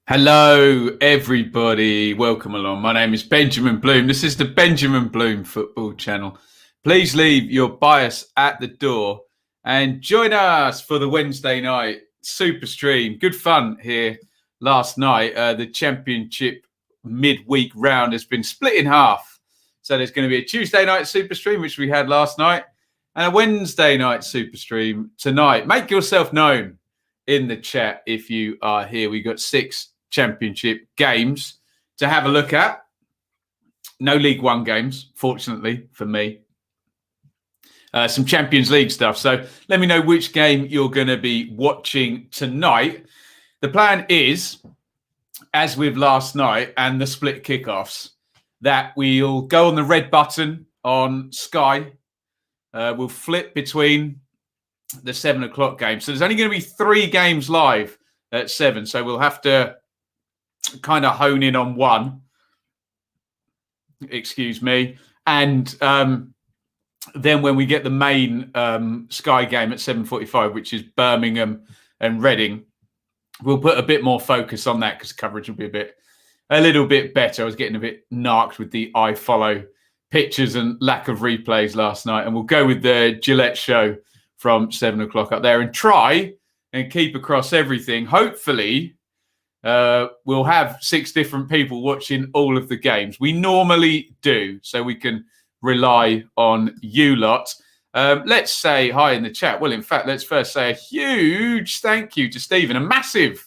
Hello, everybody. Welcome along. My name is Benjamin Bloom. This is the Benjamin Bloom Football Channel. Please leave your bias at the door and join us for the Wednesday night super stream. Good fun here last night. The championship midweek round has been split in half. So there's going to be a Tuesday night super stream, which we had last night, and a Wednesday night super stream tonight. Make yourself known in the chat if you are here. We've got 6 championship games to have a look at. No League One games, fortunately for me. Some Champions League stuff. So let me know which game you're going to be watching tonight. The plan is, as with last night and the split kickoffs, that we'll go on the red button on Sky. We'll flip between the 7 o'clock game. So there's only going to be 3 games live at 7. So we'll have to kind of hone in on one. Excuse me. And then when we get the main Sky game at 7:45, which is Birmingham and Reading, we'll put a bit more focus on that because coverage will be a little bit better. I was getting a bit narked with the iFollow pictures and lack of replays last night. And we'll go with the Gillette show from 7 o'clock up there and try and keep across everything. Hopefully, we'll have 6 different people watching all of the games. We normally do, so we can rely on you lot. Let's say hi in the chat. Well, in fact, let's first say a huge thank you to Stephen. A massive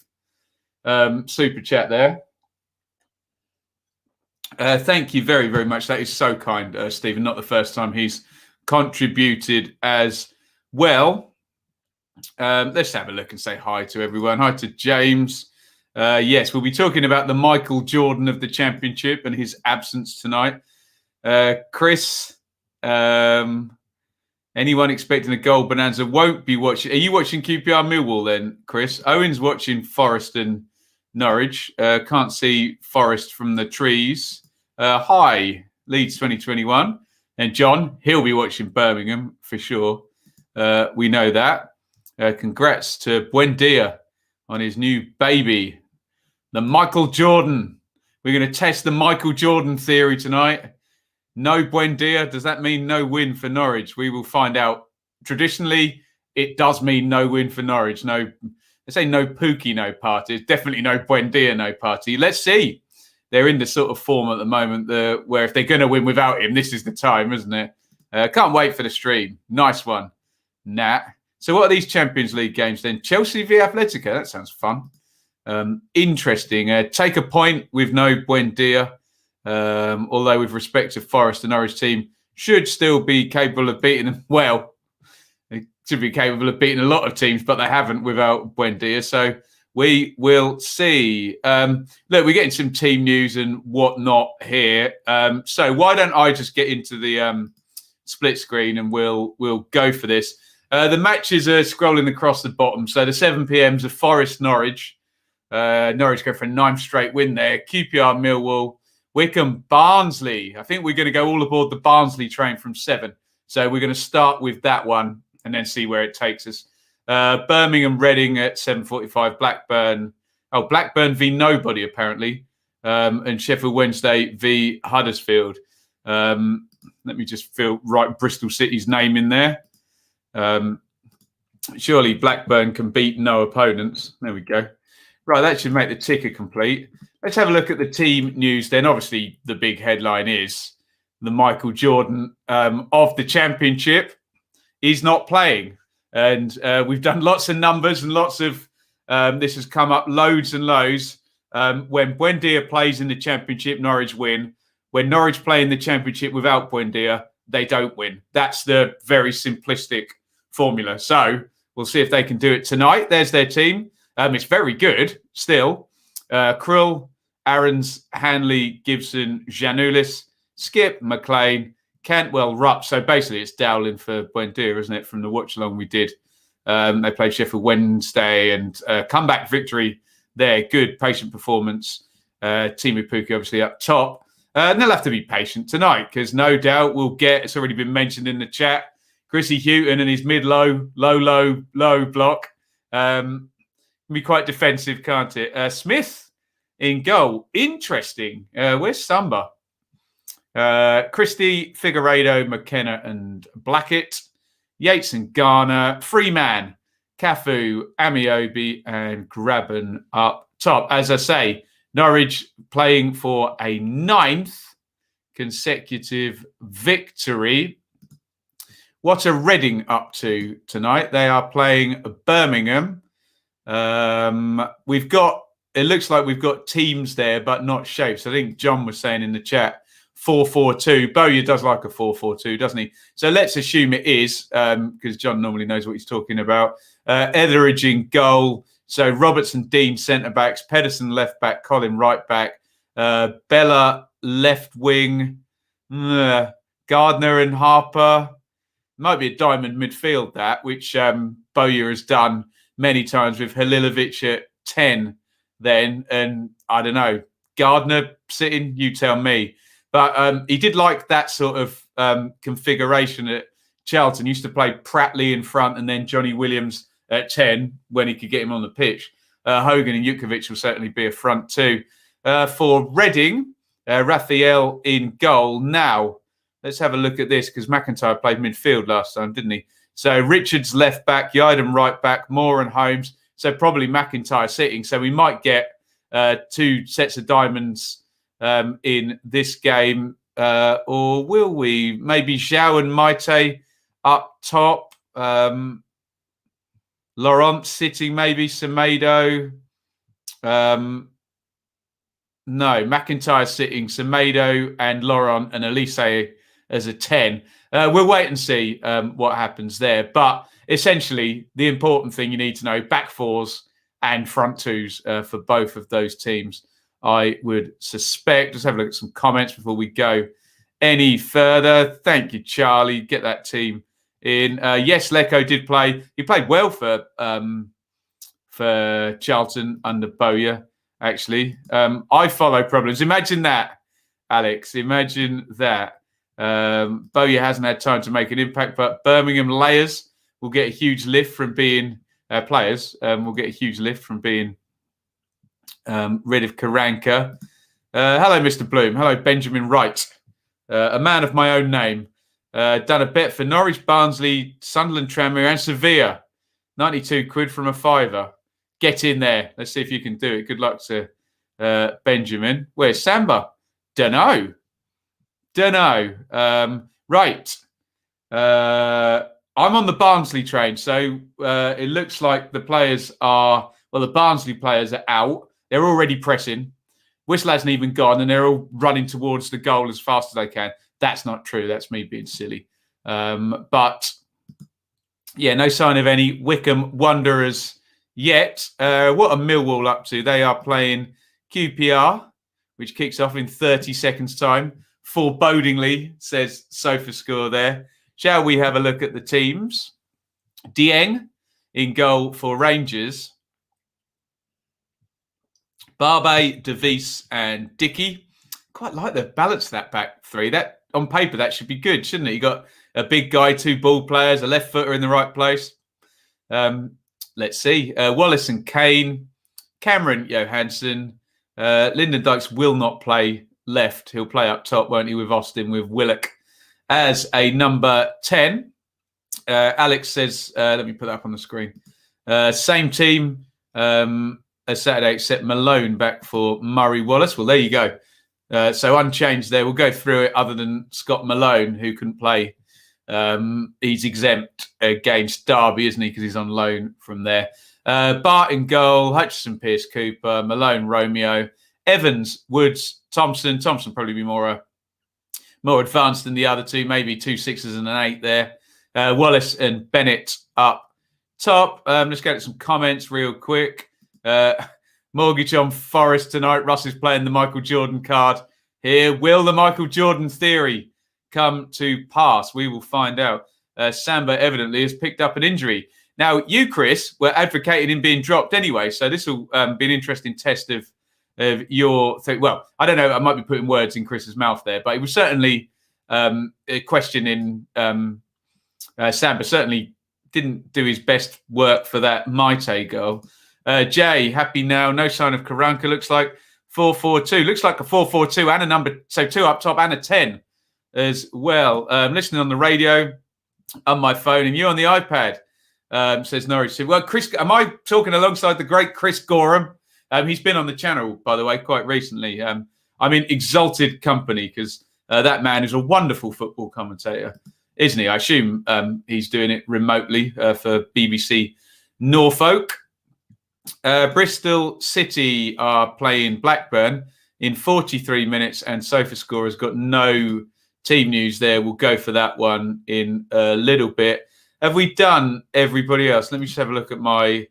super chat there. Thank you very, very much. That is so kind, Stephen. Not the first time he's contributed as well. Let's have a look and say hi to everyone. Hi to James. Yes, we'll be talking about the Michael Jordan of the championship and his absence tonight. Chris, anyone expecting a goal bonanza won't be watching. Are you watching QPR Millwall then, Chris? Owen's watching Forest and Norwich. Can't see Forest from the trees. Hi, Leeds 2021. And John, he'll be watching Birmingham for sure. We know that. Congrats to Buendia on his new baby, the Michael Jordan. We're going to test the Michael Jordan theory tonight. No Buendia. Does that mean no win for Norwich? We will find out. Traditionally, it does mean no win for Norwich. No, they say no Pookie, no party. It's definitely no Buendia, no party. Let's see. They're in the sort of form at the moment where if they're going to win without him, this is the time, isn't it? Can't wait for the stream. Nice one, Nat. So what are these Champions League games then? Chelsea v Atletico. That sounds fun. Interesting. Take a point with no Buendia. Although with respect to Forest, the Norwich team should still be capable of beating them. Well, they should be capable of beating a lot of teams, but they haven't without Buendia. So we will see. Look, we're getting some team news and whatnot here. So why don't I just get into the split screen and we'll go for this. The matches are scrolling across the bottom. So the 7 p.m.s of Forest Norwich. Norwich go for a 9th straight win there. QPR Millwall. Wycombe Barnsley. I think we're going to go all aboard the Barnsley train from 7. So we're going to start with that one and then see where it takes us. Birmingham Reading at 7:45. Blackburn v nobody apparently. And Sheffield Wednesday v Huddersfield. Let me just write Bristol City's name in there. Surely Blackburn can beat no opponents. There we go. Right, that should make the ticker complete. Let's have a look at the team news then. Obviously, the big headline is the Michael Jordan of the championship is not playing. And we've done lots of numbers and lots of, this has come up loads and loads. When Buendia plays in the championship, Norwich win. When Norwich play in the championship without Buendia, they don't win. That's the very simplistic formula. So we'll see if they can do it tonight. There's their team. It's very good still. Krull, Aarons, Hanley, Gibson, Janulis, Skip, McLean, Cantwell, Rupp. So basically it's Dowling for Buendia, isn't it, from the watch-along we did. They played Sheffield Wednesday and comeback victory there. Good, patient performance. Timu Puki obviously up top. And they'll have to be patient tonight because no doubt we'll get, it's already been mentioned in the chat, Krissy Houghton and his low block. Can be quite defensive, can't it? Smith in goal. Interesting. Where's Samba? Christie, Figueiredo, McKenna and Blackett. Yates and Garner. Freeman, Cafu, Amiobi and Graben up top. As I say, Norwich playing for a 9th consecutive victory. What are Reading up to tonight? They are playing Birmingham. It looks like we've got teams there, but not shapes. I think John was saying in the chat, 4-4-2. Bowyer does like a 4-4-2, doesn't he? So let's assume it is, because John normally knows what he's talking about. Etheridge in goal. So Robertson, Dean, centre-backs. Pedersen, left-back. Colin, right-back. Bella, left wing. Gardner and Harper. Might be a diamond midfield, that, which Bowyer has done many times with Halilovic at 10 then. And I don't know, Gardner sitting, you tell me. But he did like that sort of configuration at Charlton. He used to play Pratley in front and then Johnny Williams at 10 when he could get him on the pitch. Hogan and Jutkovic will certainly be a front two. For Reading, Raphael in goal. Now, let's have a look at this because McIntyre played midfield last time, didn't he? So Richards left back, Yidem right back, Moore and Holmes. So probably McIntyre sitting. So we might get 2 sets of diamonds in this game. Or will we? Maybe Zhao and Maite up top. Laurent sitting, maybe Semedo. No, McIntyre sitting, Semedo and Laurent and Elise as a 10. We'll wait and see what happens there. But essentially, the important thing you need to know, back fours and front twos for both of those teams, I would suspect. Just have a look at some comments before we go any further. Thank you, Charlie. Get that team in. Yes, Lecco did play. He played well for Charlton under Bowyer, actually. I follow problems. Imagine that, Alex. Imagine that. Bowyer hasn't had time to make an impact, but Birmingham layers will get a huge lift from being players. Will get a huge lift from being rid of Karanka. Hello, Mr. Bloom. Hello, Benjamin Wright. A man of my own name. Done a bet for Norwich, Barnsley, Sunderland, Tranmere and Sevilla. 92 quid from a fiver. Get in there. Let's see if you can do it. Good luck to Benjamin. Where's Samba? Dunno. Right. I'm on the Barnsley train. So it looks like the players are, well, the Barnsley players are out. They're already pressing. Whistle hasn't even gone and they're all running towards the goal as fast as they can. That's not true. That's me being silly. But yeah, no sign of any Wickham Wanderers yet. What are Millwall up to? They are playing QPR, which kicks off in 30 seconds' time. Forebodingly, says SofaScore there. Shall we have a look at the teams? Dieng in goal for Rangers. Barbe, DeVries and Dickey. Quite like the balance of that back three. That on paper, that should be good, shouldn't it? You got a big guy, 2 ball players, a left footer in the right place. Let's see. Wallace and Kane, Cameron Johansson. Lyndon Dykes will not play left. He'll play up top, won't he, with Austin, with Willock as a number 10. Alex says, let me put that up on the screen. Same team as Saturday, except Malone back for Murray Wallace. Well, there you go. So unchanged there. We'll go through it other than Scott Malone, who couldn't play. He's exempt against Derby, isn't he? Because he's on loan from there. Bart in goal, Hutchison, Pearce, Cooper, Malone, Romeo, Evans, Woods, Thompson. Thompson probably be more advanced than the other two, maybe 2 6s and an 8 there. Wallace and Bennett up top. Let's get to some comments real quick. Mortgage on Forest tonight. Russ is playing the Michael Jordan card here. Will the Michael Jordan theory come to pass? We will find out. Samba evidently has picked up an injury. Now, you, Chris, were advocating him being dropped anyway, so this will be an interesting test of your thing. Well, I don't know. I might be putting words in Chris's mouth there, but it was certainly a question in Samba. Certainly didn't do his best work for that Maite goal. Jay, happy now. No sign of Karanka, looks like. 4-4-2. Looks like a 4-4-2 and a number, so 2 up top and a 10 as well. Listening on the radio, on my phone, and you on the iPad, says Norwich. Well, Chris, am I talking alongside the great Chris Gorham? He's been on the channel, by the way, quite recently. I'm in exalted company because that man is a wonderful football commentator, isn't he? I assume he's doing it remotely for BBC Norfolk. Bristol City are playing Blackburn in 43 minutes, and SofaScore has got no team news there. We'll go for that one in a little bit. Have we done everybody else? Let me just have a look at my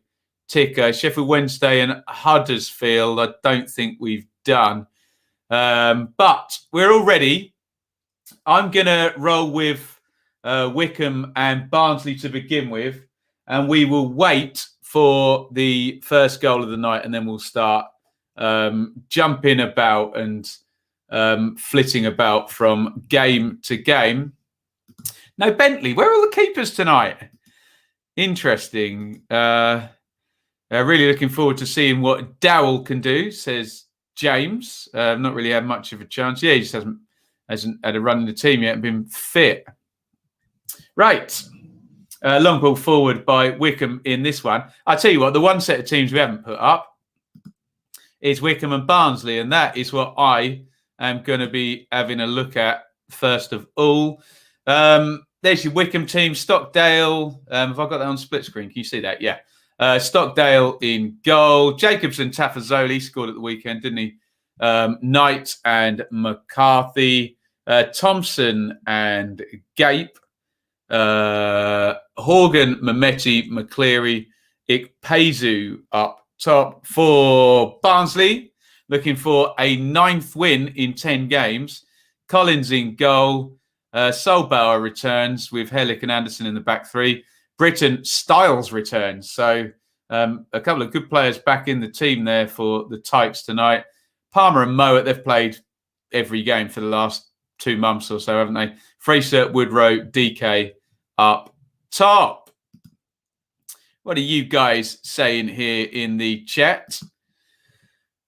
ticker. Sheffield Wednesday and Huddersfield, I don't think we've done. But we're all ready. I'm going to roll with Wycombe and Barnsley to begin with, and we will wait for the first goal of the night, and then we'll start jumping about and flitting about from game to game. Now, Bentley, where are all the keepers tonight? Interesting. Really looking forward to seeing what Dowell can do, says James. Not really had much of a chance. Yeah, he just hasn't had a run in the team yet and been fit. Right. Long ball forward by Wycombe in this one. I'll tell you what, the one set of teams we haven't put up is Wycombe and Barnsley, and that is what I am going to be having a look at first of all. There's your Wycombe team, Stockdale. Have I got that on split screen? Can you see that? Yeah. Stockdale in goal. Jacobson, Tafazoli scored at the weekend, didn't he? Knight and McCarthy. Thompson and Gape. Horgan, Mehmeti, McCleary, Ikpezu up top for Barnsley. Looking for a 9th win in 10 games. Collins in goal. Solbauer returns with Hellick and Anderson in the back three. Britton Styles returns. So a couple of good players back in the team there for the Tykes tonight. Palmer and Mowat, they've played every game for the last 2 months or so, haven't they? Fraser, Woodrow, DK up top. What are you guys saying here in the chat?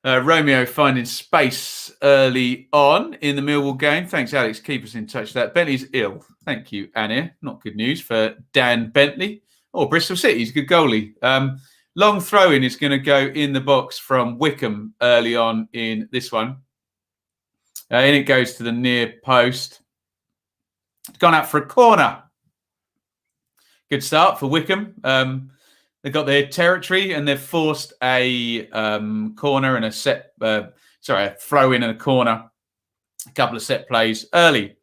Romeo finding space early on in the Millwall game. Thanks, Alex. Keep us in touch with that. Bentley's ill. Thank you, Annie. Not good news for Dan Bentley. Oh, Bristol City. He's a good goalie. Long throw-in is going to go in the box from Wycombe early on in this one. And it goes to the near post. It's gone out for a corner. Good start for Wycombe. They've got their territory and they've forced a corner and a throw in and a corner. A couple of set plays early.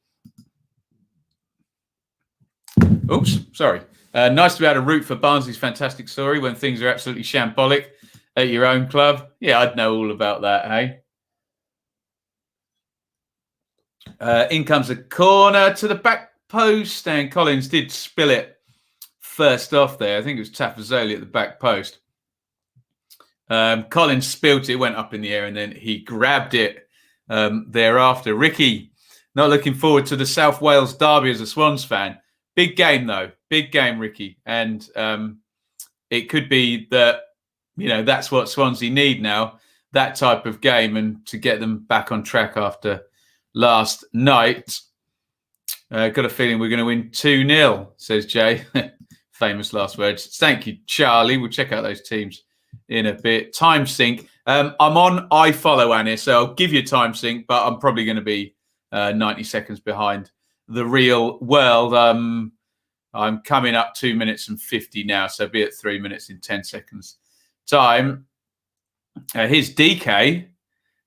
Oops, sorry. Nice to be able to root for Barnsley's fantastic story when things are absolutely shambolic at your own club. Yeah, I'd know all about that, hey? In comes a corner to the back post, and Collins did spill it first off there. I think it was Tafazoli at the back post. Collins spilt it, went up in the air, and then he grabbed it thereafter. Ricky, not looking forward to the South Wales derby as a Swans fan. Big game, though. Big game, Ricky. And it could be that, that's what Swansea need now, that type of game, and to get them back on track after last night. Got a feeling we're going to win 2-0, says Jay. Famous last words. Thank you, Charlie. We'll check out those teams in a bit. Time sync. I'm on iFollow, Annie, so I'll give you time sync, but I'm probably going to be 90 seconds behind the real world. I'm coming up 2 minutes and 50 now, so be at 3 minutes in 10 seconds time. Here's DK.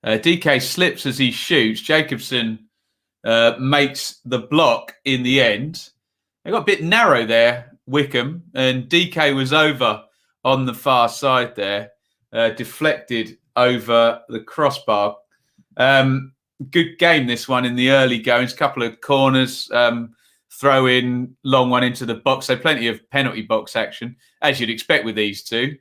DK slips as he shoots. Jacobson makes the block in the end. They got a bit narrow there, Wycombe, and DK was over on the far side there, deflected over the crossbar. Good game, this one, in the early goings. Couple of corners, throw in, long one into the box. So plenty of penalty box action, as you'd expect with these two.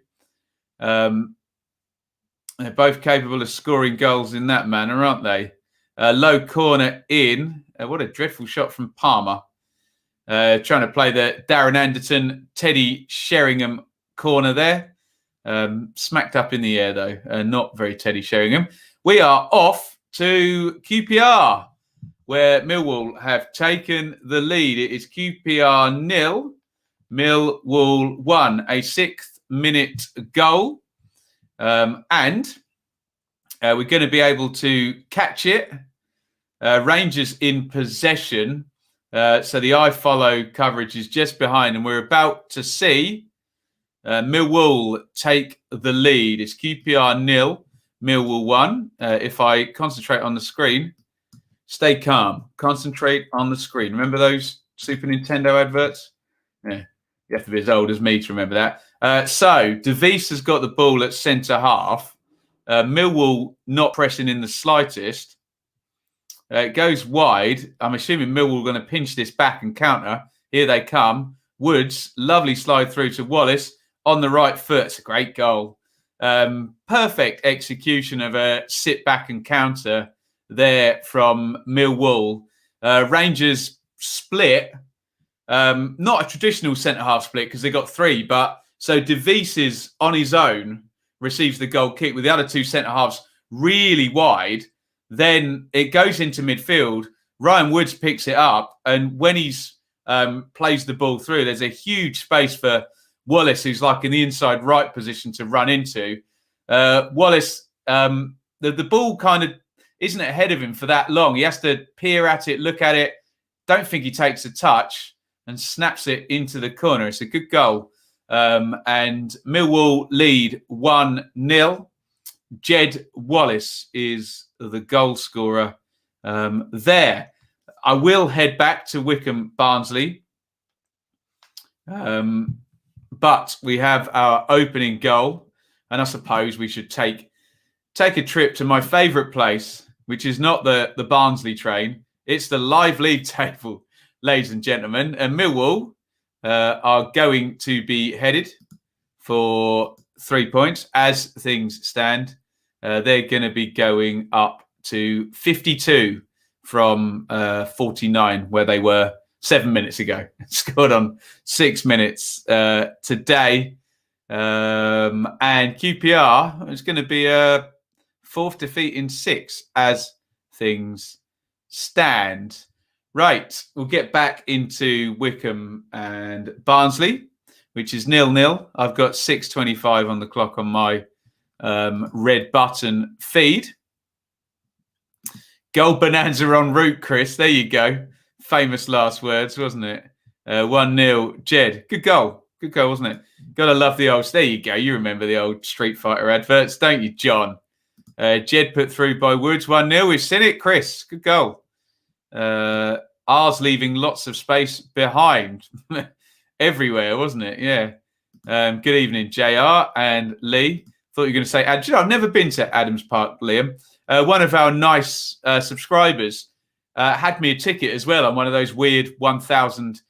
They're both capable of scoring goals in that manner, aren't they? Low corner in. What a dreadful shot from Palmer. Trying to play the Darren Anderton, Teddy Sheringham corner there. Smacked up in the air, though. Not very Teddy Sheringham. we are off to QPR, where Millwall have taken the lead. It is QPR 0, Millwall 1, a 6th minute goal. And we're going to be able to catch it. Rangers in possession. So the I follow coverage is just behind, and we're about to see Millwall take the lead. It's QPR 0, Millwall 1. If I concentrate on the screen, stay calm, concentrate on the screen. Remember those Super Nintendo adverts? Yeah, you have to be as old as me to remember that. So De Vries has got the ball at centre half. Millwall not pressing in the slightest. It goes wide. I'm assuming Millwall are going to pinch this back and counter. Here they come. Woods, lovely slide through to Wallace on the right foot. It's a great goal. Perfect execution of a sit back and counter there from Millwall. Rangers split. Not a traditional centre-half split because they got 3. But so De Vries is on his own, receives the goal kick with the other 2 centre-halves really wide. Then it goes into midfield. Ryan Woods picks it up. And when he's plays the ball through, there's a huge space for Wallace, who's like in the inside right position to run into. Wallace, the ball kind of isn't ahead of him for that long. He has to peer at it, look at it. Don't think he takes a touch and snaps it into the corner. It's a good goal. And Millwall lead 1-0. Jed Wallace is the goal scorer there. I will head back to Wycombe Barnsley. But we have our opening goal. And I suppose we should take a trip to my favourite place, which is not the Barnsley train. It's the live league table, ladies and gentlemen. And Millwall are going to be headed for 3 points as things stand. They're going to be going up to 52 from 49, where they were 7 minutes ago. Scored on 6 minutes today. And QPR is going to be a 4th defeat in 6 as things stand. Right, we'll get back into Wycombe and Barnsley, which is 0-0. I've got 6:25 on the clock on my red button feed. Goal bonanza en route, Chris. There you go. Famous last words, wasn't it? 1-0. Jed, good goal. Good goal, wasn't it? Gotta love the old. There you go. You remember the old Street Fighter adverts, don't you, John? Jed put through by Woods. 1-0. We've seen it, Chris. Good goal. Ours leaving lots of space behind everywhere, wasn't it? Yeah. Good evening, JR and Lee. Thought you were going to say, I've never been to Adams Park, Liam. One of our nice subscribers had me a ticket as well on one of those weird 1,000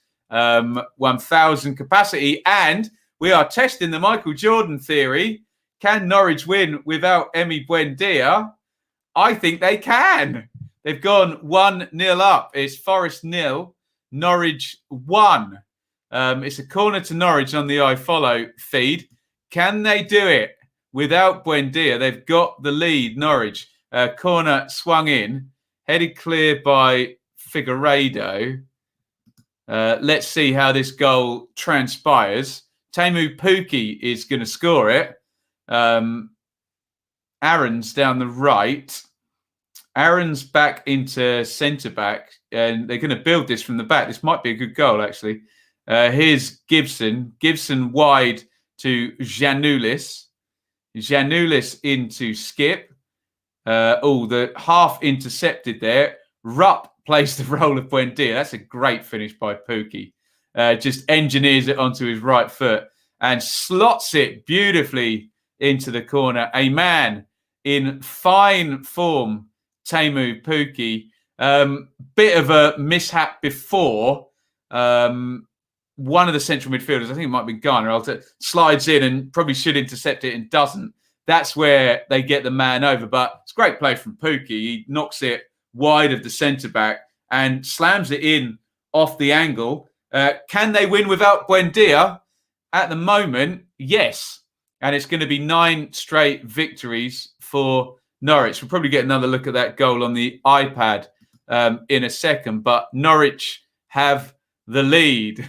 capacity. And we are testing the Michael Jordan theory. Can Norwich win without Emi Buendia? I think they can. They've gone 1-0 up. It's Forest 0, Norwich 1. It's a corner to Norwich on the iFollow feed. Can they do it without Buendia? They've got the lead, Norwich. Corner swung in, headed clear by Figueiredo. Let's see how this goal transpires. Teemu Pukki is going to score it. Aaron's down the right. Aaron's back into centre-back, and they're going to build this from the back. This might be a good goal, actually. Here's Gibson. Gibson wide to Giannoulis. Giannoulis into Skip. The half intercepted there. Rupp plays the role of Buendia. That's a great finish by Pukki. Just engineers it onto his right foot and slots it beautifully into the corner. A man in fine form, Teemu Pukki. Bit of a mishap before. One of the central midfielders, I think it might be Garner, slides in and probably should intercept it and doesn't. That's where they get the man over. But it's great play from Pukki. He knocks it wide of the centre-back and slams it in off the angle. Can they win without Buendia? At the moment, yes. And it's going to be 9 straight victories for Norwich. We'll probably get another look at that goal on the iPad in a second, but Norwich have the lead.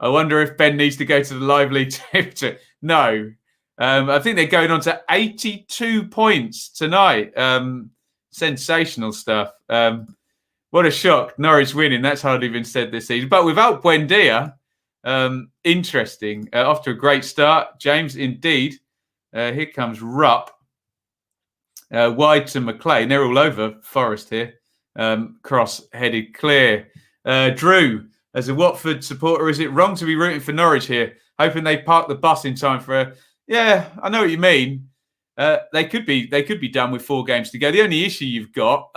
I wonder if Ben needs to go to the live league table. No. I think they're going on to 82 points tonight. Sensational stuff. What a shock. Norwich winning. That's hardly been said this season. But without Buendia, interesting. Off to a great start. James, indeed. Here comes Rupp. Wide to McLean. They're all over Forest here. Cross headed clear. Drew, as a Watford supporter, is it wrong to be rooting for Norwich here? Hoping they park the bus in time for a... Yeah, I know what you mean. They could be done with 4 games to go. The only issue you've got,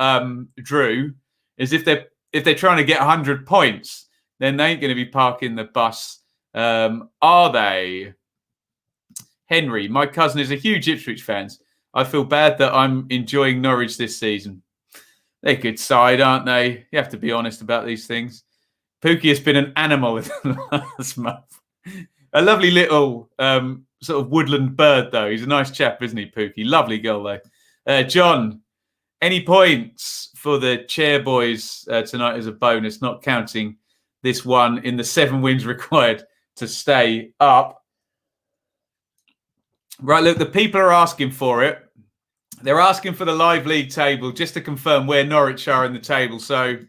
Drew, is if they're trying to get 100 points, then they ain't going to be parking the bus, are they? Henry, my cousin is a huge Ipswich fan. I feel bad that I'm enjoying Norwich this season. They're a good side, aren't they? You have to be honest about these things. Pookie has been an animal in the last month. A lovely little sort of woodland bird, though. He's a nice chap, isn't he, Pookie? Lovely girl, though. John, any points for the chair boys tonight as a bonus, not counting this one in the 7 wins required to stay up? Right, look, the people are asking for it. They're asking for the live league table just to confirm where Norwich are in the table. So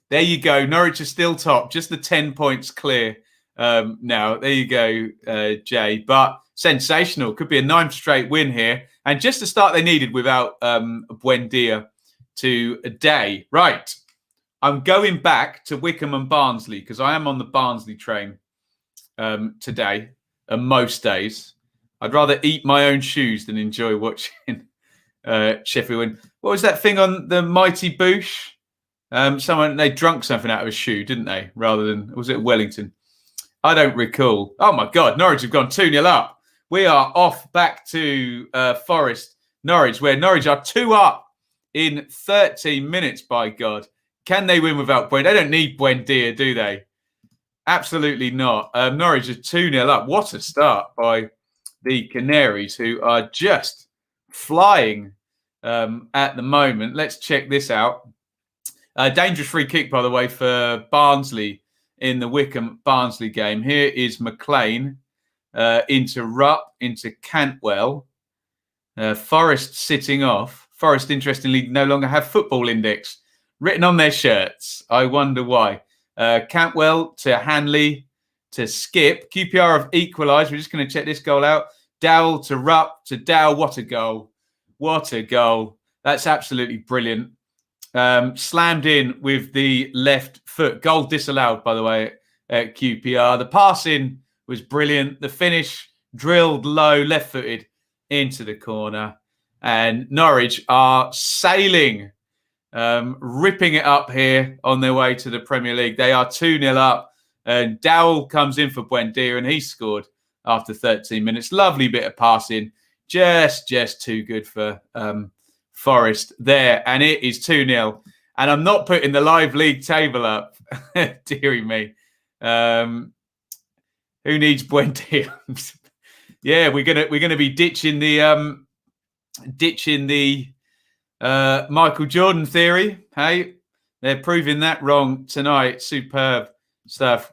there you go. Norwich are still top, just the 10 points clear now. There you go, Jay. But sensational. Could be a 9th straight win here. And just the start they needed without Buendia today. Right. I'm going back to Wycombe and Barnsley because I am on the Barnsley train today and most days. I'd rather eat my own shoes than enjoy watching Sheffield win. What was that thing on the Mighty Boosh? They drunk something out of a shoe, didn't they? Rather than, was it Wellington? I don't recall. Oh my God, Norwich have gone 2-0 up. We are off back to Forest, Norwich, where Norwich are 2 up in 13 minutes, by God. Can they win without Buendia? They don't need Buendia, do they? Absolutely not. Norwich are 2-0 up. What a start by the Canaries, who are just flying at the moment. Let's check this out. Dangerous free kick, by the way, for Barnsley in the Wycombe-Barnsley game. Here is McLean into Rupp, into Cantwell. Forest sitting off. Forest, interestingly, no longer have football index written on their shirts. I wonder why. Cantwell to Hanley to Skip. QPR have equalised. We're just going to check this goal out. Dowell to Rupp to Dow. What a goal. What a goal. That's absolutely brilliant. Slammed in with the left foot. Goal disallowed, by the way, at QPR. The passing was brilliant. The finish drilled low, left-footed into the corner. And Norwich are sailing, ripping it up here on their way to the Premier League. They are 2-0 up. And Dowell comes in for Buendia, and he scored after 13 minutes. Lovely bit of passing. Just too good for Forest there. And it is 2-0. And I'm not putting the live league table up. Deary me. Who needs Buendia? Yeah, we're gonna be ditching the Michael Jordan theory. Hey, they're proving that wrong tonight. Superb stuff.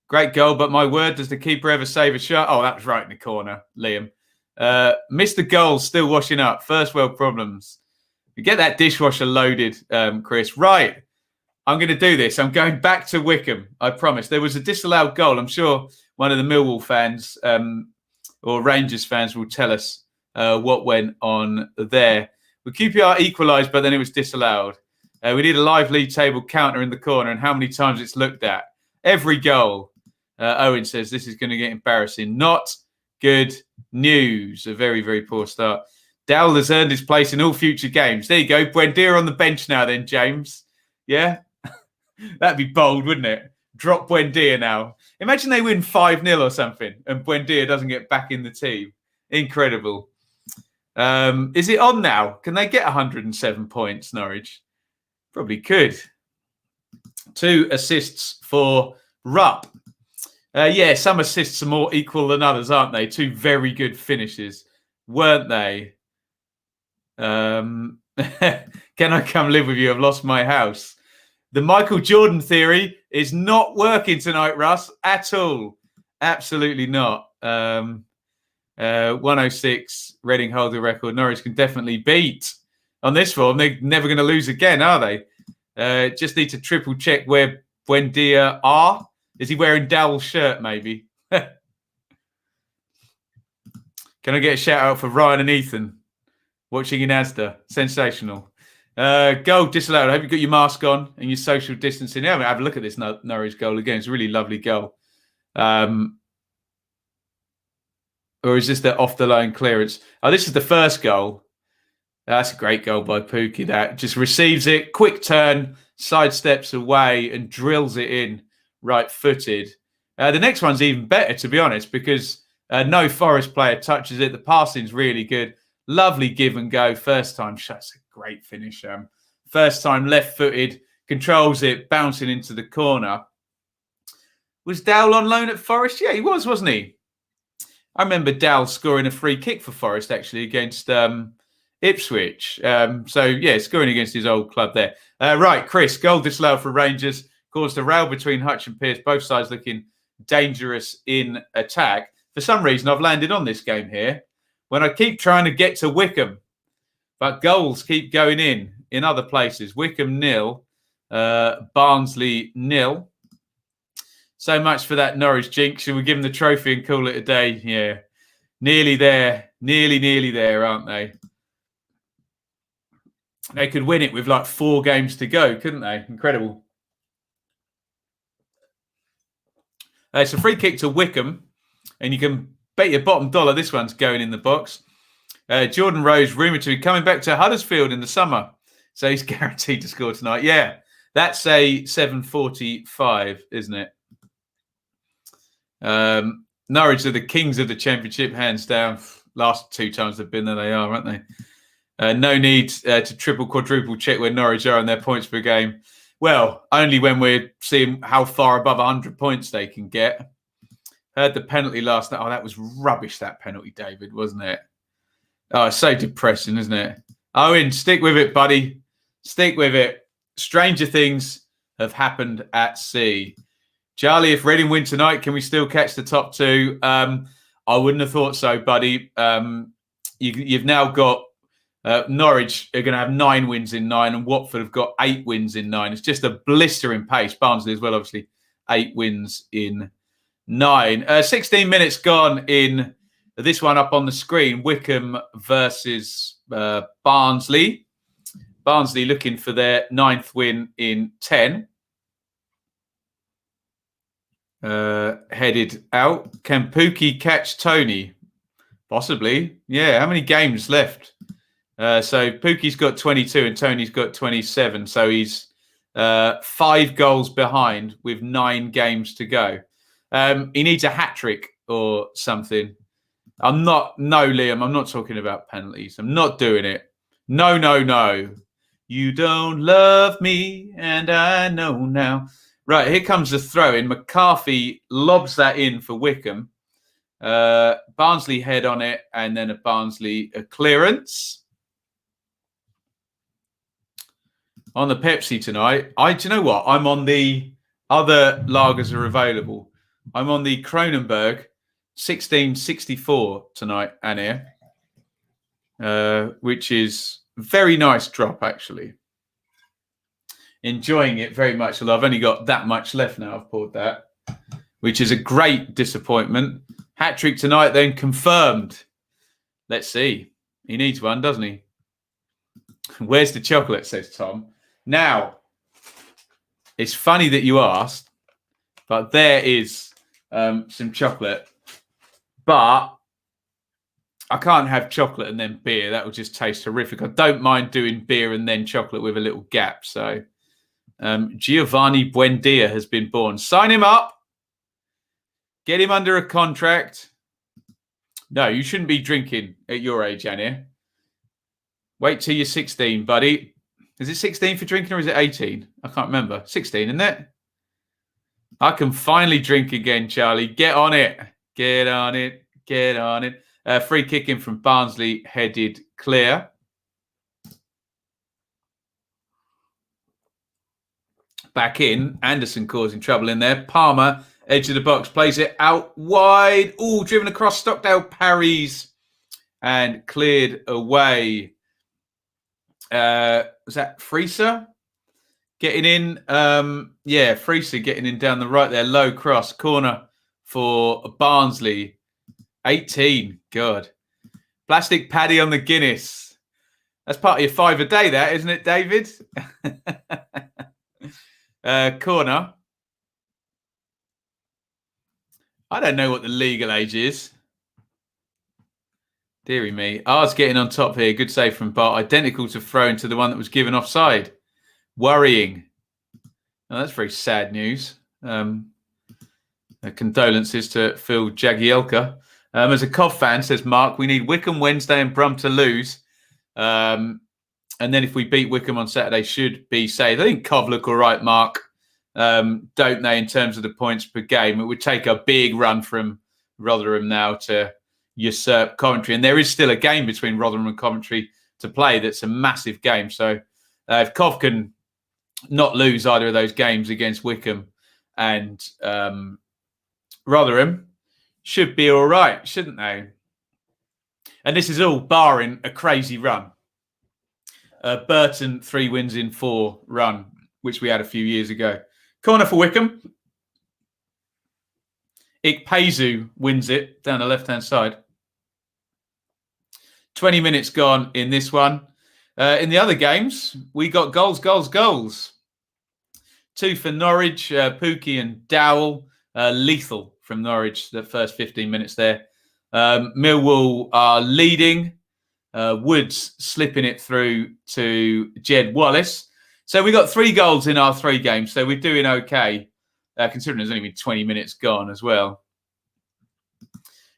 Great goal, but my word, does the keeper ever save a shot? Oh, that was right in the corner, Liam. Missed the goal, still washing up. First world problems. Get that dishwasher loaded, Chris. Right, I'm going to do this. I'm going back to Wycombe, I promise. There was a disallowed goal. I'm sure one of the Millwall fans or Rangers fans will tell us what went on there. Well, QPR equalised, but then it was disallowed. We need a live league table counter in the corner and how many times it's looked at. Every goal. Owen says this is going to get embarrassing. Not good news. A very, very poor start. Dowell has earned his place in all future games. There you go. Buendia on the bench now then, James. Yeah? That'd be bold, wouldn't it? Drop Buendia now. Imagine they win 5-0 or something and Buendia doesn't get back in the team. Incredible. Is it on now? Can they get 107 points, Norwich? Probably could. 2 assists for Rupp. Yeah, some assists are more equal than others, aren't they? 2 very good finishes, weren't they? Can I come live with you? I've lost my house. The Michael Jordan theory is not working tonight, Russ, at all. Absolutely not. 106, Reading hold the record. Norwich can definitely beat. On this form, they're never going to lose again, are they? Just need to triple check where Buendia are. Is he wearing Dowell's shirt, maybe? Can I get a shout out for Ryan and Ethan watching in Asda? Sensational. Goal disallowed. I hope you've got your mask on and your social distancing. Yeah, have a look at this Norwich goal again. It's a really lovely goal. Or is this the off the line clearance? Oh, this is the first goal. That's a great goal by Pookie. That just receives it, quick turn, sidesteps away and drills it in right-footed. The next one's even better, to be honest, because no Forest player touches it. The passing's really good. Lovely give and go. First time shot's a great finish. First time left-footed, controls it, bouncing into the corner. Was Dowell on loan at Forest? Yeah, he was, wasn't he? I remember Dowell scoring a free kick for Forest, actually, against Ipswich. Scoring against his old club there. Right, Chris, goal disallowed for Rangers. Caused a row between Hutch and Pearce, both sides looking dangerous in attack. For some reason, I've landed on this game here when I keep trying to get to Wickham, but goals keep going in other places. Wickham 0, Barnsley 0. So much for that Norwich jinx. Should we give them the trophy and call it a day? Yeah, nearly there. Nearly there, aren't they? They could win it with like 4 games to go, couldn't they? Incredible. It's a free kick to Wickham, and you can bet your bottom dollar this one's going in the box. Jordan Rose, rumoured to be coming back to Huddersfield in the summer, so he's guaranteed to score tonight. Yeah, that's a 7:45, isn't it? Norwich are the kings of the Championship, hands down. Last 2 times they've been there, they are, aren't they? No need to triple, quadruple check where Norwich are on their points per game. Well, only when we're seeing how far above 100 points they can get. Heard the penalty last night. Oh, that was rubbish, that penalty, David, wasn't it? Oh, it's so depressing, isn't it? Owen, stick with it, buddy. Stick with it. Stranger things have happened at sea. Charlie, if Reading win tonight, can we still catch the top 2? I wouldn't have thought so, buddy. You've now got Norwich are going to have 9 wins in 9, and Watford have got 8 wins in 9. It's just a blistering pace. Barnsley as well, obviously, 8 wins in 9. 16 minutes gone in this one up on the screen. Wickham versus Barnsley. Barnsley looking for their 9th win in 10. Headed out. Can Pookie catch Tony? Possibly. Yeah, how many games left? So Pookie's got 22 and Tony's got 27. So he's 5 goals behind with 9 games to go. He needs a hat-trick or something. Liam, I'm not talking about penalties. I'm not doing it. No. You don't love me, and I know now. Right, here comes the throw-in. McCarthy lobs that in for Wickham. Barnsley head on it, and then a Barnsley clearance. On the Pepsi tonight, do you know what? I'm on the other lagers are available. I'm on the Kronenberg 1664 tonight, Anir, which is a very nice drop, actually. Enjoying it very much, although I've only got that much left now. I've poured that, which is a great disappointment. Hat-trick tonight, then confirmed. Let's see. He needs one, doesn't he? Where's the chocolate, says Tom. Now, it's funny that you asked, but there is some chocolate. But I can't have chocolate and then beer. That will just taste horrific. I don't mind doing beer and then chocolate with a little gap. So Giovanni Buendia has been born. Sign him up. Get him under a contract. No, you shouldn't be drinking at your age, Annie. Wait till you're 16, buddy. Is it 16 for drinking or is it 18? I can't remember. 16, isn't it? I can finally drink again, Charlie. Get on it. Get on it. Get on it. Free kick in from Barnsley, headed clear. back in. Anderson causing trouble in there. Palmer, edge of the box, plays it out wide. Oh, driven across. Stockdale parries and cleared away. Was that Freeser getting in? Freeser getting in down the right there. Low cross. Corner for Barnsley. 18. God. Plastic paddy on the Guinness. That's part of your 5 a day, that, isn't it, David? Corner. I don't know what the legal age is. Deary me. Ours getting on top here. Good save from Bart. Identical to throw to the one that was given offside. Worrying. Oh, that's very sad news. Condolences to Phil Jagielka. As a Cov fan, says Mark, we need Wycombe Wednesday and Brum to lose. And then if we beat Wycombe on Saturday, should be safe. I think Cov look all right, Mark. Don't they, in terms of the points per game? It would take a big run from Rotherham now to usurp Coventry. And there is still a game between Rotherham and Coventry to play. That's a massive game. So if Cov can not lose either of those games against Wycombe and Rotherham, should be all right, shouldn't they? And this is all barring a crazy run. Burton 3 wins in 4 run, which we had a few years ago. Corner for Wycombe. Ikpeazu wins it down the left-hand side. 20 minutes gone in this one. In the other games, we got goals. 2 for Norwich, Pookie and Dowell. Lethal from Norwich, the first 15 minutes there. Millwall are leading. Woods slipping it through to Jed Wallace. So we got 3 goals in our 3 games. So we're doing okay, considering there's only been 20 minutes gone as well.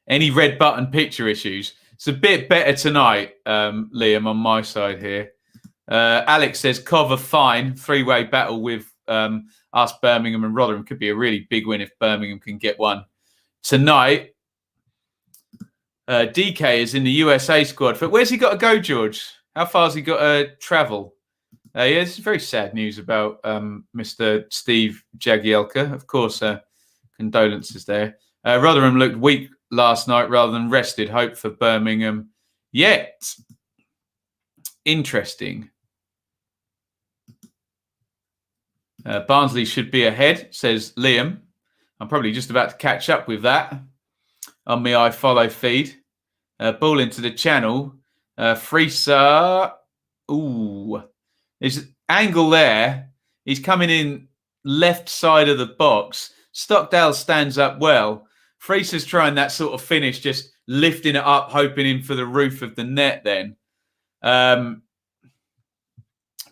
Any red button picture issues? It's a bit better tonight, Liam, on my side here. Alex says, Cov are fine. 3-way battle with us, Birmingham and Rotherham. Could be a really big win if Birmingham can get one tonight. DK is in the USA squad. But where's he got to go, George? How far has he got to travel? Yeah, it's very sad news about Mr. Steve Jagielka. Of course, condolences there. Rotherham looked weak last night rather than rested. Hope for Birmingham yet. Interesting. Barnsley should be ahead, says Liam. I'm probably just about to catch up with that on my iFollow feed. Ball into the channel. Freeser. Ooh. There's angle there. He's coming in left side of the box. Stockdale stands up well. Freeser's trying that sort of finish, just lifting it up, hoping in for the roof of the net then.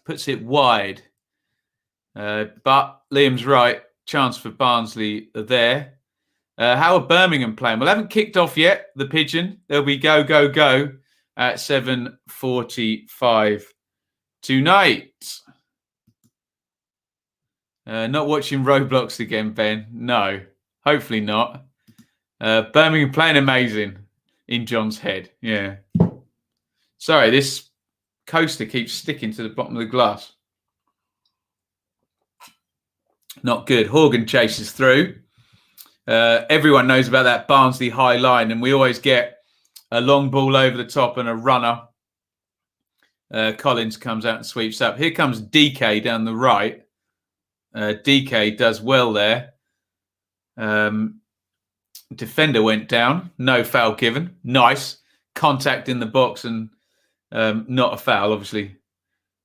Puts it wide. But Liam's right. Chance for Barnsley there. How are Birmingham playing? Well, haven't kicked off yet, the Pigeon. There'll be go at 7:45 tonight. Not watching Roblox again, Ben. No, hopefully not. Birmingham playing amazing in John's head. Yeah. Sorry, this coaster keeps sticking to the bottom of the glass. Not good. Horgan chases through. Everyone knows about that Barnsley high line, and we always get a long ball over the top and a runner. Collins comes out and sweeps up. Here comes DK down the right. DK does well there. Defender went down. No foul given. Nice. Contact in the box and not a foul, obviously.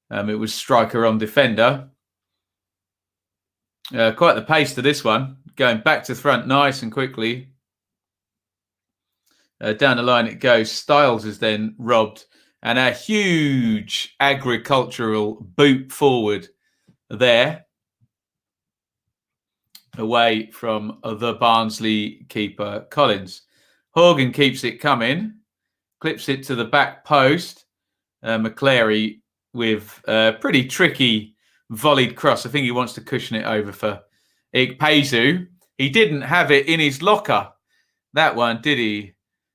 It was striker on defender. Quite the pace to this one. Going back to front nice and quickly. Down the line it goes. Styles is then robbed. And a huge agricultural boot forward there. Away from the Barnsley keeper, Collins. Horgan keeps it coming. Clips it to the back post. McClary with a pretty tricky volleyed cross. I think he wants to cushion it over for Ikpeazu. He didn't have it in his locker. That one, did he?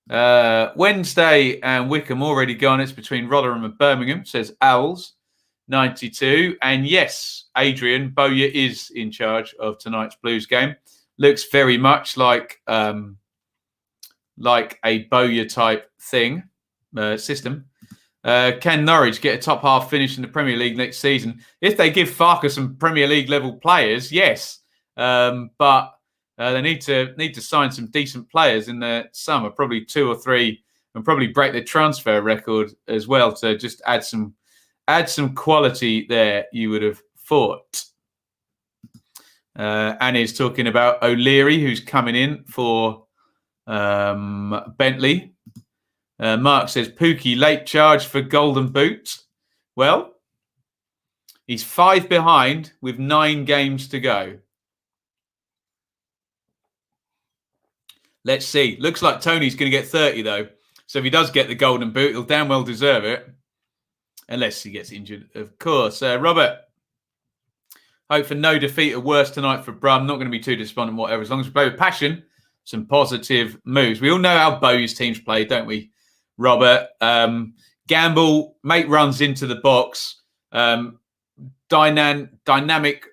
Wednesday and Wycombe already gone. It's between Rotherham and Birmingham, says Owls. 92. And yes, Adrian, Bowyer is in charge of tonight's Blues game. Looks very much like a Bowyer type system. Can Norwich get a top half finish in the Premier League next season? If they give Farker some Premier League level players, yes. But they need to sign some decent players in the summer, probably 2 or 3, and probably break their transfer record as well to just add some quality there, you would have thought. Annie's talking about O'Leary, who's coming in for Bentley. Mark says, Pookie, late charge for Golden Boot. Well, he's 5 behind with 9 games to go. Let's see. Looks like Tony's going to get 30, though. So if he does get the Golden Boot, he'll damn well deserve it. Unless he gets injured, of course. Robert, hope for no defeat or worse tonight for Brum. Not going to be too despondent, whatever. As long as we play with passion, some positive moves. We all know how Bowyer's teams play, don't we, Robert? Gamble, make runs into the box. Dynamic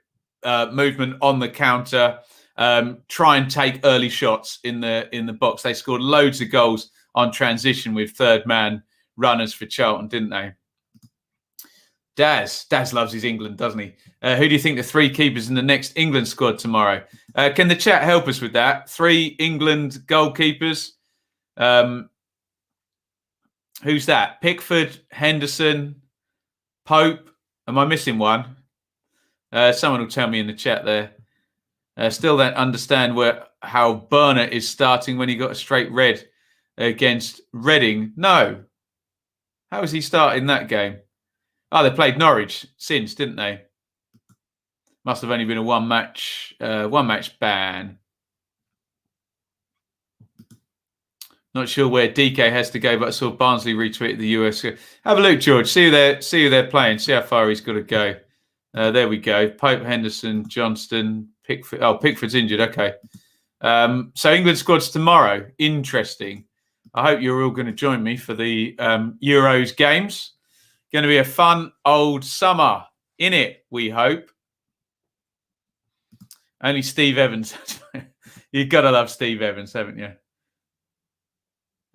movement on the counter. Try and take early shots in the box. They scored loads of goals on transition with third man runners for Charlton, didn't they? Daz loves his England, doesn't he? Who do you think the 3 keepers in the next England squad tomorrow? Can the chat help us with that? 3 England goalkeepers. Who's that? Pickford, Henderson, Pope. Am I missing one? Someone will tell me in the chat there. Still don't understand how Burner is starting when he got a straight red against Reading. No. How is he starting that game? Oh, they played Norwich since, didn't they? Must have only been a one match ban. Not sure where DK has to go, but I saw Barnsley retweeted the US. Have a look, George. See who they're playing. See how far he's got to go. There we go. Pope, Henderson, Johnston, Pickford. Oh, Pickford's injured. Okay. So England squad's tomorrow. Interesting. I hope you're all going to join me for the Euros games. Going to be a fun old summer in it, we hope. Only Steve Evans. You've got to love Steve Evans, haven't you?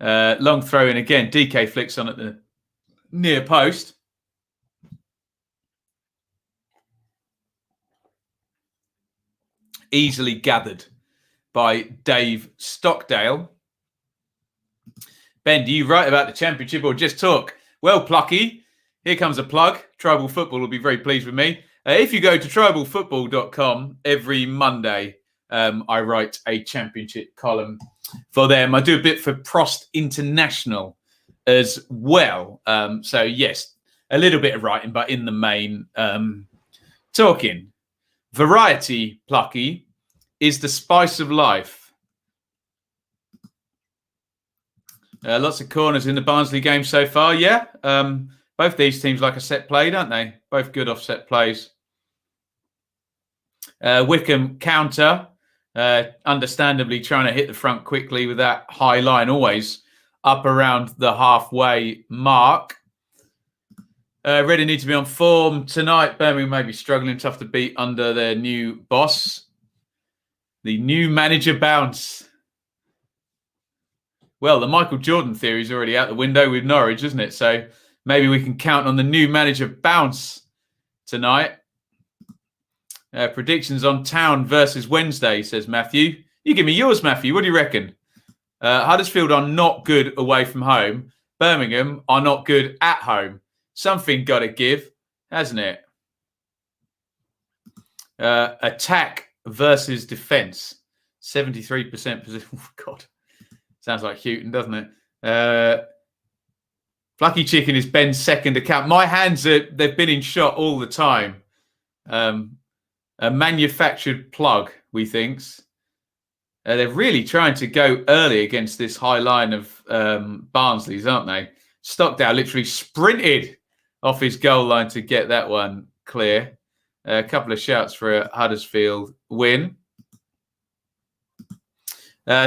Long throw in again. DK flicks on at the near post. Easily gathered by Dave Stockdale. Ben, do you write about the championship or just talk? Well, Plucky, here comes a plug. Tribal Football will be very pleased with me. If you go to tribalfootball.com every Monday, I write a championship column for them. I do a bit for Prost International as well. So, yes, a little bit of writing, but in the main, talking. Variety, Plucky, is the spice of life. Lots of corners in the Barnsley game so far, yeah. Both these teams like a set play, don't they? Both good offset plays. Wickham counter, understandably trying to hit the front quickly with that high line, always up around the halfway mark. Reading need to be on form tonight. Birmingham may be struggling, tough to beat under their new boss. The new manager bounce. Well, the Michael Jordan theory is already out the window with Norwich, isn't it? So maybe we can count on the new manager bounce tonight. Predictions on Town versus Wednesday, says Matthew. You give me yours, Matthew. What do you reckon? Huddersfield are not good away from home. Birmingham are not good at home. Something got to give, hasn't it? Attack versus defence. 73% position. Oh, God. Sounds like Houghton, doesn't it? Plucky Chicken is Ben's second account. My hands, they've been in shot all the time. A manufactured plug, we think. They're really trying to go early against this high line of Barnsley's, aren't they? Stockdale literally sprinted off his goal line to get that one clear. A couple of shouts for a Huddersfield win.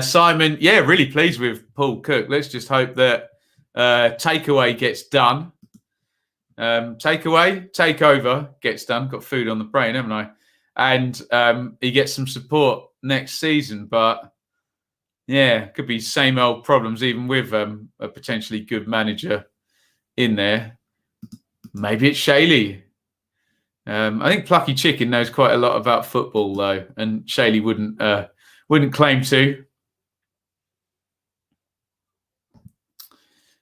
Simon, yeah, really pleased with Paul Cook. Let's just hope that takeaway gets done Takeaway, takeover gets done. Got food on the brain, haven't I? And he gets some support next season. But yeah, could be same old problems, even with a potentially good manager in there. Maybe it's Shaley. I think Plucky Chicken knows quite a lot about football, though, and Shaley wouldn't claim to.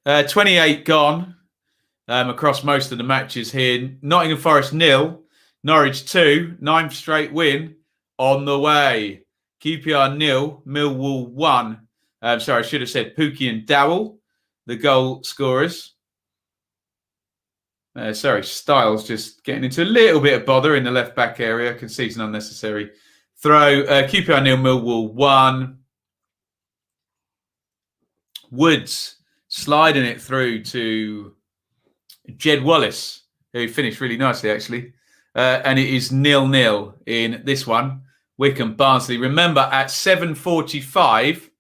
28 gone across most of the matches here. Nottingham Forest 0, Norwich 2, 9th straight win on the way. QPR 0, Millwall 1. Sorry, I should have said Pookie and Dowell, the goal scorers. Styles just getting into a little bit of bother in the left back area. Concedes an unnecessary throw. QPR 0, Millwall 1. Woods sliding it through to Jed Wallace, who finished really nicely, actually. And it is 0-0 in this one. Wycombe Barnsley. Remember, at 7:45,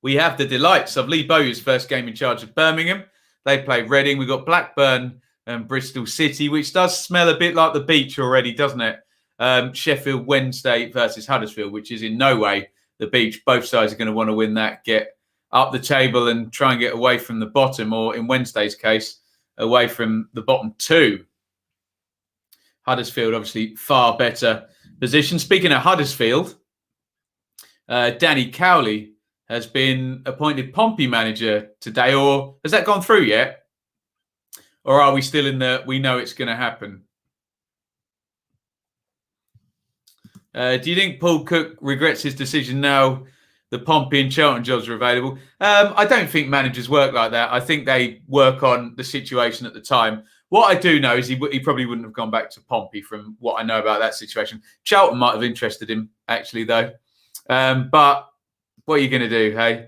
we have the delights of Lee Bowyer's first game in charge of Birmingham. They play Reading. We've got Blackburn and Bristol City, which does smell a bit like the beach already, doesn't it? Sheffield Wednesday versus Huddersfield, which is in no way the beach. Both sides are going to want to win that, get up the table and try and get away from the bottom, or in Wednesday's case, away from the bottom two. Huddersfield, obviously, far better position. Speaking of Huddersfield, Danny Cowley has been appointed Pompey manager today, or has that gone through yet? Or are we still in the, we know it's going to happen? Do you think Paul Cook regrets his decision now the Pompey and Charlton jobs are available? I don't think managers work like that. I think they work on the situation at the time. What I do know is he probably wouldn't have gone back to Pompey from what I know about that situation. Charlton might have interested him, actually, though. But what are you going to do, hey?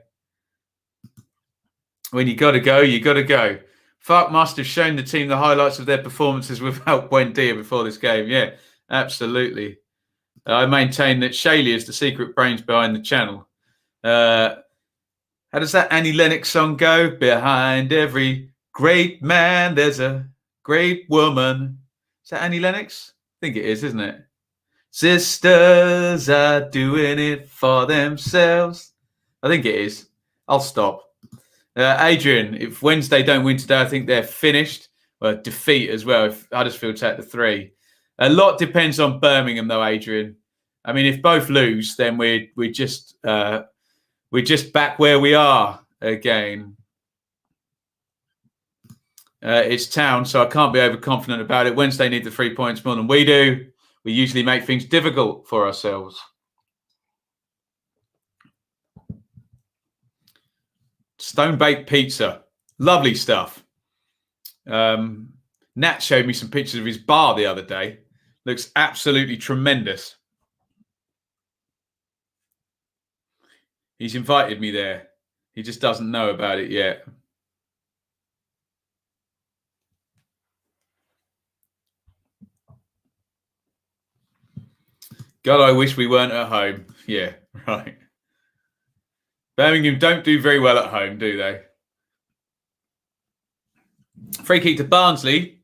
When you got to go, you got to go. Fark must have shown the team the highlights of their performances without Buendia before this game. Yeah, absolutely. I maintain that Shaley is the secret brains behind the channel. How does that Annie Lennox song go? Behind every great man, there's a great woman. Is that Annie Lennox? I think it is, isn't it? Sisters are doing it for themselves. I think it is. I'll stop. Adrian, if Wednesday don't win today, I think they're finished. Well, defeat as well if Huddersfield take the 3. A lot depends on Birmingham, though, Adrian. I mean, if both lose, then we're just back where we are again. It's Town, so I can't be overconfident about it. Wednesday need the 3 points more than we do. We usually make things difficult for ourselves. Stone-baked pizza. Lovely stuff. Nat showed me some pictures of his bar the other day. Looks absolutely tremendous. He's invited me there. He just doesn't know about it yet. God, I wish we weren't at home. Yeah, right. Birmingham don't do very well at home, do they? Free kick to Barnsley.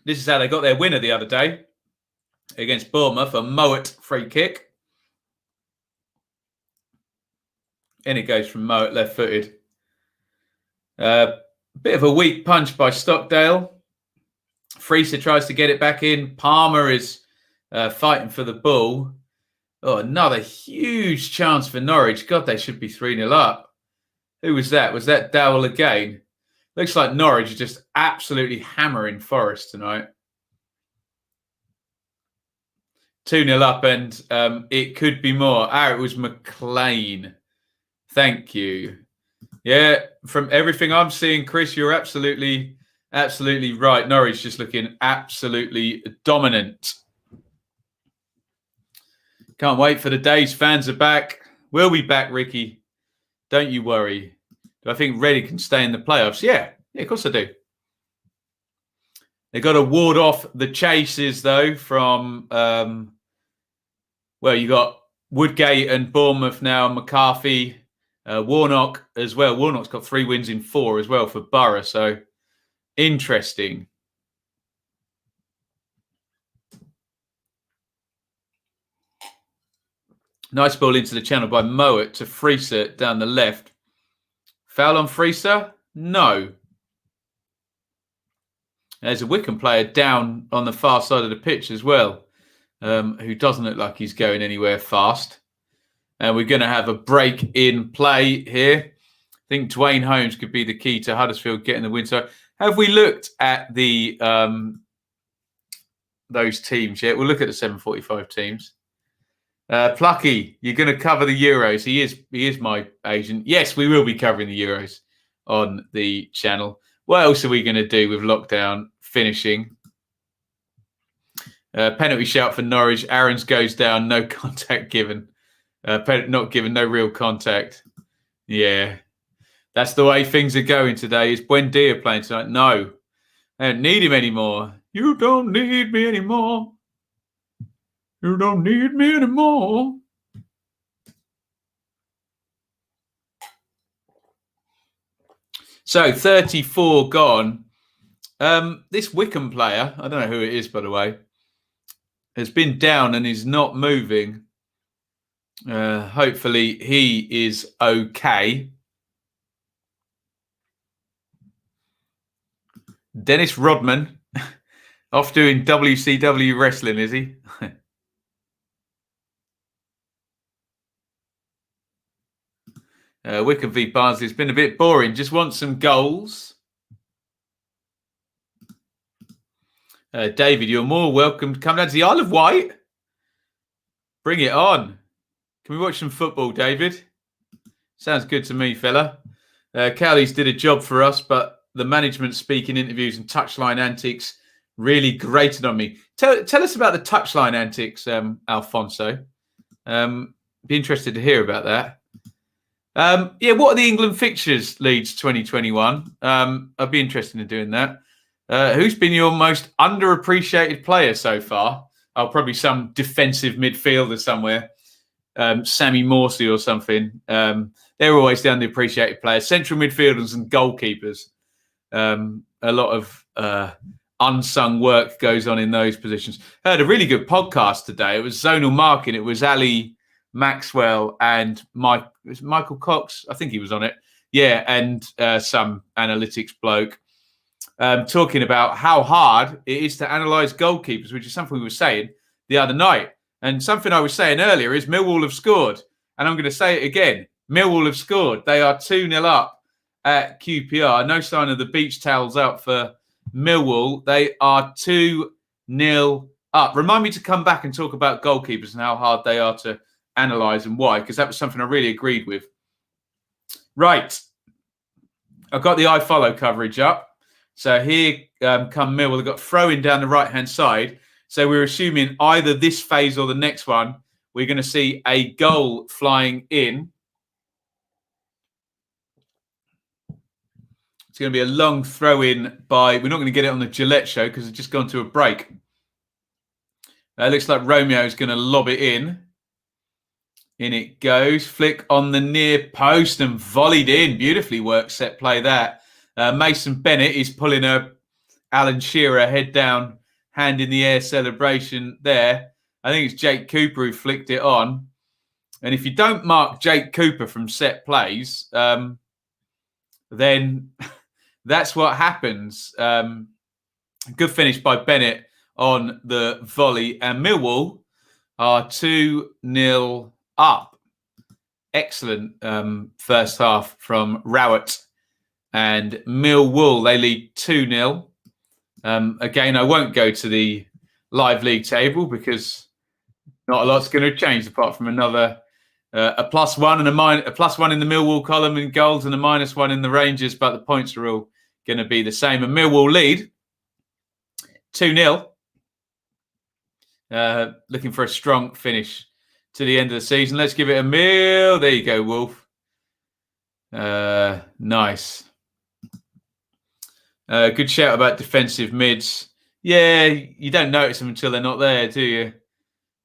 This is how they got their winner the other day against Bournemouth, a Mowat free kick. In it goes from Mowat, left-footed. Bit of a weak punch by Stockdale. Freeser tries to get it back in. Palmer is fighting for the ball. Oh, another huge chance for Norwich. God, they should be 3-0 up. Who was that? Was that Dowell again? Looks like Norwich are just absolutely hammering Forest tonight. 2-0 up, and it could be more. It was McLean. Thank you. Yeah, from everything I'm seeing, Chris, you're absolutely right. Norwich just looking absolutely dominant. Can't wait for the days. Fans are back. We'll be back, Ricky. Don't you worry. Do I think Reading can stay in the playoffs? Yeah, of course I do. They've got to ward off the chases, though, from, you got Woodgate and Bournemouth now, McCarthy, Warnock as well. Warnock's got 3 wins in 4 as well for Borough. So Interesting. Nice ball into the channel by Mowat to Freeser down the left. Foul on Freeser? No. There's a Wycombe player down on the far side of the pitch as well, who doesn't look like he's going anywhere fast. And we're going to have a break in play here. I think Dwayne Holmes could be the key to Huddersfield getting the win. So have we looked at the those teams yet? We'll look at the 7:45 teams. Plucky, you're going to cover the Euros. He is my agent. Yes, we will be covering the Euros on the channel. What else are we going to do with lockdown finishing? Penalty shout for Norwich. Aaron's goes down. No contact given. Not given. No real contact. Yeah. That's the way things are going today. Is Buendia playing tonight? No. I don't need him anymore. You don't need me anymore. You don't need me anymore. So 34 gone. This Wycombe player, I don't know who it is, by the way, has been down and is not moving. Hopefully he is okay. Dennis Rodman, off doing WCW wrestling, is he? Wycombe v Barnsley has been a bit boring. Just want some goals. David, you're more welcome to come down to the Isle of Wight. Bring it on. Can we watch some football, David? Sounds good to me, fella. Cowley's did a job for us, but the management speaking interviews and touchline antics really grated on me. Tell us about the touchline antics, Alfonso. Be interested to hear about that. What are the England fixtures, Leeds 2021? I'd be interested in doing that. Who's been your most underappreciated player so far? Oh, probably some defensive midfielder somewhere. Sammy Morsey or something. They're always the underappreciated players. Central midfielders and goalkeepers. A lot of unsung work goes on in those positions. Heard a really good podcast today. It was Zonal Marking. It was Ali Maxwell and Michael Cox. I think he was on it. Yeah, and some analytics bloke talking about how hard it is to analyse goalkeepers, which is something we were saying the other night. And something I was saying earlier is Millwall have scored. And I'm going to say it again. Millwall have scored. They are 2-0 up at QPR. No sign of the beach towels out for Millwall. They are 2-0 up. Remind me to come back and talk about goalkeepers and how hard they are to analyse and why, because that was something I really agreed with. Right. I've got the iFollow coverage up. So here come Millwall. They've got throw-in down the right-hand side. So we're assuming either this phase or the next one, we're going to see a goal flying in. It's going to be a long throw-in by... We're not going to get it on the Gillette show because it's just gone to a break. It looks like Romeo is going to lob it in. In it goes. Flick on the near post and volleyed in. Beautifully worked set play that. Mason Bennett is pulling a Alan Shearer head down, hand in the air celebration there. I think it's Jake Cooper who flicked it on. And if you don't mark Jake Cooper from set plays, then that's what happens. Good finish by Bennett on the volley. And Millwall are 2-0 up. Excellent first half from Rowett. And Millwall, they lead 2-0. Again, I won't go to the live league table because not a lot's going to change apart from another a +1 and a +1 in the Millwall column in goals and a -1 in the Rangers, but the points are all going to be the same. And Millwall lead 2-0. Looking for a strong finish to the end of the season. Let's give it a mill. There you go, Wolf. Nice. Good shout about defensive mids. Yeah, you don't notice them until they're not there, do you?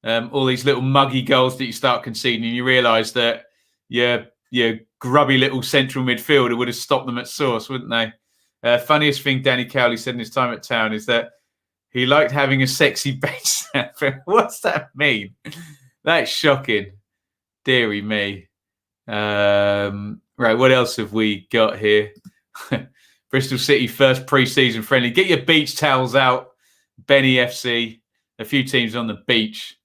All these little muggy goals that you start conceding, and you realise that your grubby little central midfielder would have stopped them at source, wouldn't they? Funniest thing Danny Cowley said in his time at Town is that he liked having a sexy bench staff. What's that mean? That's shocking. Deary me. Right, what else have we got here? Bristol City first pre-season friendly. Get your beach towels out. Benny FC. A few teams on the beach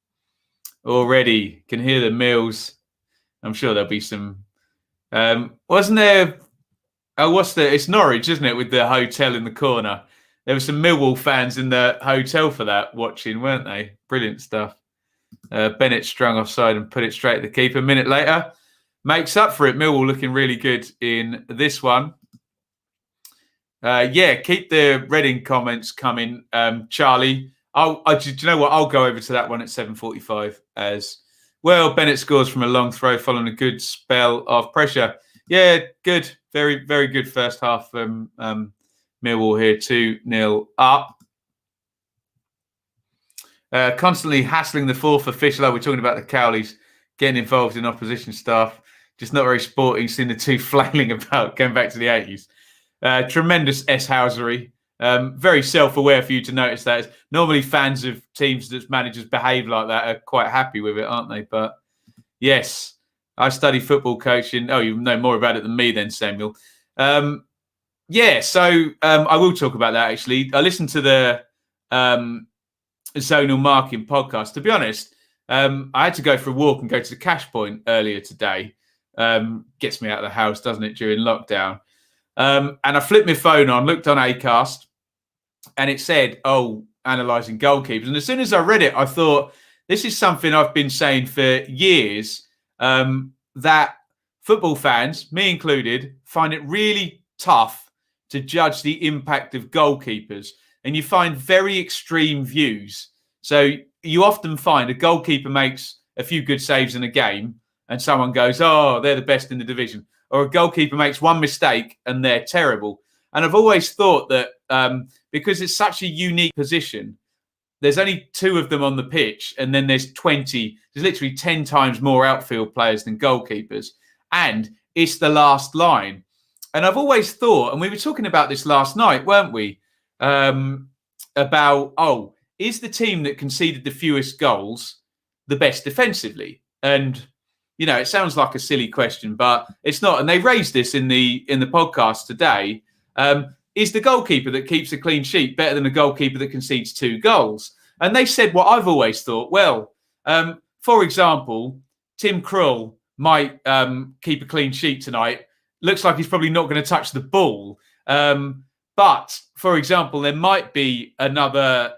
already. Can hear the Mills. I'm sure there'll be some. Wasn't there? Oh, it's Norwich, isn't it? With the hotel in the corner. There were some Millwall fans in the hotel for that watching, weren't they? Brilliant stuff. Bennett strung offside and put it straight at the keeper. A minute later, makes up for it. Millwall looking really good in this one. Keep the Reading comments coming, Charlie. Do you know what? I'll go over to that one at 7:45 as well. Bennett scores from a long throw following a good spell of pressure. Yeah, good. Very, very good first half from Millwall here, 2-0 up. Constantly hassling the fourth official. We're talking about the Cowleys getting involved in opposition stuff. Just not very sporting, seeing the two flailing about, going back to the 80s. Tremendous S-housery. Very self-aware for you to notice that. Normally fans of teams that managers behave like that are quite happy with it, aren't they? But yes, I study football coaching. Oh, you know more about it than me then, Samuel. I will talk about that, actually. I listened to the zonal marking podcast. To be honest, I had to go for a walk and go to the cash point earlier today. Gets me out of the house, doesn't it, during lockdown? And I flipped my phone on, looked on Acast, and it said, analysing goalkeepers. And as soon as I read it, I thought, this is something I've been saying for years, that football fans, me included, find it really tough to judge the impact of goalkeepers. And you find very extreme views. So you often find a goalkeeper makes a few good saves in a game, and someone goes, they're the best in the division. Or a goalkeeper makes one mistake and they're terrible. And I've always thought that because it's such a unique position, there's only 2 of them on the pitch, and then there's literally 10 times more outfield players than goalkeepers. And it's the last line. And I've always thought, and we were talking about this last night, weren't we? About, is the team that conceded the fewest goals the best defensively? And it sounds like a silly question, but it's not. And they raised this in the podcast today. Is the goalkeeper that keeps a clean sheet better than a goalkeeper that concedes 2 goals? And they said what I've always thought. Well, for example, Tim Krul might keep a clean sheet tonight. Looks like he's probably not going to touch the ball. But, for example, there might be another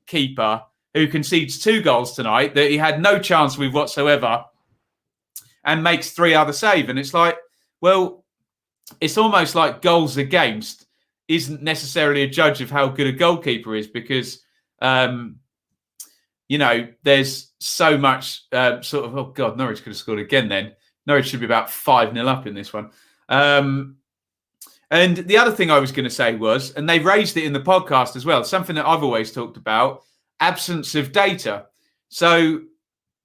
keeper who concedes 2 goals tonight that he had no chance with whatsoever, and makes 3 other saves. And it's like, well, it's almost like goals against isn't necessarily a judge of how good a goalkeeper is, because, there's so much Norwich could have scored again then. Norwich should be about 5-0 up in this one. And the other thing I was going to say was, and they raised it in the podcast as well, something that I've always talked about, absence of data. So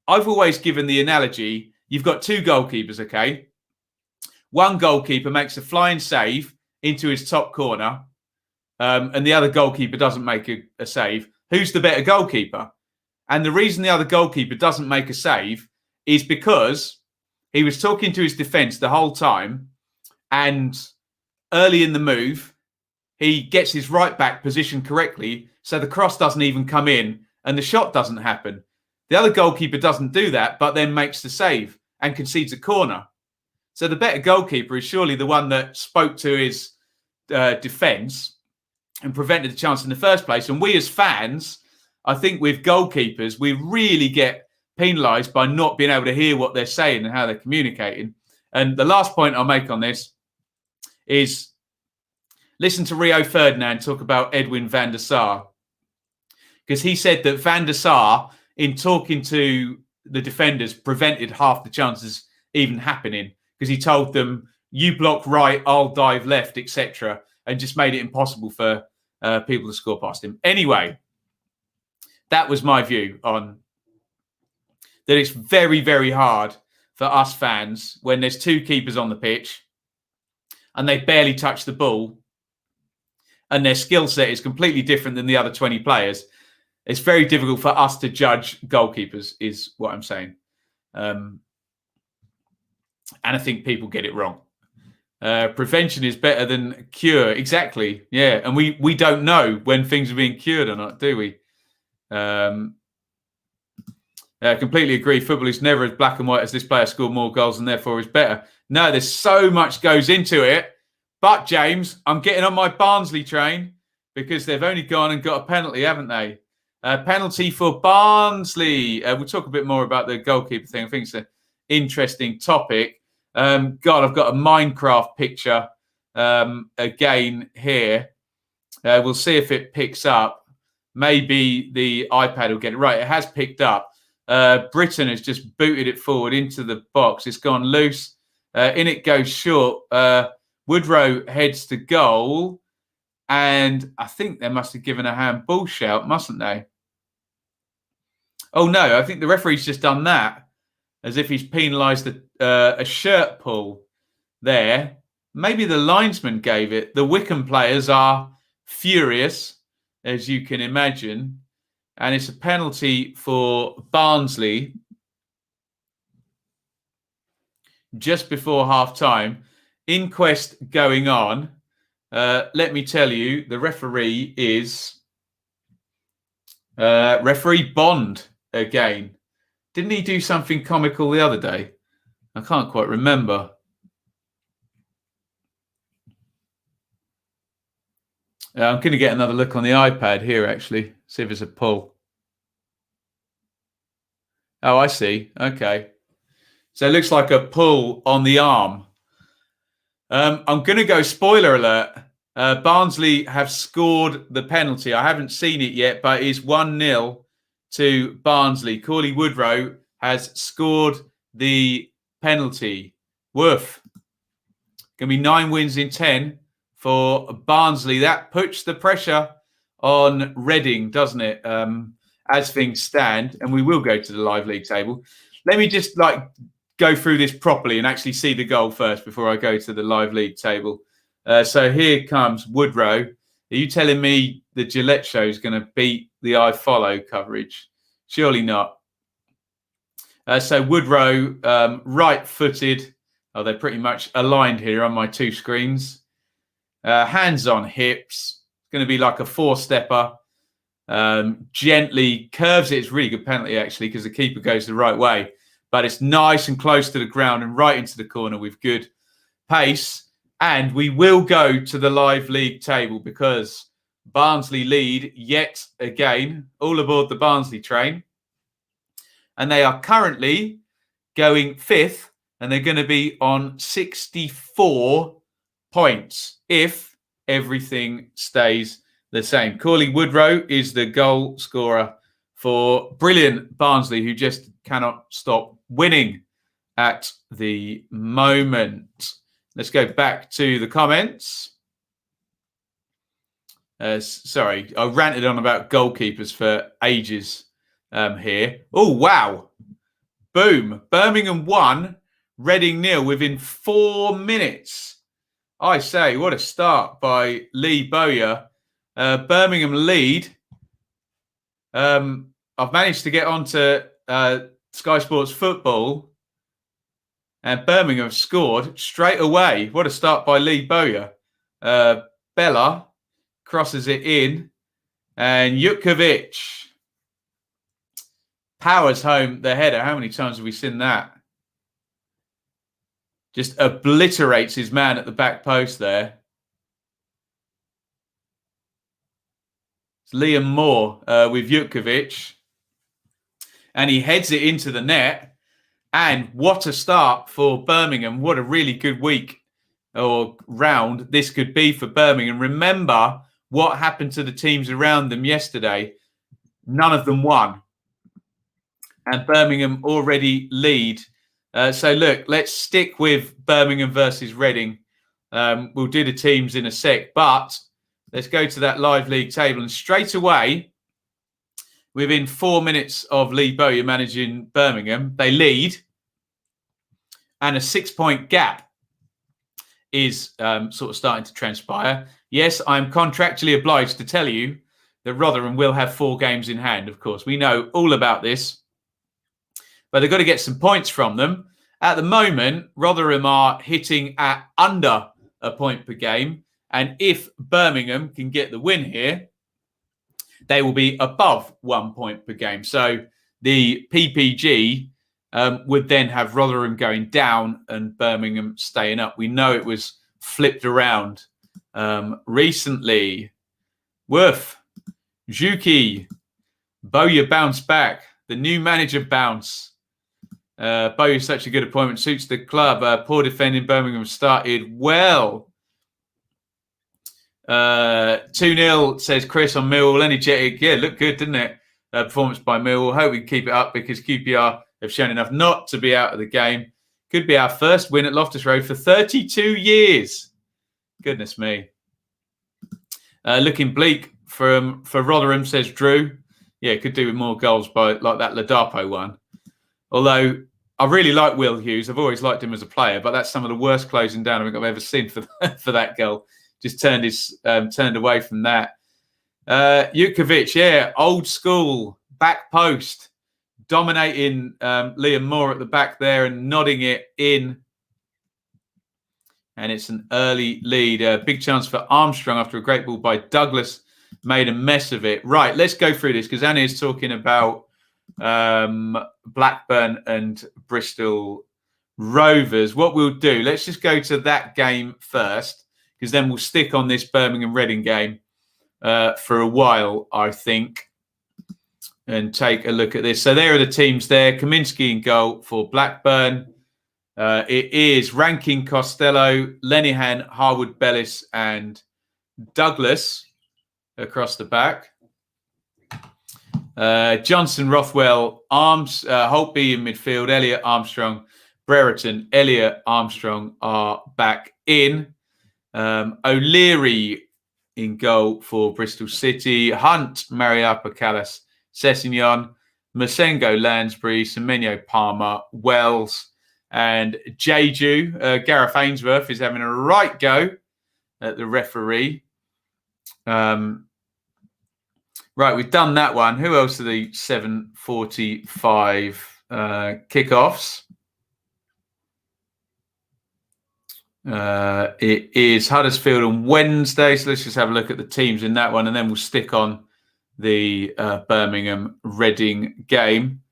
I've always given the analogy, you've got 2 goalkeepers, okay? One goalkeeper makes a flying save into his top corner, and the other goalkeeper doesn't make a save. Who's the better goalkeeper? And the reason the other goalkeeper doesn't make a save is because he was talking to his defence the whole time, and early in the move, he gets his right back positioned correctly, so the cross doesn't even come in and the shot doesn't happen. The other goalkeeper doesn't do that, but then makes the save and concedes a corner. So the better goalkeeper is surely the one that spoke to his defence and prevented the chance in the first place. And we as fans, I think with goalkeepers, we really get penalised by not being able to hear what they're saying and how they're communicating. And the last point I'll make on this is listen to Rio Ferdinand talk about Edwin van der Sar, because he said that van der Sar, in talking to the defenders, prevented half the chances even happening, because he told them, you block right, I'll dive left, etc., and just made it impossible for people to score past him. Anyway, that was my view on that. It's very, very hard for us fans when there's 2 keepers on the pitch and they barely touch the ball and their skill set is completely different than the other 20 players, it's very difficult for us to judge goalkeepers, is what I'm saying. And I think people get it wrong. Prevention is better than cure. Exactly. Yeah. And we don't know when things are being cured or not, do we? Completely agree. Football is never as black and white as this player scored more goals and therefore is better. No, there's so much goes into it. But, James, I'm getting on my Barnsley train because they've only gone and got a penalty, haven't they? Penalty for Barnsley. We'll talk a bit more about the goalkeeper thing. I think it's an interesting topic. God, I've got a Minecraft picture again here. We'll see if it picks up. Maybe the iPad will get it right. It has picked up. Britain has just booted it forward into the box. It's gone loose. In it goes short. Woodrow heads to goal. And I think they must have given a handball shout, mustn't they? Oh, no. I think the referee's just done that as if he's penalised a shirt pull there. Maybe the linesman gave it. The Wycombe players are furious, as you can imagine. And it's a penalty for Barnsley just before half-time. Inquest going on. Let me tell you, the referee is referee Bond again. Didn't he do something comical the other day? I can't quite remember. I'm going to get another look on the iPad here, actually. See if it's a pull. Oh, I see. Okay. So it looks like a pull on the arm. I'm going to go spoiler alert. Barnsley have scored the penalty. I haven't seen it yet, but it's 1-0 to Barnsley. Coyle Woodrow has scored the penalty. Woof. Going to be 9 wins in 10 for Barnsley. That puts the pressure on Reading, doesn't it? As things stand, and we will go to the live league table. Let me just go through this properly and actually see the goal first before I go to the live league table. So here comes Woodrow. Are you telling me the Gillette Show is going to beat the iFollow coverage? Surely not. So Woodrow, right-footed. Oh, they're pretty much aligned here on my two screens. Hands on hips. It's going to be like a four-stepper. Gently curves it. It's a really good penalty, actually, because the keeper goes the right way. But it's nice and close to the ground and right into the corner with good pace. And we will go to the live league table because Barnsley lead yet again. All aboard the Barnsley train. And they are currently going 5th, and they're going to be on 64 points if everything stays the same. Coyle Woodrow is the goal scorer for brilliant Barnsley, who just cannot stop winning at the moment. Let's go back to the comments. Sorry, I ranted on about goalkeepers for ages here. Oh, wow. Boom. Birmingham 1, Reading 0 within 4 minutes. I say, what a start by Lee Bowyer. Birmingham lead. I've managed to get onto Sky Sports Football, and Birmingham have scored straight away. What a start by Lee Bowyer. Bella crosses it in, and Jutkovic powers home the header. How many times have we seen that? Just obliterates his man at the back post there. It's Liam Moore with Jutkovic. And he heads it into the net. And what a start for Birmingham. What a really good week or round this could be for Birmingham. Remember what happened to the teams around them yesterday. None of them won. And Birmingham already lead. So, look, let's stick with Birmingham versus Reading. We'll do the teams in a sec. But let's go to that live league table. And straight away, within 4 minutes of Lee Bowyer managing Birmingham, they lead. And a 6-point gap is sort of starting to transpire. Yes, I'm contractually obliged to tell you that Rotherham will have 4 games in hand, of course. We know all about this. But they've got to get some points from them. At the moment, Rotherham are hitting at under a point per game. And if Birmingham can get the win here, they will be above 1 point per game. So the PPG would then have Rotherham going down and Birmingham staying up. We know it was flipped around recently. Worth, Juki, Bowyer bounce back. The new manager bounce. Bowyer such a good appointment. Suits the club. Poor defending. Birmingham started well. 2-0 says Chris on Millwall. Energetic. Yeah, looked good, didn't it? Performance by Millwall. Hope we can keep it up because QPR have shown enough not to be out of the game. Could be our first win at Loftus Road for 32 years. Goodness me. Looking bleak for Rotherham, says Drew. Yeah, could do with more goals by like that Ladapo one. Although I really like Will Hughes. I've always liked him as a player, but that's some of the worst closing down I think I've ever seen for that goal. Just turned away from that. Jutkovic, yeah, old school, back post, dominating Liam Moore at the back there and nodding it in. And it's an early lead. Big chance for Armstrong after a great ball by Douglas. Made a mess of it. Right, let's go through this because Annie is talking about Blackburn and Bristol Rovers. What we'll do, let's just go to that game first because then we'll stick on this Birmingham Reading game for a while, I think, and take a look at this. So there are the teams there. Kaminsky in goal for Blackburn. It is Rankin, Costello, Lenihan, Harwood, Bellis and Douglas across the back. Johnson, Rothwell, Holtby in midfield, Elliott, Armstrong, Brereton, Elliott, Armstrong are back in. O'Leary in goal for Bristol City. Hunt, Mariappa, Callas, Sessignon, Masengo, Lansbury, Semenyo, Palmer, Wells, and Jeju. Gareth Ainsworth is having a right go at the referee. Right, we've done that one. Who else are the 7:45 kickoffs? It is Huddersfield on Wednesday. So let's just have a look at the teams in that one, and then we'll stick on the Birmingham Reading game.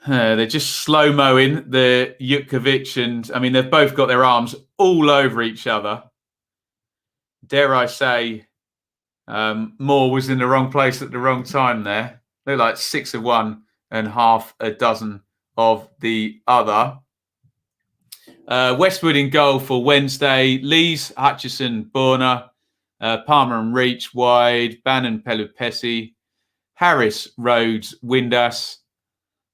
They're just slow-moing the Jutkovic, and I mean, they've both got their arms all over each other. Dare I say, Moore was in the wrong place at the wrong time there. They're like 6 of one and half a dozen of the other. Westwood in goal for Wednesday. Lees, Hutchison, Borna, Palmer and Reach wide. Bannon, Pelupesi, Harris, Rhodes, Windass.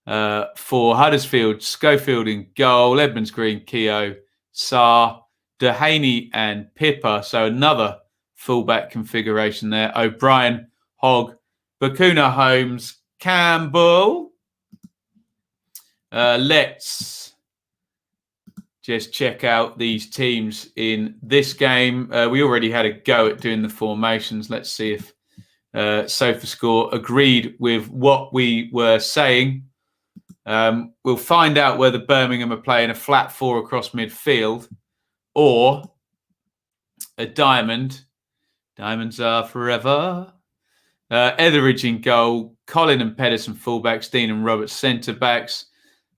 For Huddersfield, Schofield in goal. Edmonds Green, Keogh, Sarr, Dehaney and Pippa. So another fullback configuration there. O'Brien, Hogg, Bakuna, Holmes, Campbell. Let's just check out these teams in this game. We already had a go at doing the formations. Let's see if SofaScore agreed with what we were saying. We'll find out whether Birmingham are playing a flat 4 across midfield or a diamond. Diamonds are forever. Etheridge in goal. Colin and Pedersen fullbacks. Dean and Roberts centre backs.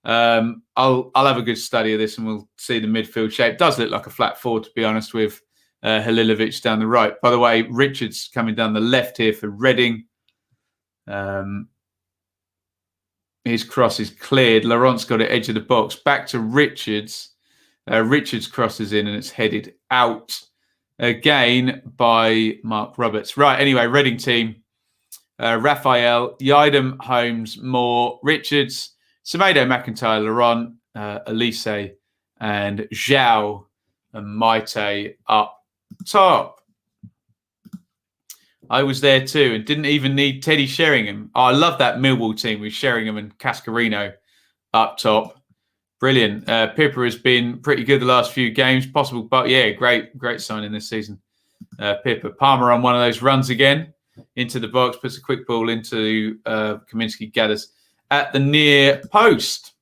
I'll have a good study of this and we'll see the midfield shape. Does look like a flat 4, to be honest, with Halilovic down the right. By the way, Richards coming down the left here for Reading. His cross is cleared. Laurent's got it edge of the box. Back to Richards. Richards crosses in and it's headed out again by Mark Roberts. Right, anyway, Reading team. Raphael, Yidem, Holmes, Moore, Richards, Semedo, McIntyre, Laurent, Elise and Zhao and Maite up top. I was there too and didn't even need Teddy Sheringham. Oh, I love that Millwall team with Sheringham and Cascarino up top. Brilliant. Pippa has been pretty good the last few games. Possible, but yeah, great signing this season. Pippa. Palmer on one of those runs again into the box, puts a quick ball into Kaminsky, gathers at the near post.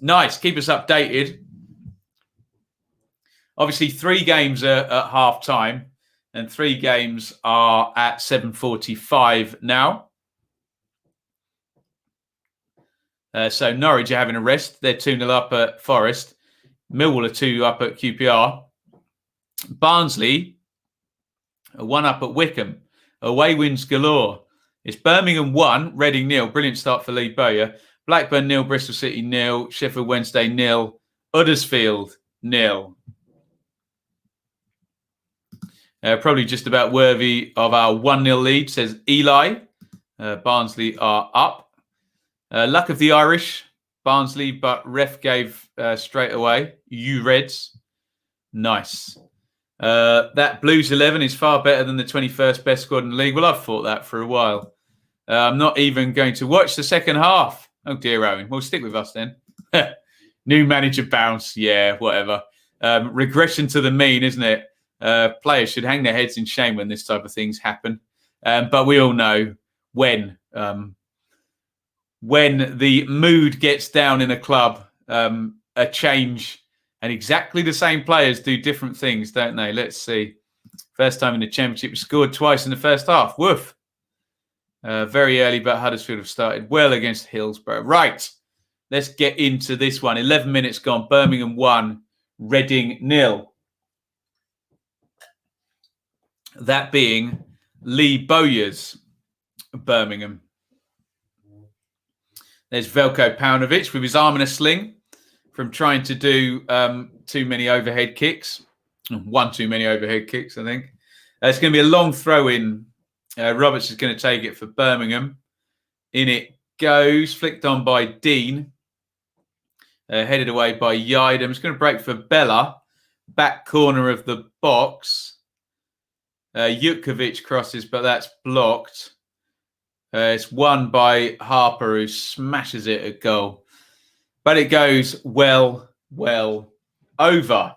Nice. Keep us updated. Obviously, 3 games are at half time and 3 games are at 7:45 now. So Norwich are having a rest. They're 2-0 up at Forest. Millwall are 2 up at QPR. Barnsley are 1 up at Wickham. Away wins galore. It's Birmingham 1, Reading 0. Brilliant start for Lee Bowyer. Blackburn 0, Bristol City 0, Sheffield Wednesday 0, Huddersfield 0. Probably just about worthy of our 1-0 lead, says Eli. Barnsley are up. Luck of the Irish, Barnsley, but ref gave straight away. You Reds. Nice. That Blues 11 is far better than the 21st best squad in the league. Well, I've thought that for a while. I'm not even going to watch the second half. Oh, dear, Owen. Well, stick with us then. New manager bounce. Yeah, whatever. Regression to the mean, isn't it? Players should hang their heads in shame when this type of things happen. But we all know when the mood gets down in a club, a change, and exactly the same players do different things, don't they? Let's see. First time in the Championship, we scored twice in the first half. Woof. Very early, but Huddersfield have started well against Hillsborough. Right. Let's get into this one. 11 minutes gone. Birmingham 1, Reading 0. That being Lee Bowyer's Birmingham. There's Veljko Paunovic with his arm in a sling from trying to do too many overhead kicks. 1 too many overhead kicks, I think. It's going to be a long throw in. Roberts is going to take it for Birmingham. In it goes. Flicked on by Dean. Headed away by Yidam. It's going to break for Bella. Back corner of the box. Jutkovic crosses, but that's blocked. It's won by Harper, who smashes it at goal. But it goes well over.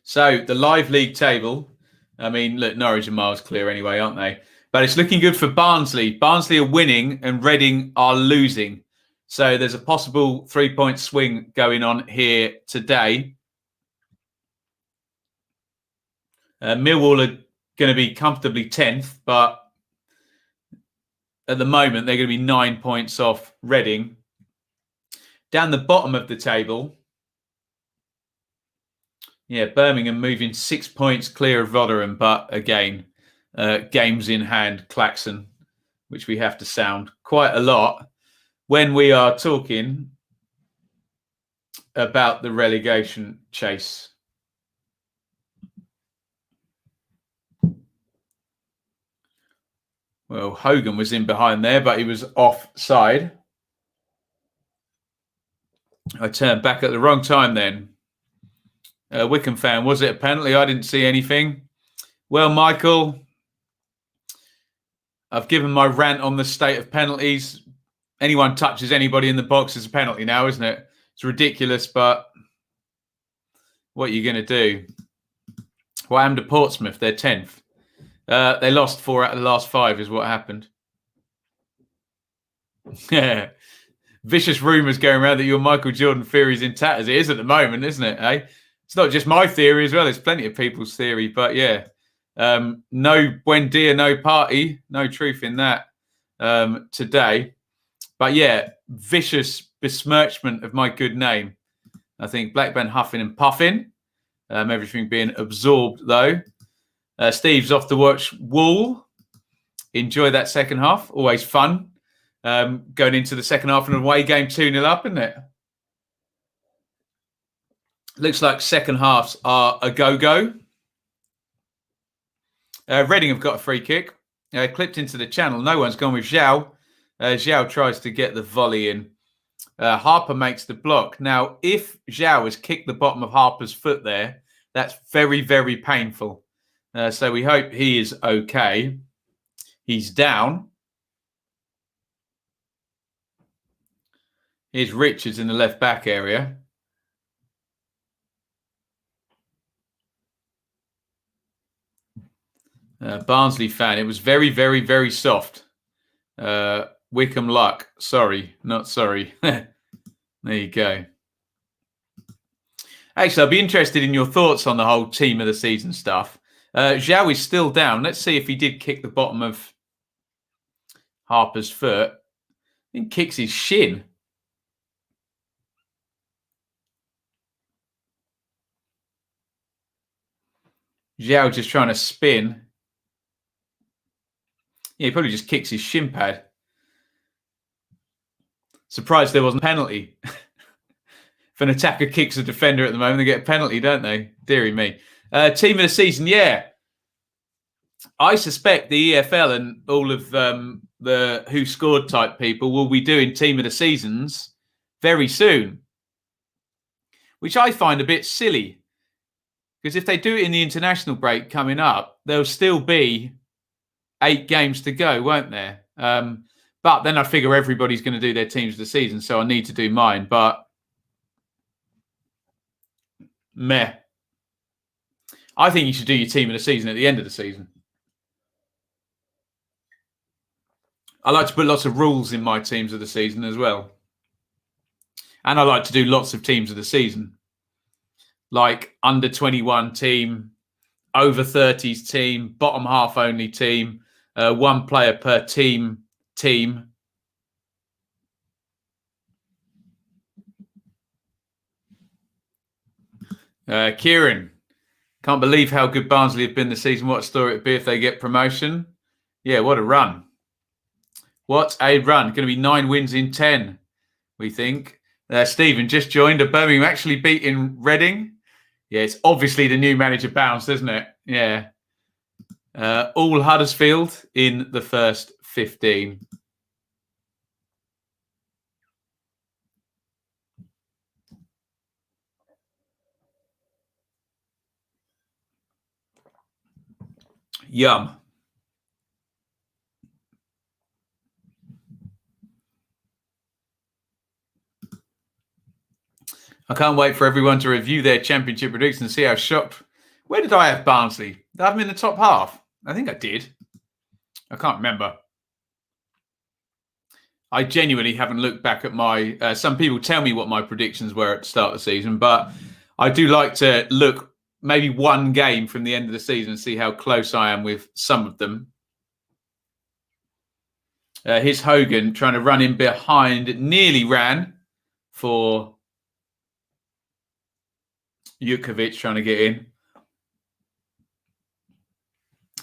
So the live league table, I mean, look, Norwich are miles clear anyway, aren't they? But it's looking good for Barnsley. Barnsley are winning and Reading are losing. So there's a possible 3-point swing going on here today. Millwall are going to be comfortably 10th, but at the moment they're going to be 9 points off Reading. Down the bottom of the table, yeah, Birmingham moving 6 points clear of Rotherham, but again, games in hand, klaxon, which we have to sound quite a lot when we are talking about the relegation chase. Well, Hogan was in behind there, but he was offside. I turned back at the wrong time then. Wickham fan, was it a penalty? I didn't see anything. Well, Michael, I've given my rant on the state of penalties. Anyone touches anybody in the box is a penalty now, isn't it? It's ridiculous, but what are you going to do? What happened to Portsmouth? They're 10th. They lost 4 out of the last 5 is what happened. Yeah. Vicious rumours going around that your Michael Jordan theory is in tatters. It is at the moment, isn't it? Eh? It's not just my theory as well. There's plenty of people's theory. But yeah, no buen dia, no party. No truth in that today. But yeah, vicious besmirchment of my good name. I think Blackburn huffing and puffing. Everything being absorbed, though. Steve's off to watch Wall. Enjoy that second half. Always fun. Going into the second half in an away game 2-0 up, isn't it? Looks like second halves are a go-go. Reading have got a free kick. Clipped into the channel. No one's gone with Zhao. Zhao tries to get the volley in. Harper makes the block. Now, if Zhao has kicked the bottom of Harper's foot there, that's very, very painful. So we hope he is okay. He's down. Here's Richards in the left back area. Barnsley fan. It was very, very, very soft. Wickham luck. Sorry, not sorry. There you go. Actually, I'll be interested in your thoughts on the whole team of the season stuff. Zhao is still down. Let's see if he did kick the bottom of Harper's foot. I think kicks his shin. Zhao just trying to spin. Yeah, he probably just kicks his shin pad. Surprised there wasn't a penalty. If an attacker kicks a defender at the moment, they get a penalty, don't they? Deary me. Team of the season, yeah. I suspect the EFL and all of the who scored type people will be doing team of the seasons very soon, which I find a bit silly. Because if they do it in the international break coming up, there'll still be 8 games to go, won't there? But then I figure everybody's going to do their teams of the season, so I need to do mine. But meh. I think you should do your team of the season at the end of the season. I like to put lots of rules in my teams of the season as well. And I like to do lots of teams of the season. Like under 21 team, over 30s team, bottom half only team, 1 player per team. Kieran, can't believe how good Barnsley have been this season. What a story it'd be if they get promotion. Yeah, what a run. What a run. Going to be 9 wins in 10, we think. Stephen just joined. Birmingham actually beating Reading. Yeah, it's obviously the new manager bounced, isn't it? Yeah. All Huddersfield in the first 15. Yum. I can't wait for everyone to review their championship predictions and see how shocked. Where did I have Barnsley? Did I have them in the top half? I think I did. I can't remember. I genuinely haven't looked back at my... some people tell me what my predictions were at the start of the season, but I do like to look maybe one game from the end of the season and see how close I am with some of them. Here's Hogan trying to run in behind. Nearly ran for Jukovic trying to get in.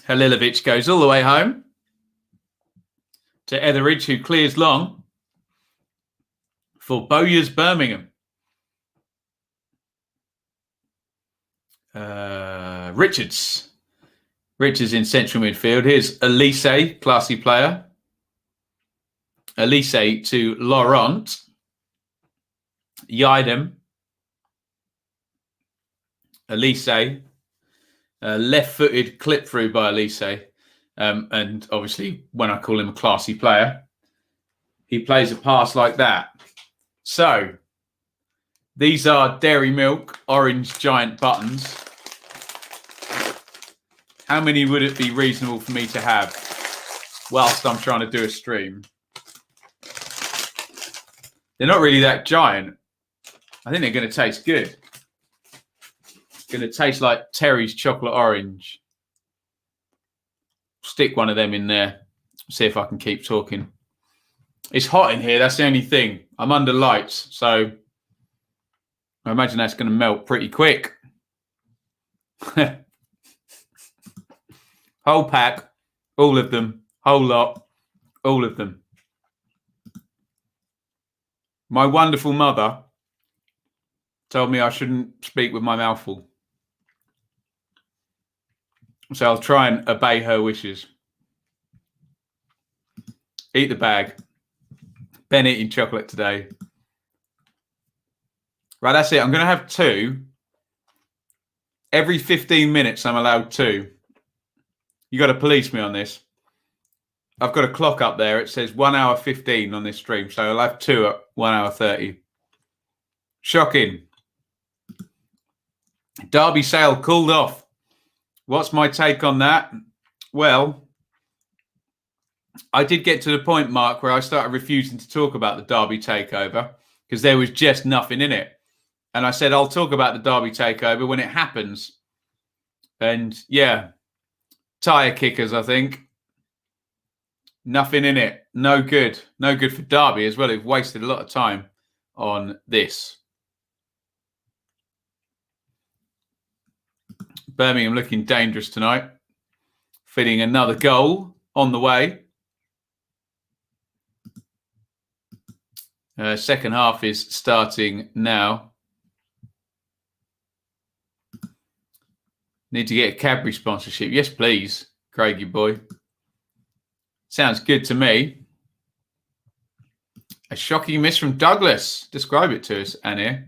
Halilovic goes all the way home to Etheridge, who clears long for Bowyer's Birmingham. Richards in central midfield. Here's Elise, classy player. Elise to Laurent. Yidem. Elise. Left-footed clip through by Elise. And obviously, when I call him a classy player, he plays a pass like that. So, these are Dairy Milk orange giant buttons. How many would it be reasonable for me to have whilst I'm trying to do a stream? They're not really that giant. I think they're going to taste good. Going to taste like Terry's chocolate orange. Stick one of them in there. See if I can keep talking. It's hot in here. That's the only thing. I'm under lights, so I imagine that's going to melt pretty quick. Whole pack, all of them, whole lot, all of them. My wonderful mother told me I shouldn't speak with my mouth full. So I'll try and obey her wishes. Eat the bag. Ben eating chocolate today. Right, that's it. I'm going to have 2. Every 15 minutes, I'm allowed 2. You got to police me on this. I've got a clock up there. It says 1 hour 15 on this stream. So I'll have 2 at 1 hour 30. Shocking. Derby sale called off. What's my take on that? Well, I did get to the point, Mark, where I started refusing to talk about the Derby takeover because there was just nothing in it. And I said, I'll talk about the Derby takeover when it happens. And yeah, tyre kickers, I think. Nothing in it. No good. No good for Derby as well. They've wasted a lot of time on this. Birmingham looking dangerous tonight. Fitting another goal on the way. Second half is starting now. Need to get a Cadbury sponsorship. Yes, please, Craigie boy. Sounds good to me. A shocking miss from Douglas. Describe it to us, Annie.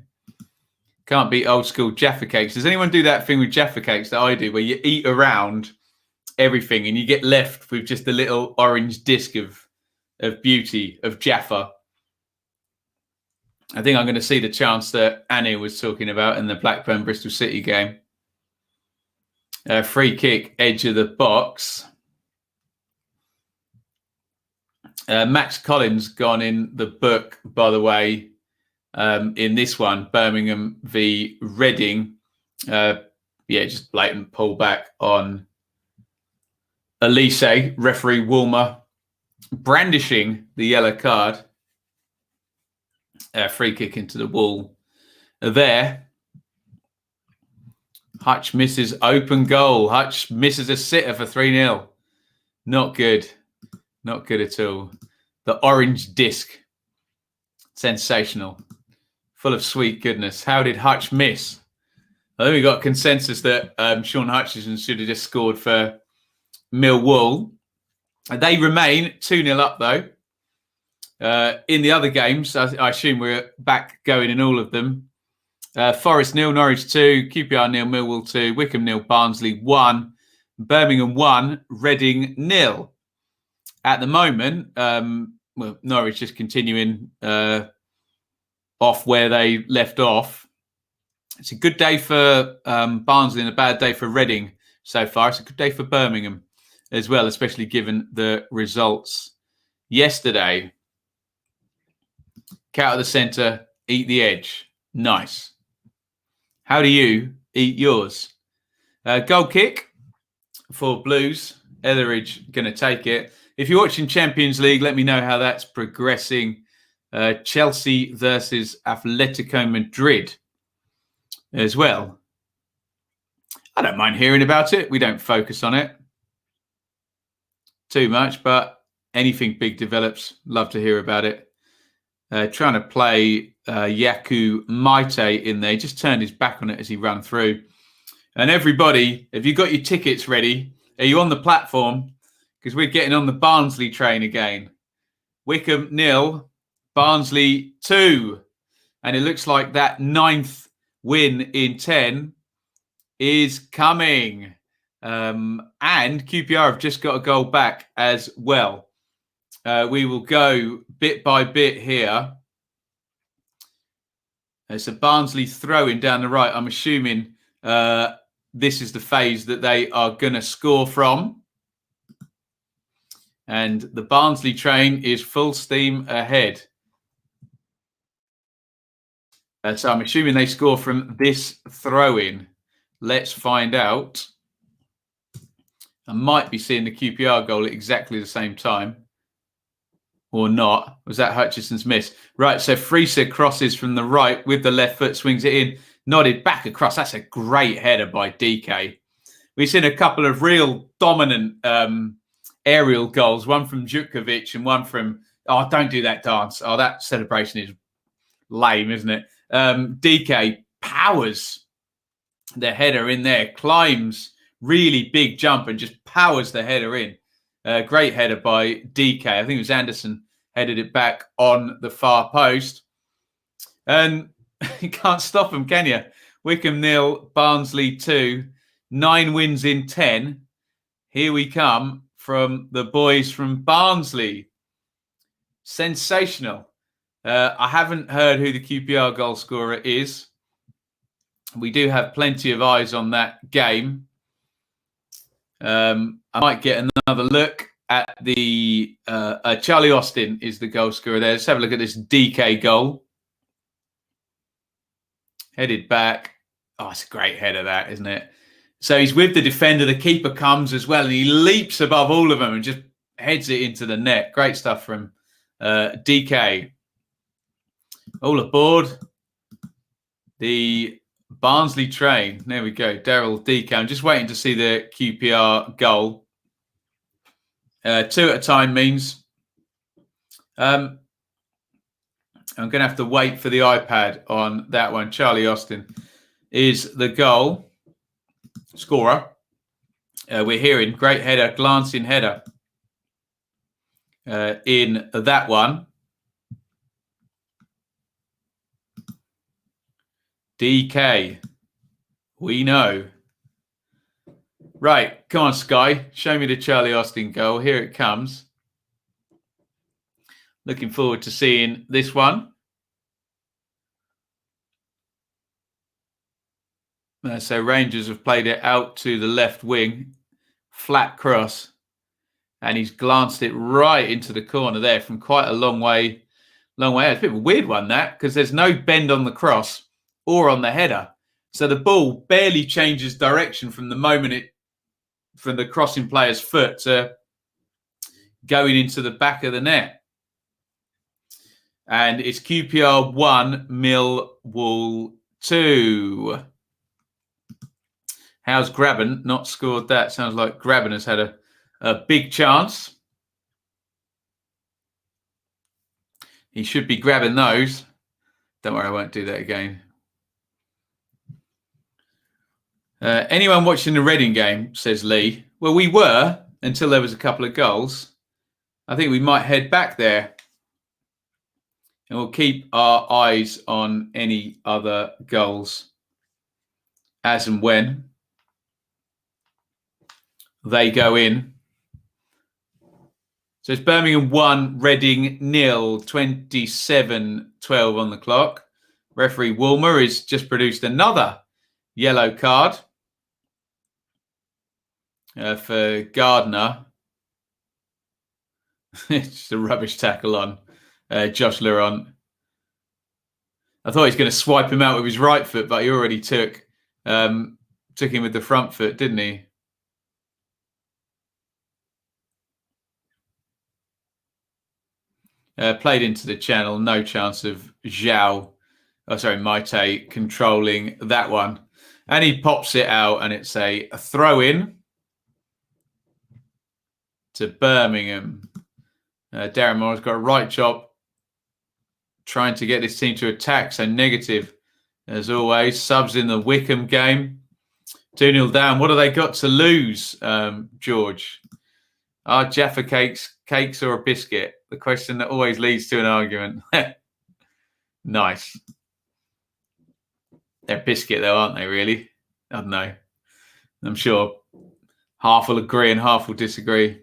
Can't beat old school Jaffa cakes. Does anyone do that thing with Jaffa cakes that I do where you eat around everything and you get left with just a little orange disc of beauty, of Jaffa? I think I'm going to see the chance that Annie was talking about in the Blackburn-Bristol City game. Free kick, edge of the box. Max Collins gone in the book, by the way, in this one, Birmingham v Reading. Just blatant pullback on Elise, referee Woolmer, brandishing the yellow card. Free kick into the wall there. Hutch misses open goal. Hutch misses a sitter for 3-0. Not good. Not good at all. The orange disc. Sensational. Full of sweet goodness. How did Hutch miss? I think we got consensus that Sean Hutchinson should have just scored for Millwall. They remain 2-0 up, though. In the other games, I assume we're back going in all of them. Forest 0, Norwich 2, QPR 0, Millwall 2, Wycombe 0, Barnsley 1, Birmingham 1, Reading 0. At the moment, Norwich just continuing off where they left off. It's a good day for Barnsley and a bad day for Reading so far. It's a good day for Birmingham as well, especially given the results yesterday. Cat of the centre, eat the edge. Nice. How do you eat yours? Goal kick for Blues. Etheridge going to take it. If you're watching Champions League, let me know how that's progressing. Chelsea versus Atletico Madrid as well. I don't mind hearing about it. We don't focus on it too much, but anything big develops, love to hear about it. Trying to play Yaku Maite in there. He just turned his back on it as he ran through. And everybody, have you got your tickets ready? Are you on the platform? Because we're getting on the Barnsley train again. Wycombe 0, Barnsley 2. And it looks like that 9th win in 10 is coming. And QPR have just got a goal back as well. We will go bit by bit here. It's a Barnsley throwing down the right. I'm assuming this is the phase that they are going to score from. And the Barnsley train is full steam ahead. So I'm assuming they score from this throw-in. Let's find out. I might be seeing the QPR goal at exactly the same time. Or not. Was that Hutchison's miss? Right, so Freeser crosses from the right with the left foot, swings it in, nodded back across. That's a great header by DK. We've seen a couple of real dominant aerial goals, one from Djukovic and one from, oh, don't do that dance. Oh, that celebration is lame, isn't it? DK powers the header in there, climbs, really big jump and just powers the header in. Great header by DK. I think it was Anderson headed it back on the far post. And you can't stop them, can you? Wycombe 0, Barnsley 2, 9 wins in 10. Here we come from the boys from Barnsley. Sensational. I haven't heard who the QPR goal scorer is. We do have plenty of eyes on that game. I might get another look at the Charlie Austin is the goal scorer there. Let's have a look at this DK goal. Headed back. Oh, it's a great header, that, isn't it? So he's with the defender. The keeper comes as well, and he leaps above all of them and just heads it into the net. Great stuff from DK. All aboard the Barnsley train. There we go. Daryl DK. I'm just waiting to see the QPR goal. 2 at a time means I'm going to have to wait for the iPad on that one. Charlie Austin is the goal scorer. We're hearing great header, glancing header in that one. DK, we know. Right, come on, Sky. Show me the Charlie Austin goal. Here it comes. Looking forward to seeing this one. So Rangers have played it out to the left wing. Flat cross. And he's glanced it right into the corner there from quite a long way. Long way out. It's a bit of a weird one, that, because there's no bend on the cross or on the header. So the ball barely changes direction from the moment from the crossing player's foot to going into the back of the net. And it's QPR 1, Millwall 2. How's Graben not scored that? Sounds like Graben has had a big chance. He should be grabbing those. Don't worry, I won't do that again. Anyone watching the Reading game, says Lee. Well, we were until there was a couple of goals. I think we might head back there. And we'll keep our eyes on any other goals as and when they go in. So it's Birmingham 1, Reading 0, 27-12 on the clock. Referee Woolmer has just produced another yellow card for Gardner. It's just a rubbish tackle on Josh Laurent. I thought he was going to swipe him out with his right foot, but he already took him with the front foot, didn't he? Played into the channel. No chance of Maite controlling that one. And he pops it out, and it's a throw-in to Birmingham. Darren Moore's got a right chop trying to get this team to attack. So negative, as always. Subs in the Wickham game. 2-0 down. What have they got to lose, George? Are Jaffa cakes or a biscuit? The question that always leads to an argument. Nice. They're biscuit, though, aren't they, really? I don't know. I'm sure half will agree and half will disagree.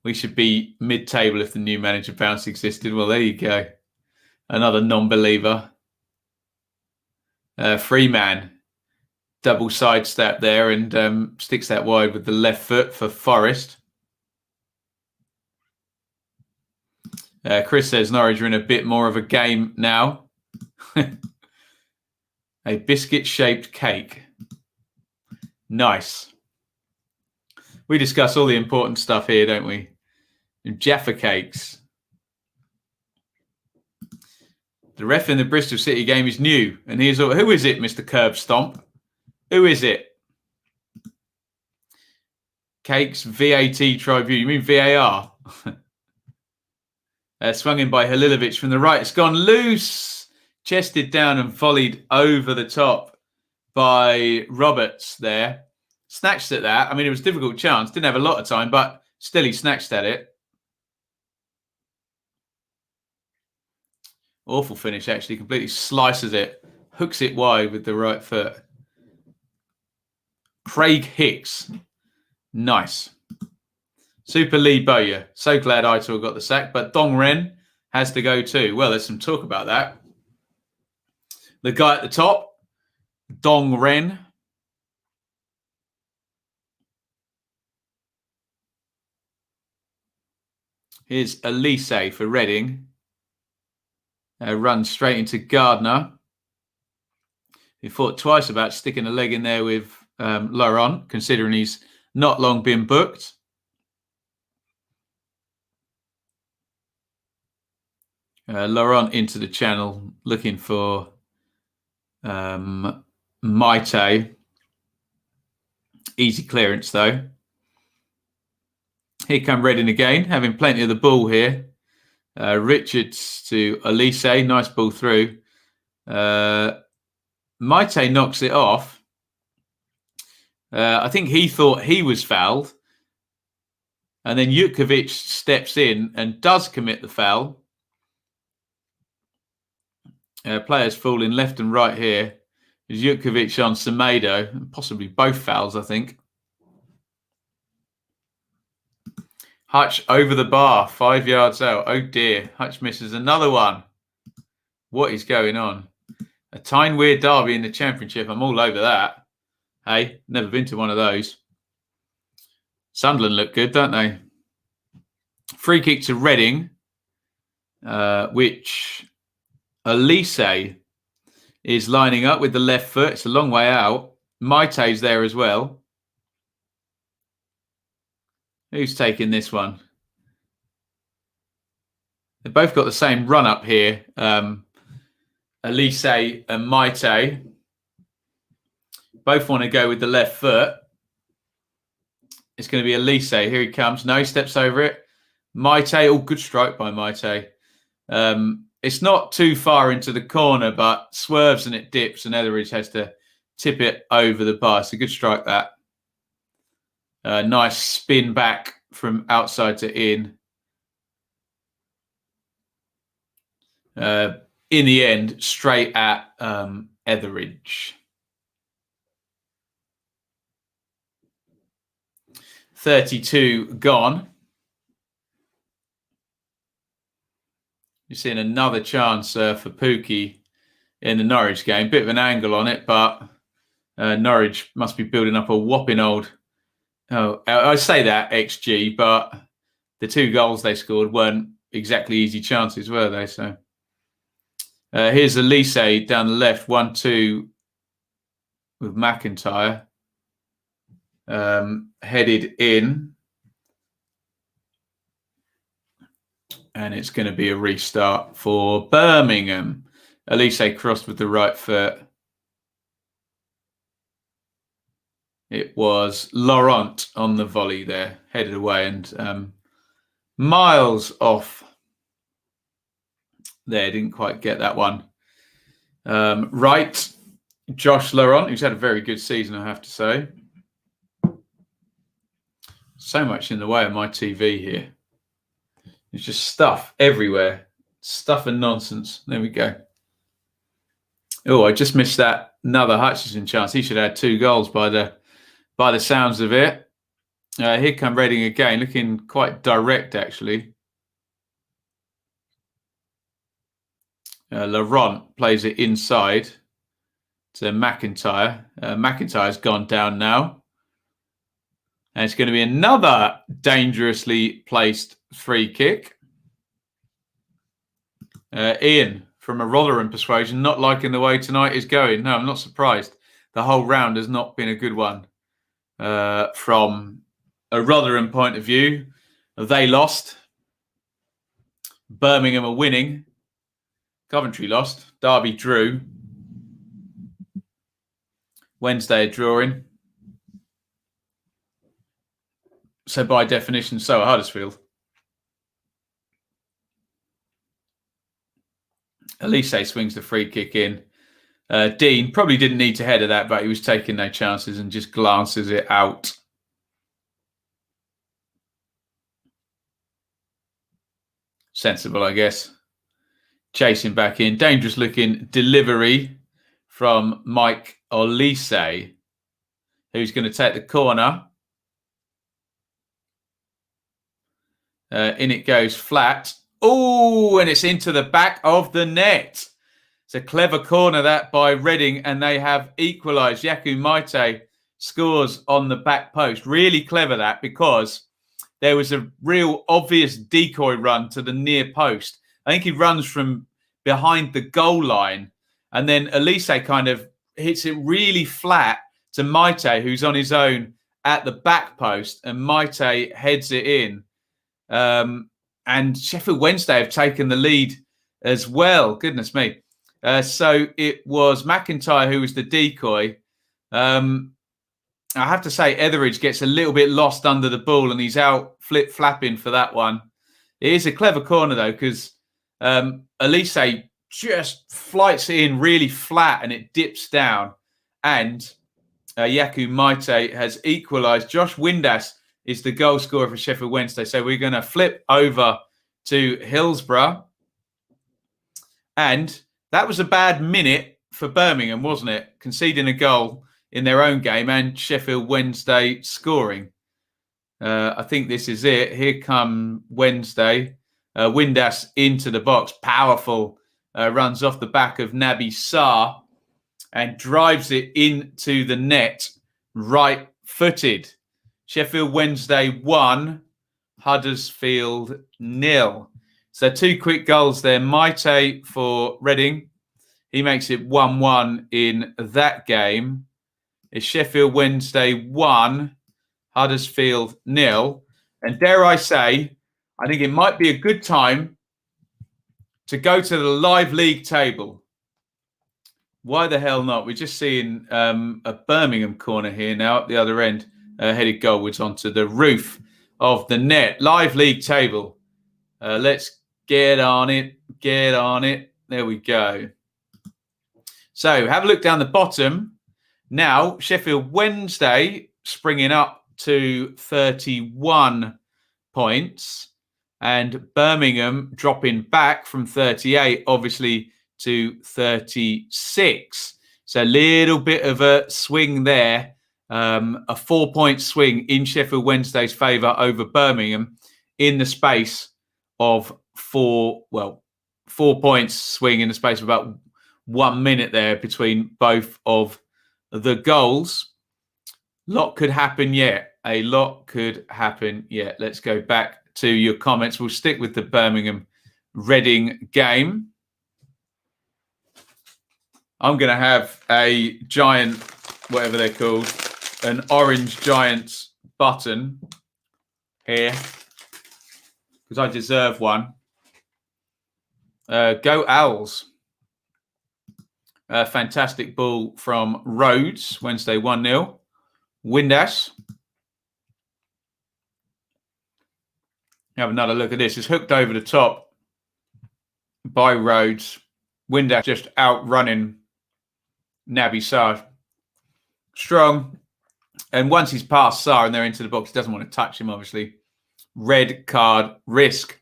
We should be mid-table if the new manager bounce existed. Well, there you go. Another non-believer. Freeman. Double sidestep there and sticks that wide with the left foot for Forest. Chris says Norwich are in a bit more of a game now. A biscuit-shaped cake. Nice. We discuss all the important stuff here, don't we? Jaffa cakes. The ref in the Bristol City game is new. And here's all. Who is it, Mr. Curb Stomp? Who is it? Cakes VAT Tribunal. You mean VAR? Swung in by Halilovic from the right. It's gone loose. Chested down and volleyed over the top by Roberts there. Snatched at that. I mean, it was a difficult chance. Didn't have a lot of time, but still he snatched at it. Awful finish, actually. Completely slices it. Hooks it wide with the right foot. Craig Hicks Nice. Super Lee Bowyer. So glad Aitor got the sack, but Dong Ren has to go too. Well, there's some talk about that. The guy at the top, Dong Ren. Here's Elise for Reading. Run straight into Gardner. He thought twice about sticking a leg in there with Laurent, considering he's not long been booked. Laurent into the channel, looking for Maite. Easy clearance, though. Here come Reading again, having plenty of the ball here. Richards to Elise. Nice ball through. Maite knocks it off. I think he thought he was fouled. And then Jutkovic steps in and does commit the foul. Players falling left and right here. Jutkovic on Semedo. Possibly both fouls, I think. Hutch over the bar, 5 yards out. Oh dear, Hutch misses another one. What is going on? A Tyne-Weir derby in the Championship. I'm all over that. Hey, never been to one of those. Sunderland look good, don't they? Free kick to Reading, which Elise is lining up with the left foot. It's a long way out. Maite's there as well. Who's taking this one? They've both got the same run up here. Elise and Maite. Both want to go with the left foot. It's going to be Elise. Here he comes. No, he steps over it. Maite. Oh, good strike by Maite. It's not too far into the corner, but swerves and it dips, and Etheridge has to tip it over the bar. It's a good strike, that. Nice spin back from outside to in. In the end, straight at Etheridge. 32 gone. You're seeing another chance for Pookie in the Norwich game. Bit of an angle on it, but Norwich must be building up a whopping old... Oh, I say that, XG, but the 2 goals they scored weren't exactly easy chances, were they? So here's Elise down the left, 1-2 with McIntyre. Headed in. And it's going to be a restart for Birmingham. Elise crossed with the right foot. It was Laurent on the volley there, headed away and miles off. There, didn't quite get that one. Right, Josh Laurent, who's had a very good season, I have to say. So much in the way of my TV here. There's just stuff everywhere. Stuff and nonsense. There we go. Oh, I just missed that. Another Hutchinson chance. He should have had 2 goals by the sounds of it. Here come Reading again, looking quite direct, actually. Laurent plays it inside to McIntyre. McIntyre's gone down now. And it's going to be another dangerously placed free kick. Iain, from a Rotherham persuasion, not liking the way tonight is going. No, I'm not surprised. The whole round has not been a good one. From a Rotherham point of view, they lost. Birmingham are winning. Coventry lost. Derby drew. Wednesday a drawing. So by definition, so are Huddersfield. Elise swings the free kick in. Dean probably didn't need to header that, but he was taking no chances and just glances it out. Sensible, I guess. Chasing back in. Dangerous looking delivery from Mike Olise, who's going to take the corner. In it goes flat. Oh, and it's into the back of the net. It's a clever corner that by Reading, and they have equalised. Yaku Maite scores on the back post. Really clever that, because there was a real obvious decoy run to the near post. I think he runs from behind the goal line, and then Elise kind of hits it really flat to Maite, who's on his own at the back post, and Maite heads it in. And Sheffield Wednesday have taken the lead as well. Goodness me. So it was McIntyre who was the decoy. I have to say, Etheridge gets a little bit lost under the ball, and he's out flip-flapping for that one. It is a clever corner, though, because Elise just flights it in really flat, and it dips down. And Yaku Maite has equalised. Josh Windass is the goal scorer for Sheffield Wednesday. So we're going to flip over to Hillsborough. And that was a bad minute for Birmingham, wasn't it? Conceding a goal in their own game and Sheffield Wednesday scoring. I think this is it. Here come Wednesday. Windass into the box. Powerful. Runs off the back of Naby Sarr and drives it into the net right-footed. Sheffield Wednesday 1, Huddersfield 0. So 2 quick goals there. Maite for Reading. He makes it 1-1 in that game. It's Sheffield Wednesday 1, Huddersfield 0. And dare I say, I think it might be a good time to go to the live league table. Why the hell not? We're just seeing a Birmingham corner here now up the other end. Headed goalwards onto the roof of the net. Live league table. Let's get on it. Get on it. There we go. So have a look down the bottom. Now, Sheffield Wednesday springing up to 31 points. And Birmingham dropping back from 38, obviously, to 36. So a little bit of a swing there. A 4-point swing in Sheffield Wednesday's favour over Birmingham in the space of 4 points swing in the space of about 1 minute there between both of the goals. Lot could happen yet. A lot could happen yet. Let's go back to your comments. We'll stick with the Birmingham Reading game. I'm going to have a giant, whatever they're called, an orange Giants button here because I deserve one. Go Owls. Fantastic ball from Rhodes. Wednesday 1-0. Windass. Have another look at this. It's hooked over the top by Rhodes. Windass just outrunning Naby Sarr. Strong. And once he's past Sarr and they're into the box, he doesn't want to touch him, obviously. Red card risk.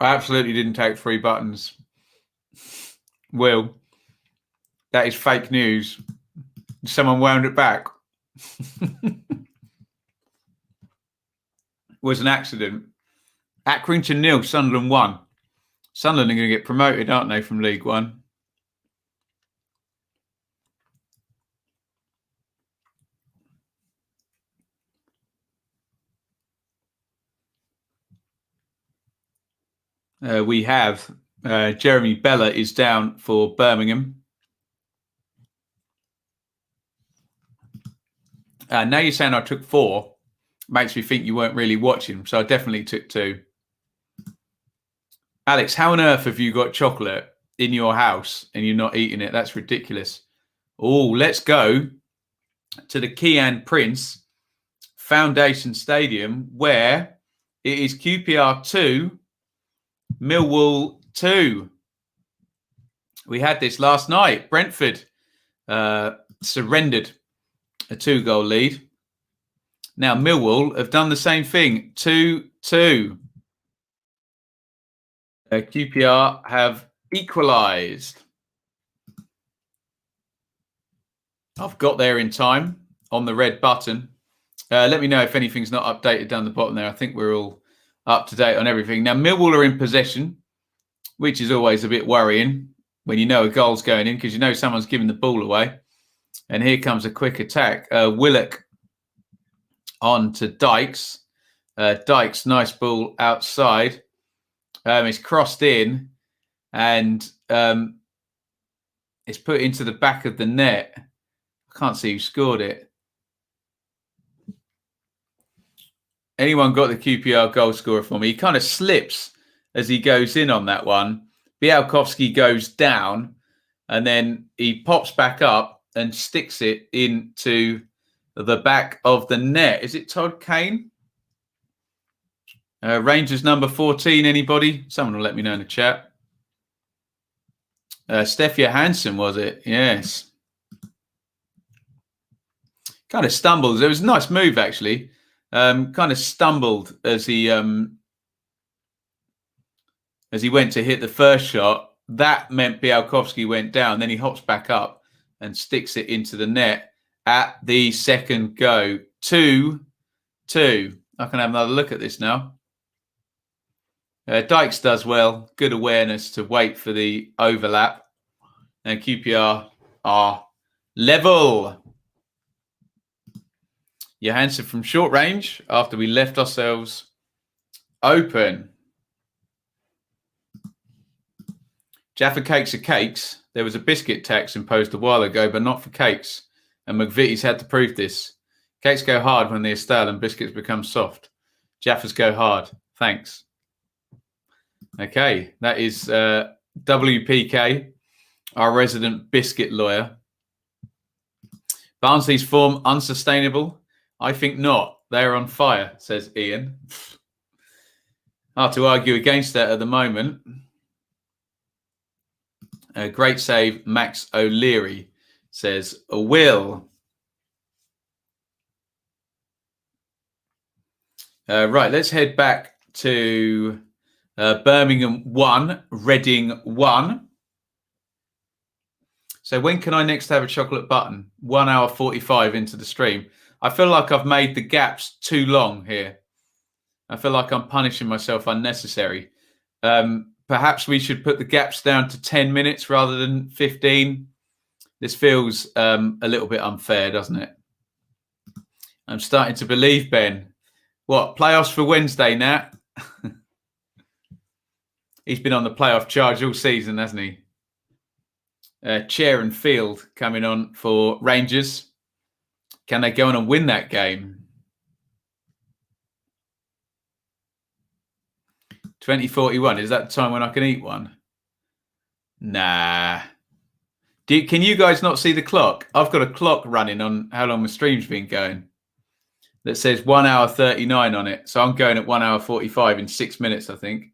I absolutely didn't take 3 buttons. Will. That is fake news. Someone wound it back. It was an accident. Accrington 0, Sunderland 1. Sunderland are going to get promoted, aren't they, from League One? We have Jeremy Bella is down for Birmingham. Now you're saying I took 4. Makes me think you weren't really watching. So I definitely took 2. Alex, how on earth have you got chocolate in your house and you're not eating it? That's ridiculous. Oh, let's go to the Kian Prince Foundation Stadium where it is QPR 2, Millwall 2. We had this last night. Brentford surrendered a 2-goal lead. Now Millwall have done the same thing. 2-2. QPR have equalised. I've got there in time on the red button. Let me know if anything's not updated down the bottom there. I think we're all up to date on everything. Now, Millwall are in possession, which is always a bit worrying when you know a goal's going in because you know someone's giving the ball away. And here comes a quick attack. Willock on to Dykes. Dykes, nice ball outside. It's crossed in and it's put into the back of the net. I can't see who scored it. Anyone got the QPR goal scorer for me? He kind of slips as he goes in on that one. Białkowski goes down and then he pops back up and sticks it into the back of the net. Is it Todd Kane? Rangers number 14, anybody? Someone will let me know in the chat. Steph Johansson, was it? Yes. Kind of stumbles. It was a nice move, actually. Kind of stumbled as he went to hit the first shot. That meant Białkowski went down. Then he hops back up and sticks it into the net at the second go. 2-2. I can have another look at this now. Dykes does well. Good awareness to wait for the overlap. And QPR are level. Johansson from short range after we left ourselves open. Jaffa cakes are cakes. There was a biscuit tax imposed a while ago, but not for cakes. And McVitie's had to prove this. Cakes go hard when they're stale and biscuits become soft. Jaffas go hard. Thanks. Okay, that is WPK, our resident biscuit lawyer. Barnsley's form unsustainable? I think not. They're on fire, says Iain. Hard to argue against that at the moment. Great save, Max O'Leary, says Will. Right, let's head back to Birmingham 1, Reading 1. So when can I next have a chocolate button? 1 hour 45 into the stream. I feel like I've made the gaps too long here. I feel like I'm punishing myself unnecessary. Perhaps we should put the gaps down to 10 minutes rather than 15. This feels a little bit unfair, doesn't it? I'm starting to believe, Ben. What, playoffs for Wednesday, Nat? He's been on the playoff charge all season, hasn't he? Chair and Field coming on for Rangers. Can they go on and win that game? 2041. Is that the time when I can eat one? Nah. Can you guys not see the clock? I've got a clock running on how long the stream's been going that says 1 hour 39 on it. So I'm going at 1 hour 45 in 6 minutes, I think.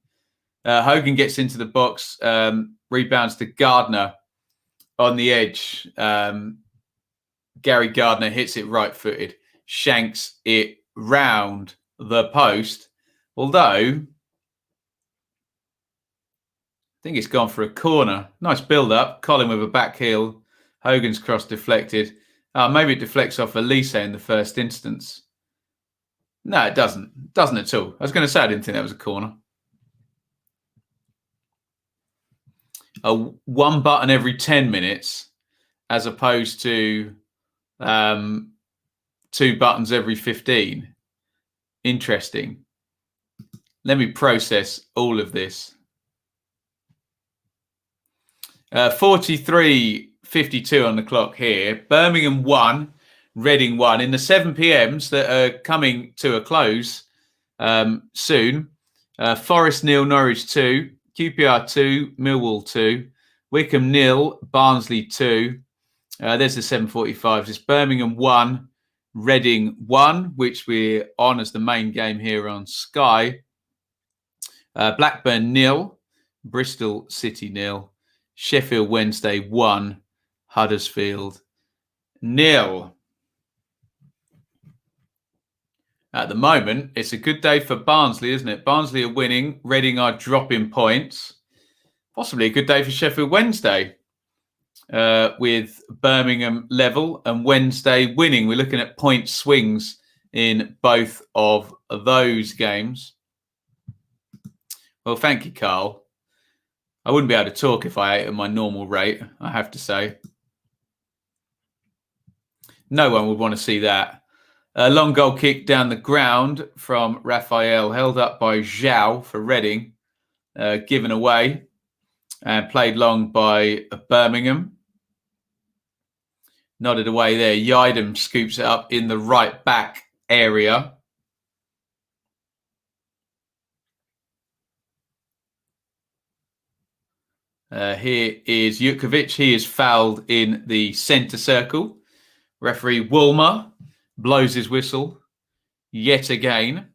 Hogan gets into the box, rebounds to Gardner on the edge. Gary Gardner hits it right-footed, shanks it round the post. Although, I think it's gone for a corner. Nice build-up. Colin with a back heel. Hogan's cross deflected. Maybe it deflects off Elise in the first instance. No, it doesn't. It doesn't at all. I was going to say I didn't think that was a corner. One button every 10 minutes as opposed to 2 buttons every 15. Interesting. Let me process all of this. 43:52 on the clock here. Birmingham 1, Reading 1. In the 7 p.m.s that are coming to a close soon. Forest 0, Norwich 2. QPR 2, Millwall 2, Wycombe 0, Barnsley 2. There's the 7:45s. It's Birmingham 1, Reading 1, which we're on as the main game here on Sky. Blackburn 0, Bristol City 0, Sheffield Wednesday 1, Huddersfield 0. At the moment, it's a good day for Barnsley, isn't it? Barnsley are winning. Reading are dropping points. Possibly a good day for Sheffield Wednesday. with Birmingham level and Wednesday winning. We're looking at point swings in both of those games. Well, thank you, Carl. I wouldn't be able to talk if I ate at my normal rate, I have to say. No one would want to see that. A long goal kick down the ground from Raphael, held up by Zhao for Reading, given away and played long by Birmingham. Nodded away there. Yidam scoops it up in the right back area. Here is Jukovic. He is fouled in the centre circle. Referee Woolmer blows his whistle yet again.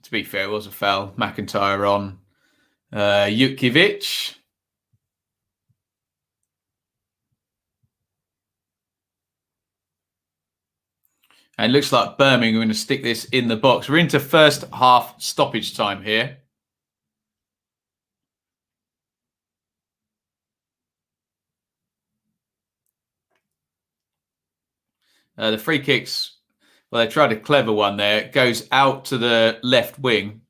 To be fair, it was a foul. McIntyre on Jukovic. And looks like Birmingham are going to stick this in the box. We're into first half stoppage time here. The free kicks, well, they tried a clever one there. It goes out to the left wing.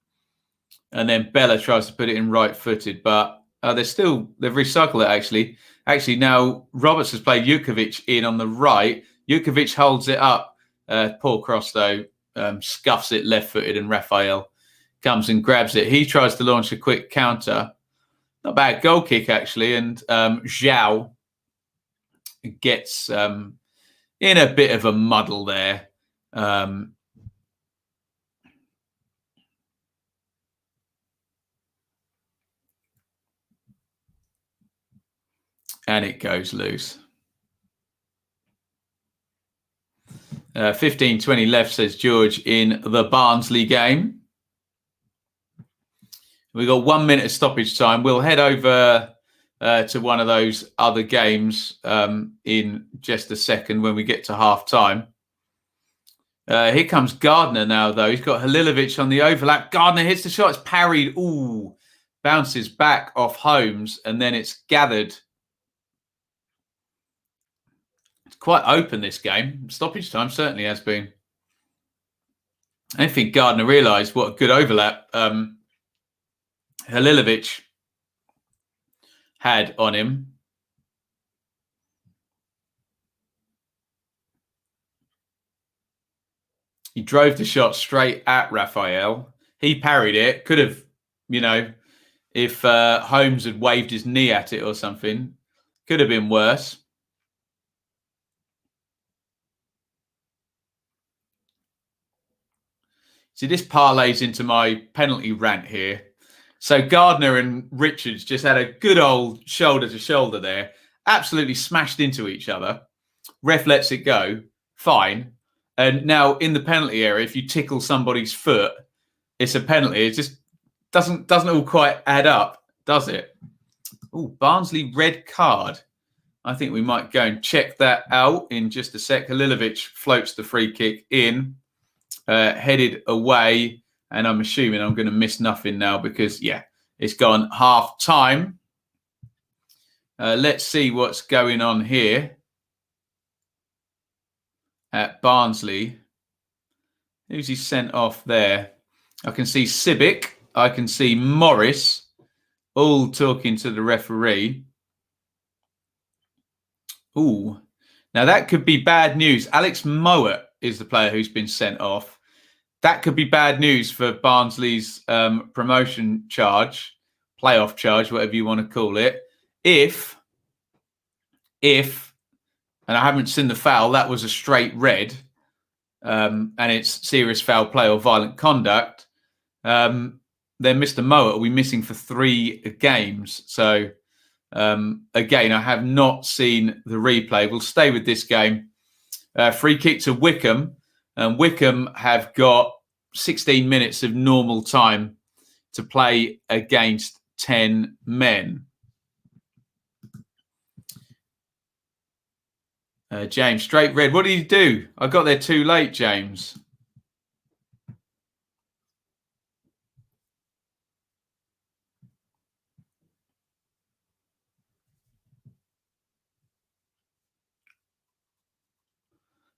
And then Bella tries to put it in right-footed. But they've recycled it, actually. Actually, now Roberts has played Jukovic in on the right. Jukovic holds it up. Poor cross, though, scuffs it left-footed, and Raphael comes and grabs it. He tries to launch a quick counter. Not bad goal kick, actually, and Zhao gets in a bit of a muddle there. And it goes loose. 15-20 left, says George, in the Barnsley game. We've got 1 minute of stoppage time. We'll head over to one of those other games in just a second when we get to half time. Here comes Gardner now, though. He's got Halilovic on the overlap. Gardner hits the shot. It's parried. Ooh, bounces back off Holmes, and then it's gathered. It's quite open, this game. Stoppage time certainly has been. I don't think Gardner realised what a good overlap Halilovic had on him. He drove the shot straight at Raphael. He parried it. Could have, if Holmes had waved his knee at it or something, could have been worse. See, this parlays into my penalty rant here. So Gardner and Richards just had a good old shoulder to shoulder there. Absolutely smashed into each other. Ref lets it go. Fine. And now in the penalty area, if you tickle somebody's foot, it's a penalty. It just doesn't all quite add up, does it? Oh, Barnsley red card. I think we might go and check that out in just a sec. Halilovic floats the free kick in. Headed away, and I'm assuming I'm going to miss nothing now because, it's gone half time. Let's see what's going on here at Barnsley. Who's he sent off there? I can see Sibic. I can see Morris all talking to the referee. Ooh, now that could be bad news. Alex Mowat is the player who's been sent off. That could be bad news for Barnsley's promotion charge, playoff charge, whatever you want to call it. If, and I haven't seen the foul, that was a straight red, and it's serious foul play or violent conduct, then Mr. Mowat will be missing for 3 games. So, again, I have not seen the replay. We'll stay with this game. Free kick to Wickham. And Wickham have got 16 minutes of normal time to play against 10 men. James, straight red. What did you do? I got there too late, James.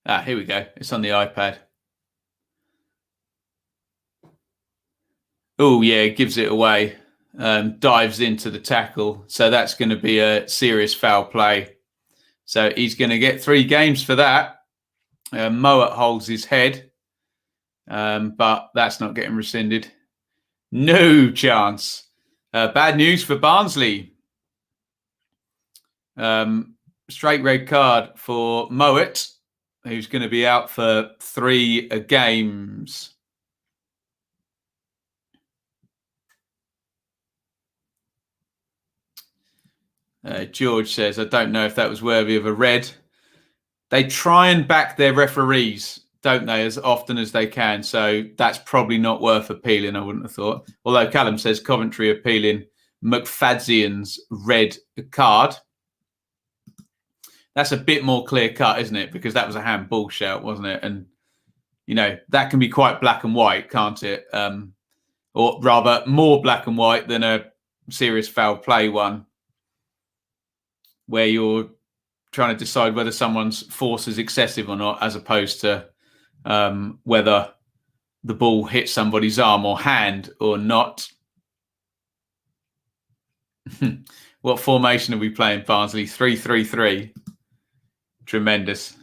Here we go. It's on the iPad. Oh, yeah, gives it away. Dives into the tackle. So that's going to be a serious foul play. So he's going to get 3 games for that. Mowat holds his head, but that's not getting rescinded. No chance. Bad news for Barnsley. Straight red card for Mowat, who's going to be out for 3 games. George says, I don't know if that was worthy of a red. They try and back their referees, don't they, as often as they can. So that's probably not worth appealing, I wouldn't have thought. Although Callum says Coventry appealing McFadzean's red card. That's a bit more clear cut, isn't it? Because that was a handball shout, wasn't it? And, you know, that can be quite black and white, can't it? Or rather, more black and white than a serious foul play one, where you're trying to decide whether someone's force is excessive or not, as opposed to whether the ball hit somebody's arm or hand or not. What formation are we playing, Barnsley? 3-3-3. Tremendous.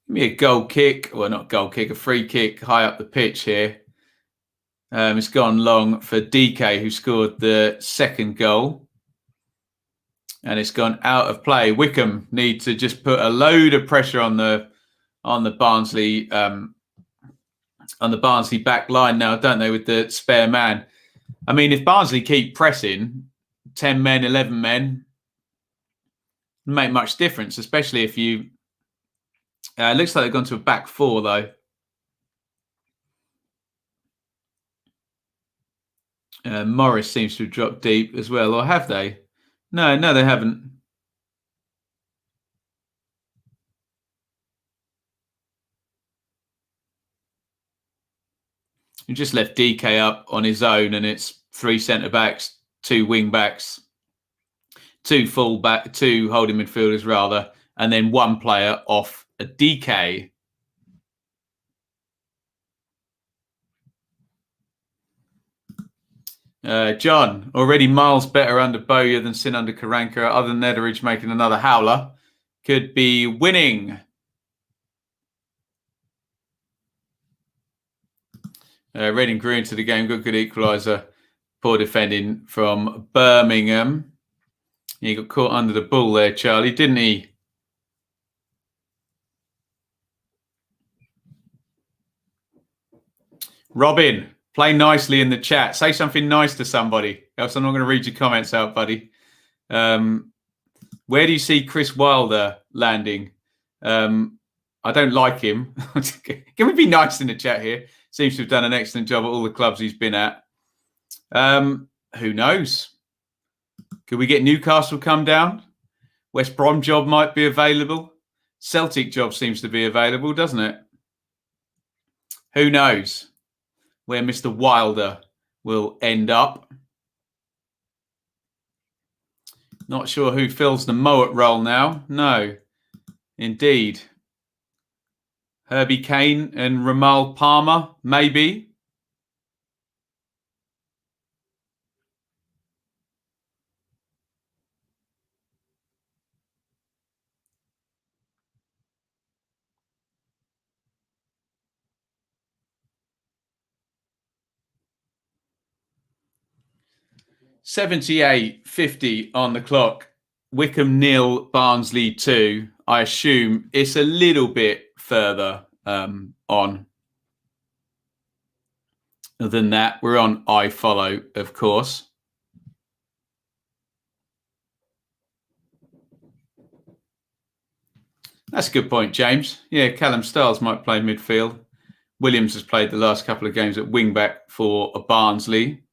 Give me a goal kick. Well, not goal kick, a free kick high up the pitch here. It's gone long for DK, who scored the 2nd goal. And it's gone out of play. Wycombe need to just put a load of pressure on the Barnsley back line now, don't they, with the spare man? I mean, if Barnsley keep pressing 10 men, 11 men, doesn't make much difference, especially if you. It looks like they've gone to a back 4 though. Morris seems to have dropped deep as well, or have they? No, they haven't. You just left DK up on his own, and it's 3 centre backs, 2 wing backs, 2 full back, 2 holding midfielders rather, and then 1 player off a DK. John, already miles better under Bowyer than Sin under Karanka, other than Etheridge making another howler. Could be winning. Reading grew into the game. Good equaliser. Poor defending from Birmingham. He got caught under the ball there, Charlie, didn't he? Robin, play nicely in the chat. Say something nice to somebody, else I'm not going to read your comments out, buddy. Where do you see Chris Wilder landing? I don't like him. Can we be nice in the chat here? Seems to have done an excellent job at all the clubs he's been at. Who knows? Could we get Newcastle come down? West Brom job might be available. Celtic job seems to be available, doesn't it? Who knows where Mr. Wilder will end up? Not sure who fills the Mowat role now. No, indeed. Herbie Kane and Ramal Palmer, maybe. $78.50 on the clock. Wycombe 0, Barnsley 2. I assume it's a little bit further on than that. We're on iFollow, of course. That's a good point, James. Yeah, Callum Stiles might play midfield. Williams has played the last couple of games at wing-back for Barnsley.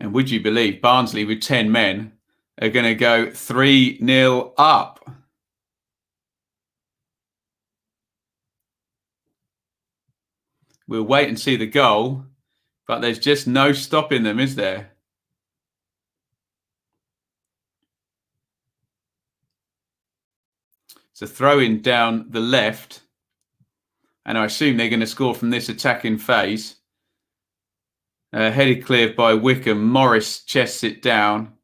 And would you believe Barnsley with 10 men are going to go 3-0 up. We'll wait and see the goal, but there's just no stopping them, is there? It's a throw-in down the left, and I assume they're going to score from this attacking phase. Headed clear by Wickham. Morris chests it down.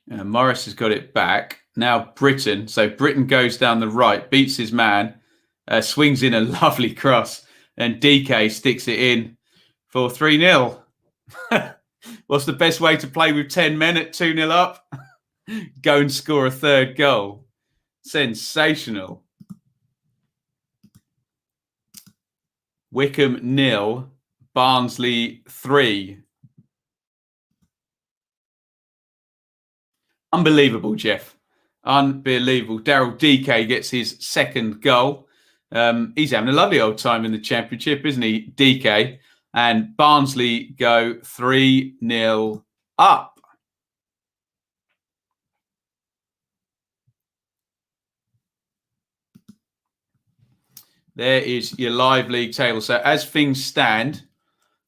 Morris has got it back. Now Burton. So Burton goes down the right, beats his man, swings in a lovely cross, and DK sticks it in for 3-0. What's the best way to play with 10 men at 2-0 up? Go and score a third goal. Sensational. Wickham 0, Barnsley 3. Unbelievable, Jeff. Unbelievable. Daryl DK gets his second goal. He's having a lovely old time in the Championship, isn't he, DK? And Barnsley go 3-0 up. There is your live league table. So as things stand,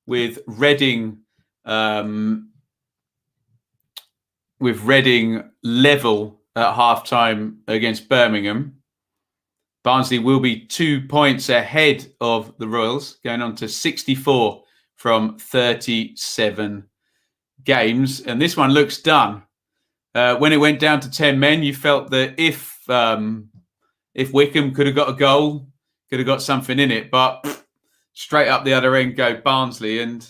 with Reading level at half-time against Birmingham, Barnsley will be 2 points ahead of the Royals, going on to 64 from 37 games. And this one looks done. When it went down to 10 men, you felt that if Wickham could have got a goal, could have got something in it, but straight up the other end go Barnsley, and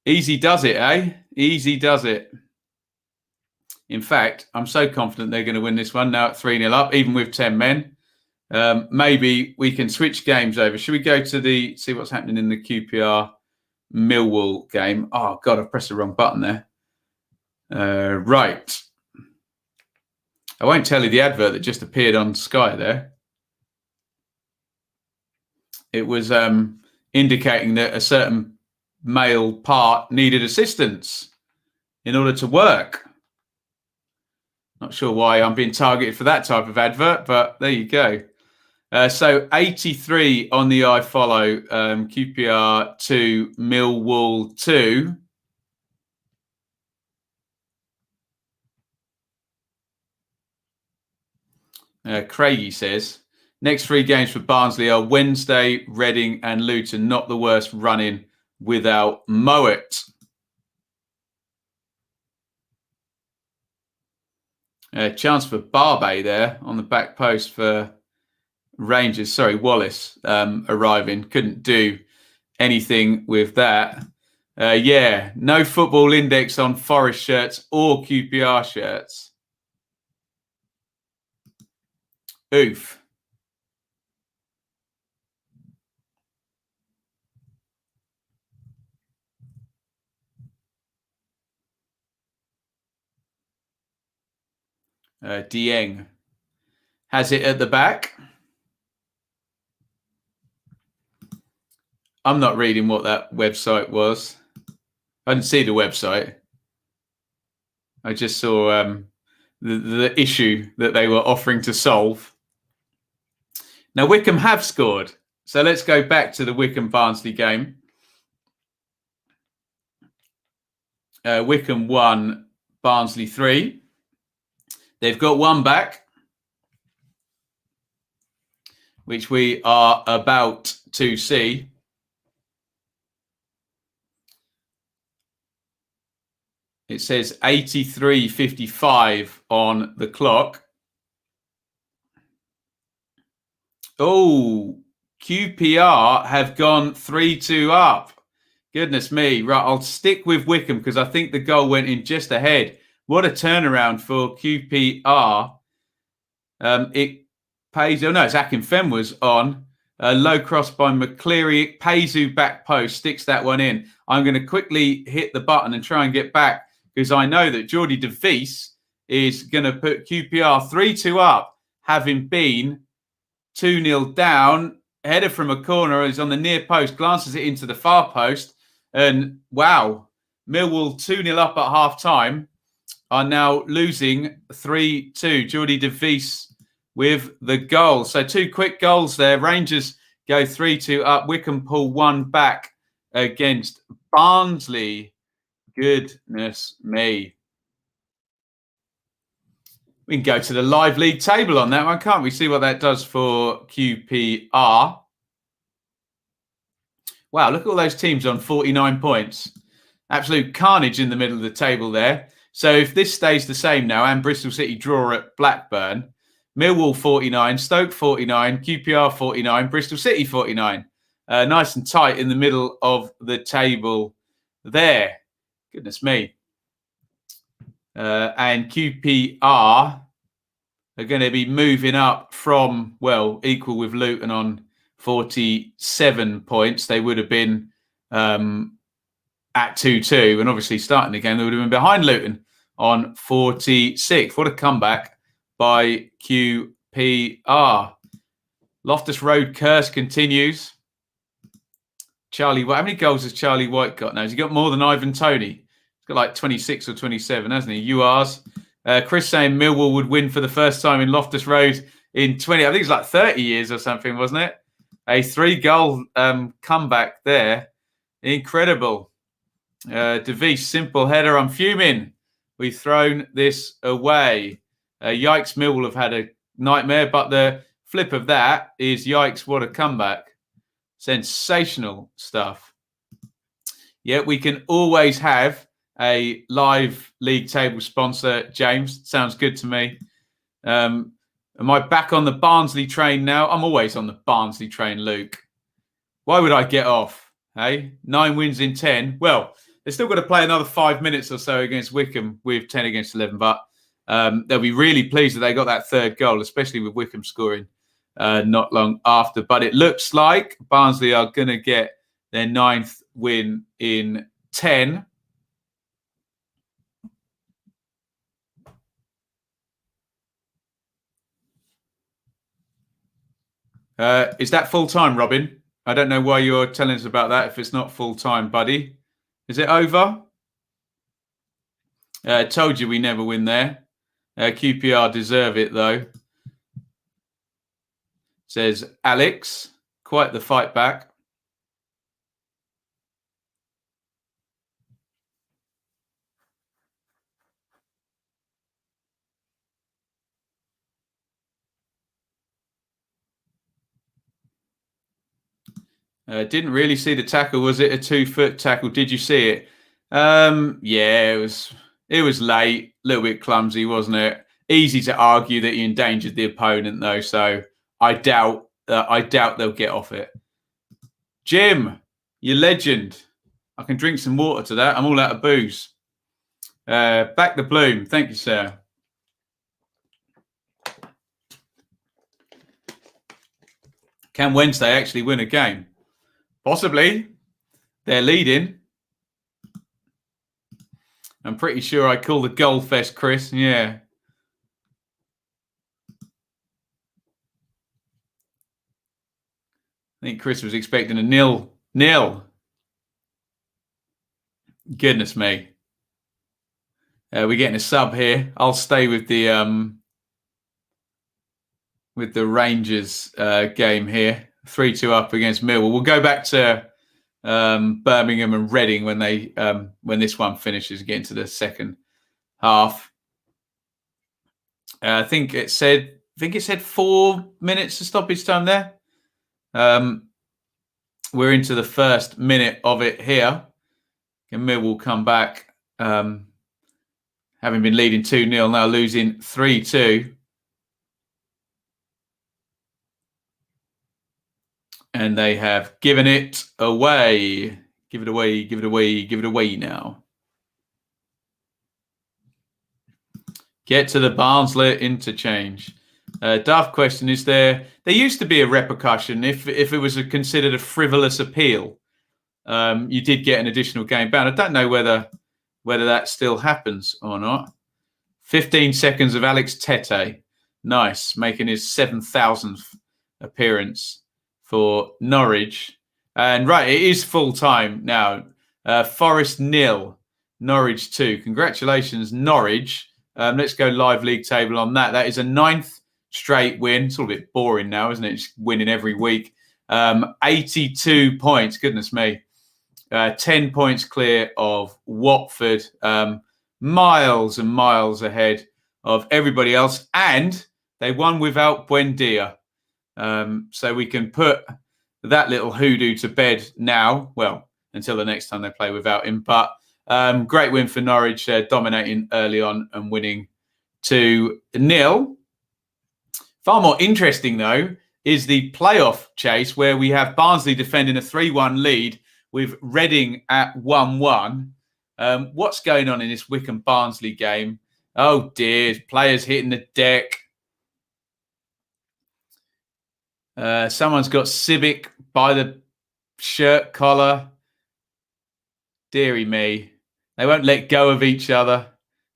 easy does it, eh? Easy does it. In fact, I'm so confident they're going to win this one now at 3-0 up, even with 10 men. Maybe we can switch games over. Should we go to see what's happening in the QPR Millwall game? Oh, God, I've pressed the wrong button there. Right. I won't tell you the advert that just appeared on Sky there. It was indicating that a certain male part needed assistance in order to work. Not sure why I'm being targeted for that type of advert, but there you go. So 83 on the iFollow, QPR 2, Millwall 2. Craigie says, next 3 games for Barnsley are Wednesday, Reading and Luton. Not the worst run-in without Mowat. Chance for Larbey there on the back post for Rangers. Sorry, Wallace arriving. Couldn't do anything with that. Yeah, no football index on Forest shirts or QPR shirts. Oof. Dieng has it at the back. I'm not reading what that website was. I didn't see the website. I just saw the issue that they were offering to solve. Now, Wickham have scored. So let's go back to the Wickham-Barnsley game. Wickham 1, Barnsley 3. They've got one back, which we are about to see. It says 83:55 on the clock. Oh, QPR have gone 3-2 up. Goodness me. Right, I'll stick with Wickham because I think the goal went in just ahead. What a turnaround for QPR. It pays. Oh, no, it's Akinfenwa was on. A low cross by McCleary. Paisu back post, sticks that one in. I'm going to quickly hit the button and try and get back because I know that Jordy de Vries is going to put QPR 3-2 up, having been 2-0 down. Header from a corner is on the near post, glances it into the far post. And wow, Millwall 2-0 up at half-time are now losing 3-2. Jordy De Vries with the goal. So 2 quick goals there. Rangers go 3-2 up. Wycombe pull 1 back against Barnsley. Goodness me. We can go to the live league table on that one, can't we? See what that does for QPR. Wow, look at all those teams on 49 points. Absolute carnage in the middle of the table there. So if this stays the same now, and Bristol City draw at Blackburn, Millwall 49, Stoke 49, QPR 49, Bristol City 49. Nice and tight in the middle of the table there. Goodness me. And QPR are going to be moving up from, well, equal with Luton on 47 points. They would have been at 2-2. And obviously starting the game, they would have been behind Luton on 46. What a comeback by QPR. Loftus Road curse continues. Charlie White. How many goals has Charlie White got now? Has he got more than Ivan Toney? He's got like 26 or 27, hasn't he? URs. Chris saying Millwall would win for the first time in Loftus Road in 20, I think it's like 30 years or something, wasn't it? A 3-goal comeback there. Incredible. De Vries, simple header. I'm fuming. We've thrown this away. Yikes, Millwall have had a nightmare, but the flip of that is yikes, what a comeback. Sensational stuff. Yeah, we can always have a live league table sponsor, James. Sounds good to me. Am I back on the Barnsley train now? I'm always on the Barnsley train, Luke. Why would I get off? Hey, 9 wins in 10. Well, they've still got to play another 5 minutes or so against Wycombe with 10 against 11, but they'll be really pleased that they got that 3rd goal, especially with Wycombe scoring not long after. But it looks like Barnsley are going to get their 9th win in 10. Is that full-time, Robin? I don't know why you're telling us about that if it's not full-time, buddy. Is it over? Told you we never win there. QPR deserve it, though. Says Alex. Quite the fight back. Didn't really see the tackle. Was it a 2-foot tackle? Did you see it? Yeah, it was late, a little bit clumsy, wasn't it? Easy to argue that he endangered the opponent, though. So I doubt they'll get off it. Jim, you legend. I can drink some water to that. I'm all out of booze. Back the bloom. Thank you, sir. Can Wednesday actually win a game? Possibly. They're leading. I'm pretty sure I call the goal fest, Chris. Yeah. I think Chris was expecting a 0-0. Goodness me. We're getting a sub here. I'll stay with the Rangers game here. 3-2 up against Millwall. We'll go back to Birmingham and Reading when this one finishes, get into the second half. I think it said 4 minutes to stoppage time there. We're into the first minute of it here. And Millwall come back, having been leading 2-0, now losing 3-2. And they have given it away. Give it away, give it away, give it away now. Get to the Barnsley interchange. Daft question, is there used to be a repercussion if it was considered a frivolous appeal. You did get an additional game ban. I don't know whether that still happens or not. 15 seconds of Alex Tete. Nice, making his 7,000th appearance for Norwich. And right, it is full time now. Forest 0, Norwich 2. Congratulations, Norwich. Let's go live league table on that. That is a 9th straight win. It's all a bit boring now, isn't it? Just winning every week. 82 points. Goodness me. 10 points clear of Watford. Miles and miles ahead of everybody else. And they won without Buendia. So we can put that little hoodoo to bed now. Well, until the next time they play without him. But great win for Norwich, dominating early on and winning 2-0. Far more interesting, though, is the playoff chase where we have Barnsley defending a 3-1 lead with Reading at 1-1. What's going on in this Wycombe-Barnsley game? Oh, dear. Players hitting the deck. Someone's got Civic by the shirt collar. Deary me. They won't let go of each other.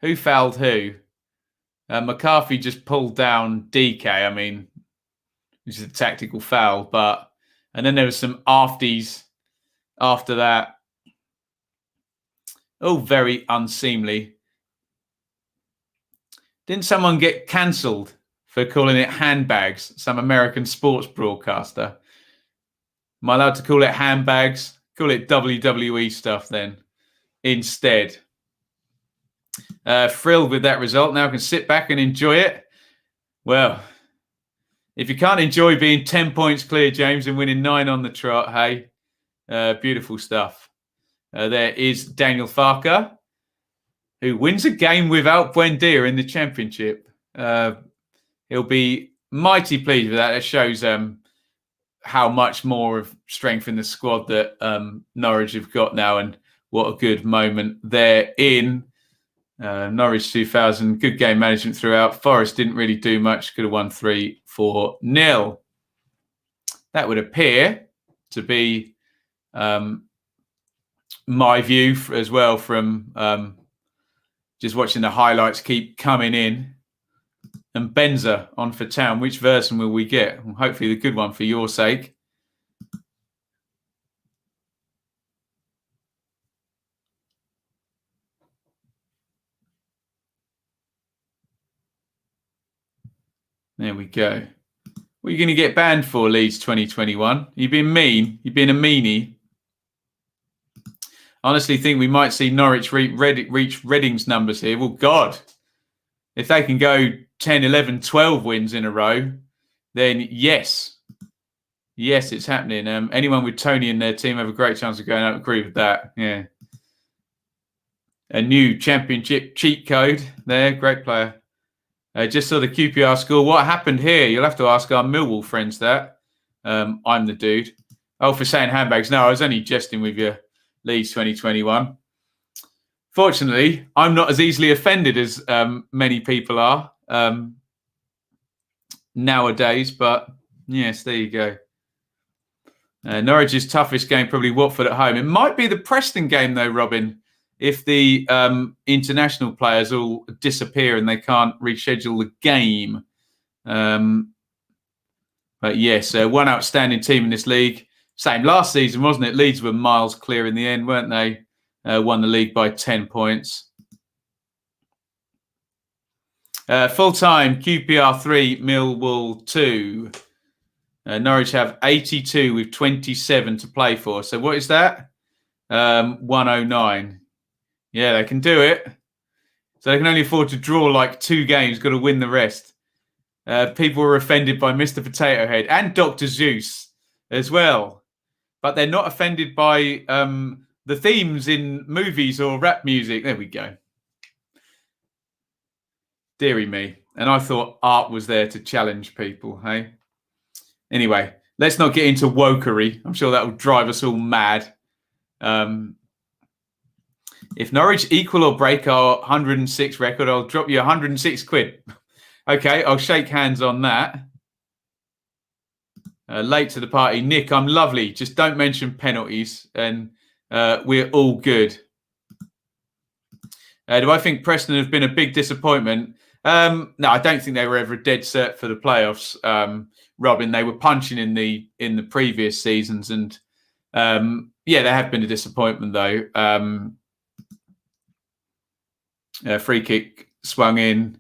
Who fouled who? McCarthy just pulled down DK. I mean, which is a tactical foul. And then there was some afties after that. Oh, very unseemly. Didn't someone get cancelled for calling it handbags? Some American sports broadcaster. Am I allowed to call it handbags? Call it WWE stuff then instead. Thrilled with that result. Now I can sit back and enjoy it. Well, if you can't enjoy being 10 points clear, James, and winning 9 on the trot, hey, beautiful stuff. There is Daniel Farker, who wins a game without Buendia in the Championship. He'll be mighty pleased with that. It shows how much more of strength in the squad that Norwich have got now, and what a good moment they're in. Norwich 2000, good game management throughout. Forest didn't really do much, could have won 3-4-0. That would appear to be my view as well from just watching the highlights keep coming in. And Benza on for Town. Which version will we get? Well, hopefully the good one for your sake. There we go. What are you going to get banned for, Leeds 2021? You've been mean. You've been a meanie. Honestly think we might see Norwich reach Reading's numbers here. Well, God, if they can go 10, 11, 12 wins in a row, then yes. Yes, it's happening. Anyone with Tony in their team have a great chance of going out. Agree with that. Yeah. A new Championship cheat code there. Great player. Just saw the QPR score. What happened here? You'll have to ask our Millwall friends that. I'm the dude. Oh, for saying handbags. No, I was only jesting with you, Leeds 2021. Fortunately, I'm not as easily offended as many people are nowadays. But yes, there you go. Norwich's toughest game, probably Watford at home. It might be the Preston game, though, Robin, if the international players all disappear and they can't reschedule the game. But yes, one outstanding team in this league. Same last season, wasn't it? Leeds were miles clear in the end, weren't they? Won the league by 10 points. Full-time, QPR 3, Millwall 2. Norwich have 82 with 27 to play for. So what is that? 109. Yeah, they can do it. So they can only afford to draw like 2 games, got to win the rest. People were offended by Mr. Potato Head and Dr. Zeus as well. But they're not offended by the themes in movies or rap music. There we go. Deary me. And I thought art was there to challenge people, hey? Anyway, let's not get into wokery. I'm sure that will drive us all mad. If Norwich equal or break our 106 record, I'll drop you 106 quid. Okay, I'll shake hands on that. Late to the party. Nick, I'm lovely. Just don't mention penalties and we're all good. Do I think Preston have been a big disappointment? No, I don't think they were ever a dead cert for the playoffs. Robin, they were punching in the previous seasons, and they have been a disappointment though. Free kick swung in.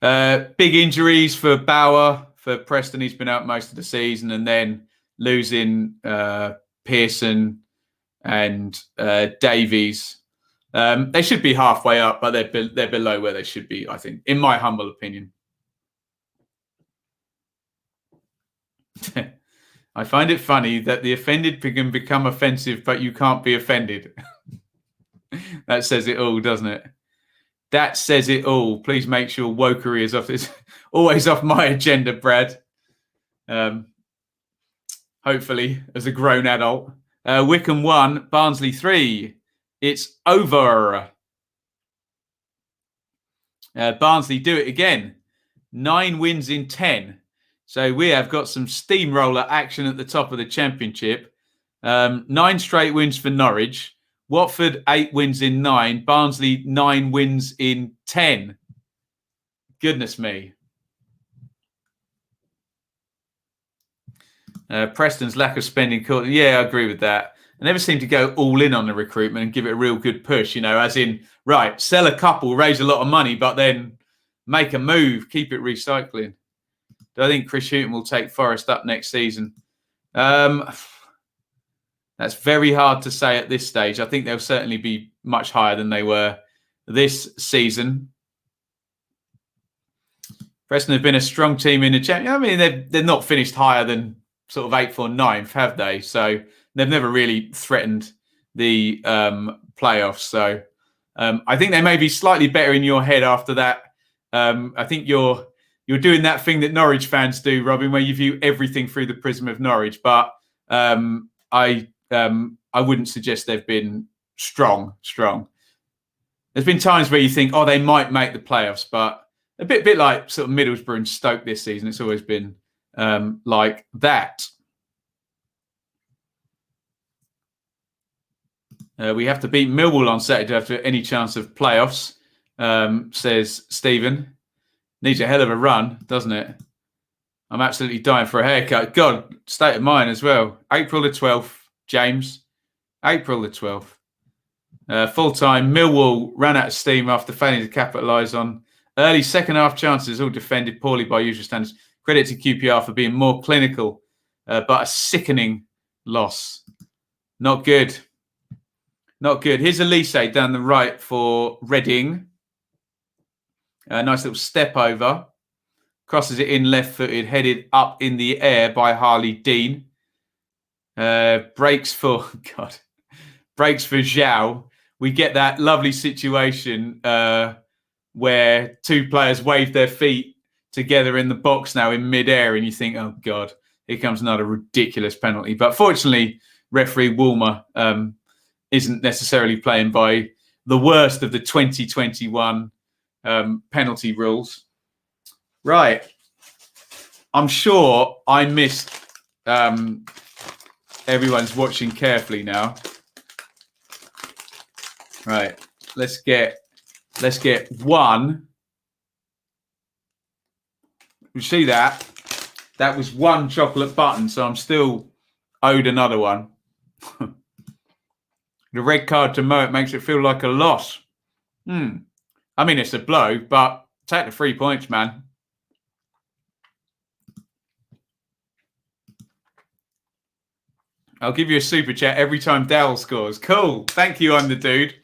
Big injuries for Bauer, for Preston. He's been out most of the season, and then losing Pearson and Davies. They should be halfway up, but they're below where they should be, I think, in my humble opinion. I find it funny that the offended can become offensive, but you can't be offended. That says it all, doesn't it? That says it all. Please make sure wokery is off. It's always off my agenda, Brad. Hopefully, as a grown adult. Wycombe 1, Barnsley 3. It's over. Barnsley do it again. 9 wins in 10. So we have got some steamroller action at the top of the championship. 9 straight wins for Norwich. Watford 8 wins in 9. Barnsley 9 wins in 10. Goodness me. Preston's lack of spending. Yeah, I agree with that. I never seem to go all in on the recruitment and give it a real good push, as in, right, sell a couple, raise a lot of money, but then make a move, keep it recycling. Do I think Chris Hughton will take Forest up next season? That's very hard to say at this stage. I think they'll certainly be much higher than they were this season. Preston have been a strong team in the Championship. I mean, they're not finished higher than sort of 8th or 9th, have they? So they've never really threatened the playoffs. So I think they may be slightly better in your head after that. I think you're doing that thing that Norwich fans do, Robin, where you view everything through the prism of Norwich. But I wouldn't suggest they've been strong. There's been times where you think, oh, they might make the playoffs, but a bit like sort of Middlesbrough and Stoke this season. It's always been like that. We have to beat Millwall on Saturday after any chance of playoffs, says Stephen. Needs a hell of a run, doesn't it? I'm absolutely dying for a haircut. God, state of mind as well. April the 12th, James. April the 12th. Full-time, Millwall ran out of steam after failing to capitalise on early second-half chances, all defended poorly by usual standards. Credit to QPR for being more clinical, but a sickening loss. Not good. Not good. Here's Elise down the right for Reading. A nice little step over. Crosses it in left-footed, headed up in the air by Harley Dean. Breaks for Zhao. We get that lovely situation where 2 players wave their feet together in the box now in mid-air, and you think, oh, God, here comes another ridiculous penalty. But fortunately, referee Woolmer isn't necessarily playing by the worst of the 2021 penalty rules. Right. I'm sure I missed everyone's watching carefully now. Right. Let's get one. You see that? That was 1 chocolate button, so I'm still owed another one. The red card to Mo, it makes it feel like a loss. I mean, it's a blow, but take the 3 points, man. I'll give you a super chat every time Dowell scores. Cool. Thank you, I'm the dude.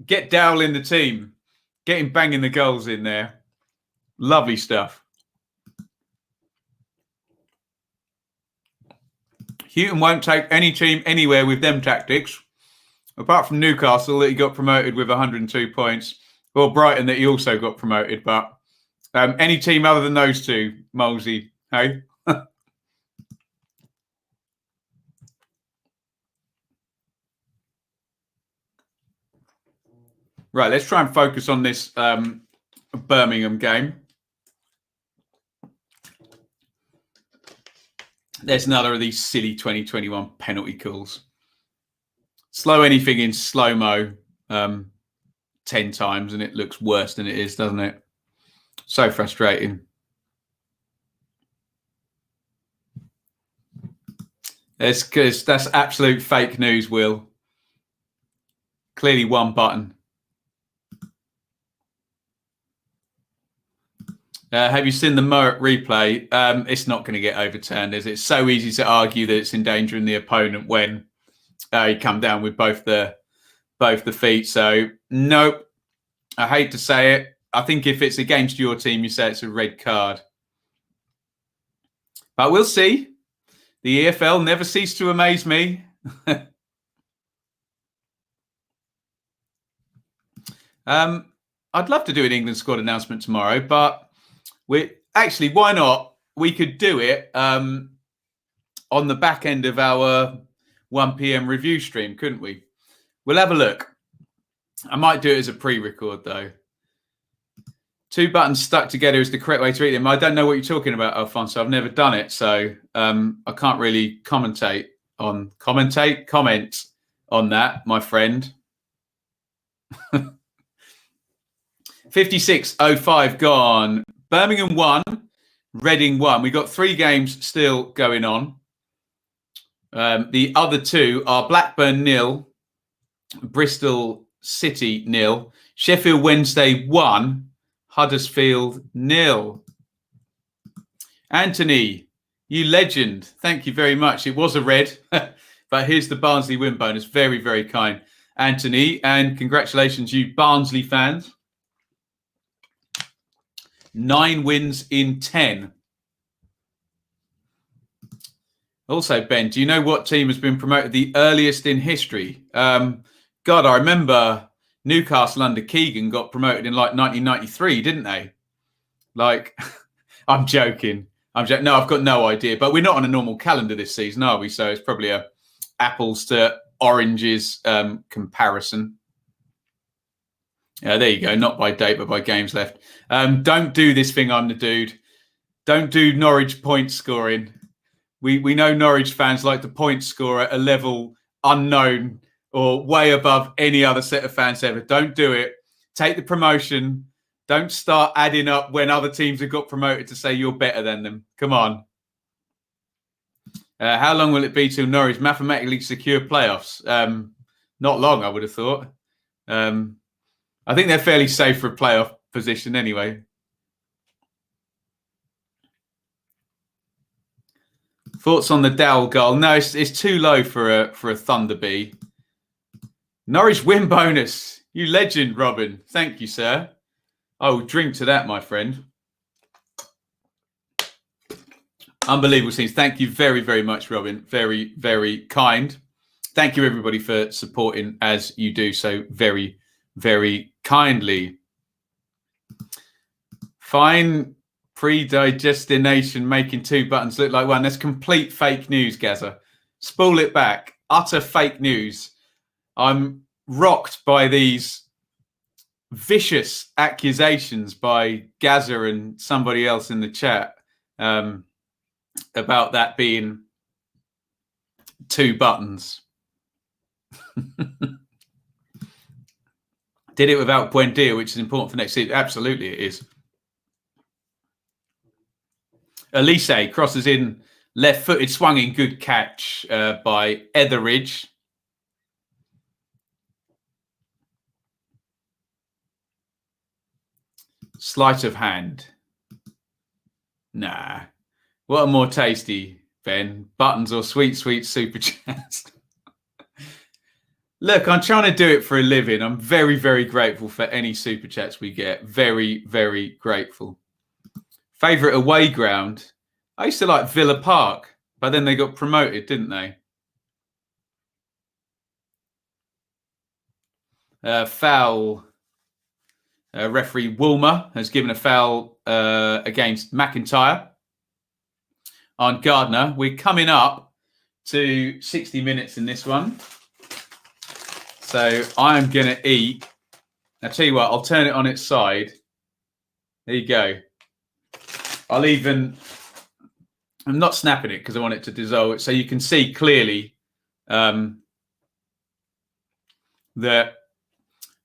Get Dowell in the team. Get him banging the goals in there. Lovely stuff. Hughton won't take any team anywhere with them tactics. Apart from Newcastle, that he got promoted with 102 points. Or Brighton, that he also got promoted. But any team other than those 2, Molesey, hey? Right, let's try and focus on this Birmingham game. There's another of these silly 2021 penalty calls. Slow anything in slow-mo 10 times and it looks worse than it is, doesn't it? So frustrating. It's because that's absolute fake news, Will. Clearly one button. Have you seen the Murray replay? It's not going to get overturned, is it? It's so easy to argue that it's endangering the opponent when you come down with both the feet. So, nope. I hate to say it. I think if it's against your team, you say it's a red card. But we'll see. The EFL never cease to amaze me. I'd love to do an England squad announcement tomorrow, but why not? We could do it on the back end of our 1 p.m. review stream, couldn't we? We'll have a look. I might do it as a pre-record, though. 2 buttons stuck together is the correct way to read them. I don't know what you're talking about, Alfonso. I've never done it, so I can't really comment on that, my friend. 56.05 gone. Birmingham 1, Reading 1. We've got 3 games still going on. The other 2 are Blackburn 0, Bristol City 0, Sheffield Wednesday 1, Huddersfield 0. Anthony, you legend. Thank you very much. It was a red, but here's the Barnsley win bonus. Very, very kind, Anthony. And congratulations, you Barnsley fans. 9 wins in 10. Also, Ben, do you know what team has been promoted the earliest in history? God, I remember Newcastle under Keegan got promoted in like 1993, didn't they? Like, I'm joking. No, I've got no idea. But we're not on a normal calendar this season, are we? So it's probably a apples to oranges comparison. There you go. Not by date, but by games left. Don't do this thing, I'm the dude. Don't do Norwich point scoring. We know Norwich fans like to point score at a level unknown or way above any other set of fans ever. Don't do it. Take the promotion. Don't start adding up when other teams have got promoted to say you're better than them. Come on. How long will it be till Norwich mathematically secure playoffs? Not long, I would have thought. I think they're fairly safe for a playoff position anyway. Thoughts on the Dowell goal? No, it's too low for a Thunder Bee. Norwich win bonus. You legend, Robin. Thank you, sir. I will drink to that, my friend. Unbelievable scenes. Thank you very, very much, Robin. Very, very kind. Thank you, everybody, for supporting as you do so very, very kindly. Fine predigestination making 2 buttons look like 1. That's complete fake news, Gaza. Spool it back. Utter fake news. I'm rocked by these vicious accusations by Gaza and somebody else in the chat about that being 2 buttons. Did it without Buendia, which is important for next season. Absolutely, it is. Elise crosses in left-footed, swung in, good catch by Etheridge. Sleight of hand. Nah. What a more tasty, Ben. Buttons or sweet, sweet super chats. Look, I'm trying to do it for a living. I'm very, very grateful for any super chats we get. Very, very grateful. Favourite away ground? I used to like Villa Park, but then they got promoted, didn't they? Foul. Referee Woolmer has given a foul against McIntyre on Gardner. We're coming up to 60 minutes in this one. So I'm going to eat. I'll tell you what, I'll turn it on its side. There you go. I'm not snapping it because I want it to dissolve it. So you can see clearly that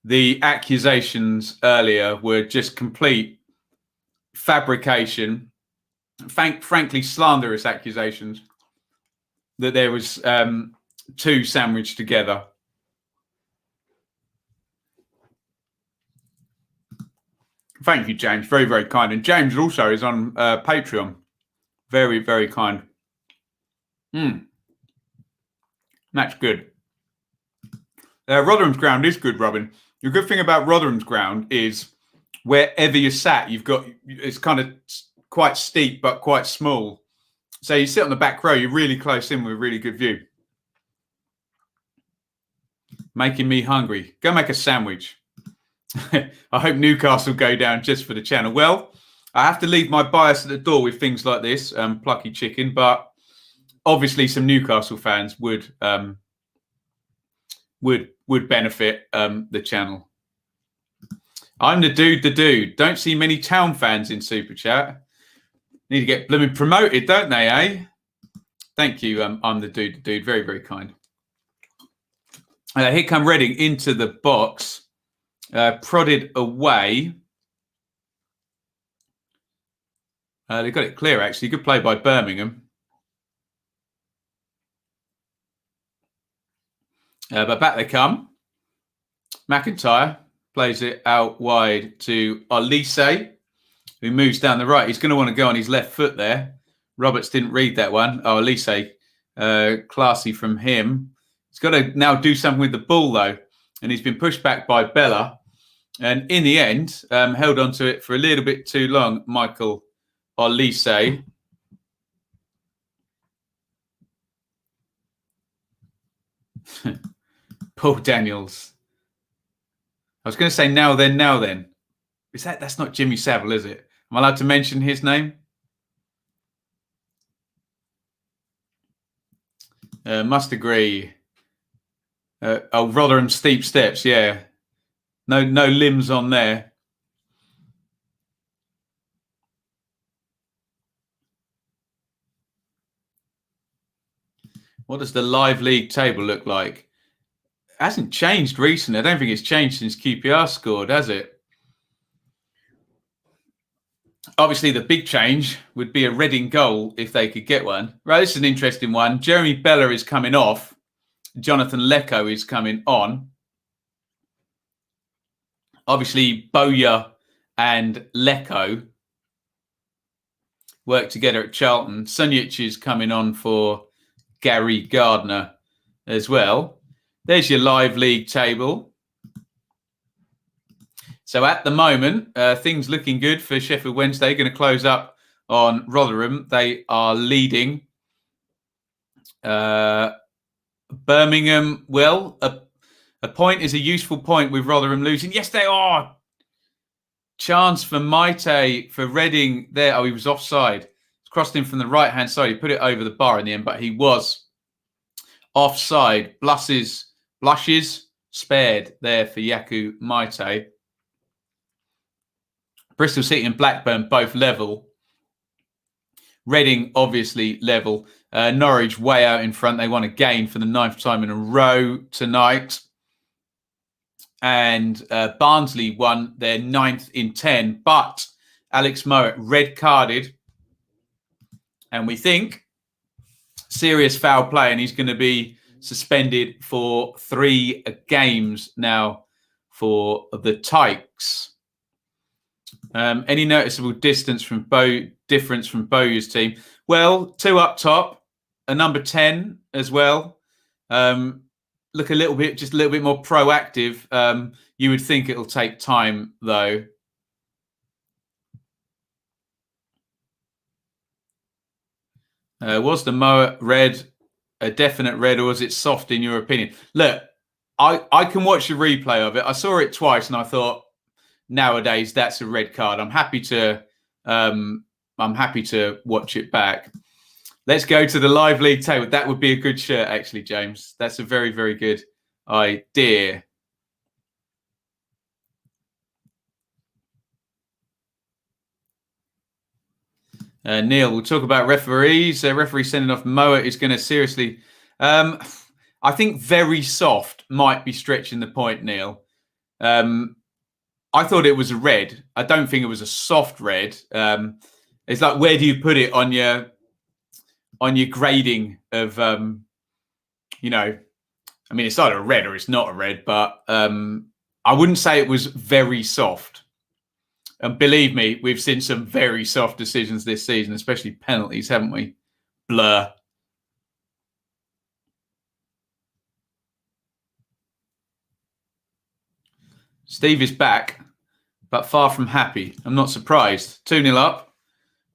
the accusations earlier were just complete fabrication, frankly slanderous accusations that there was two sandwiched together. Thank you, James. Very, very kind. And James also is on Patreon. Very, very kind. That's good. Rotherham's ground is good, Robin. The good thing about Rotherham's ground is wherever you're sat, it's kind of quite steep but quite small. So you sit on the back row, you're really close in with a really good view. Making me hungry. Go make a sandwich. I hope Newcastle go down just for the channel. Well, I have to leave my bias at the door with things like this, plucky chicken, but obviously some Newcastle fans would benefit the channel. I'm the dude. Don't see many Town fans in Super Chat. Need to get blooming promoted, don't they, eh? Thank you. I'm the dude. Very, very kind. Here come Reading into the box. Prodded away. They got it clear, actually. Good play by Birmingham. But back they come. McIntyre plays it out wide to Olise, who moves down the right. He's going to want to go on his left foot there. Roberts didn't read that one. Oh, Olise, classy from him. He's got to now do something with the ball, though. And he's been pushed back by Bella. And in the end, held on to it for a little bit too long, Michael Olise. Paul Daniels. I was going to say now then. That's not Jimmy Savile, is it? Am I allowed to mention his name? Must agree. Rotherham steep steps, yeah. No limbs on there. What does the live league table look like? It hasn't changed recently. I don't think it's changed since QPR scored, has it? Obviously, the big change would be a Reading goal if they could get one. Right, this is an interesting one. Jeremy Bella is coming off. Jonathan Lecco is coming on. Obviously, Bowyer and Lecco work together at Charlton. Sunjic is coming on for Gary Gardner as well. There's your live league table. So at the moment, things looking good for Sheffield Wednesday. Going to close up on Rotherham. They are leading. Birmingham, well, a point is a useful point with Rotherham losing. Yes, they are. Chance for Maite for Reading there. Oh, he was offside. Crossed in from the right-hand side. He put it over the bar in the end, but he was offside. Blushes spared there for Yaku Maite. Bristol City and Blackburn both level. Reading obviously level. Norwich way out in front. They won again for the 9th time in a row tonight. And Barnsley won their 9th in 10. But Alex Mowat red carded. And we think serious foul play. And he's going to be suspended for 3 games now for the Tykes. Any noticeable difference from Bowyer's team? Well, 2 up top, a number 10 as well. Look just a little bit more proactive. You would think it'll take time, though. Was the Moa red a definite red, or was it soft in your opinion? Look, I can watch a replay of it. I saw it twice, and I thought, nowadays that's a red card. I'm happy to watch it back. Let's go to the live league table. That would be a good shirt, actually, James. That's a very, very good idea. Neil, we'll talk about referees. Referee sending off Moa is going to seriously... I think very soft might be stretching the point, Neil. I thought it was a red. I don't think it was a soft red. It's like, where do you put it on your grading of, you know, I mean, it's either a red or it's not a red, but I wouldn't say it was very soft. And believe me, we've seen some very soft decisions this season, especially penalties, haven't we? Blur. Steve is back, but far from happy. I'm not surprised. 2-0 up,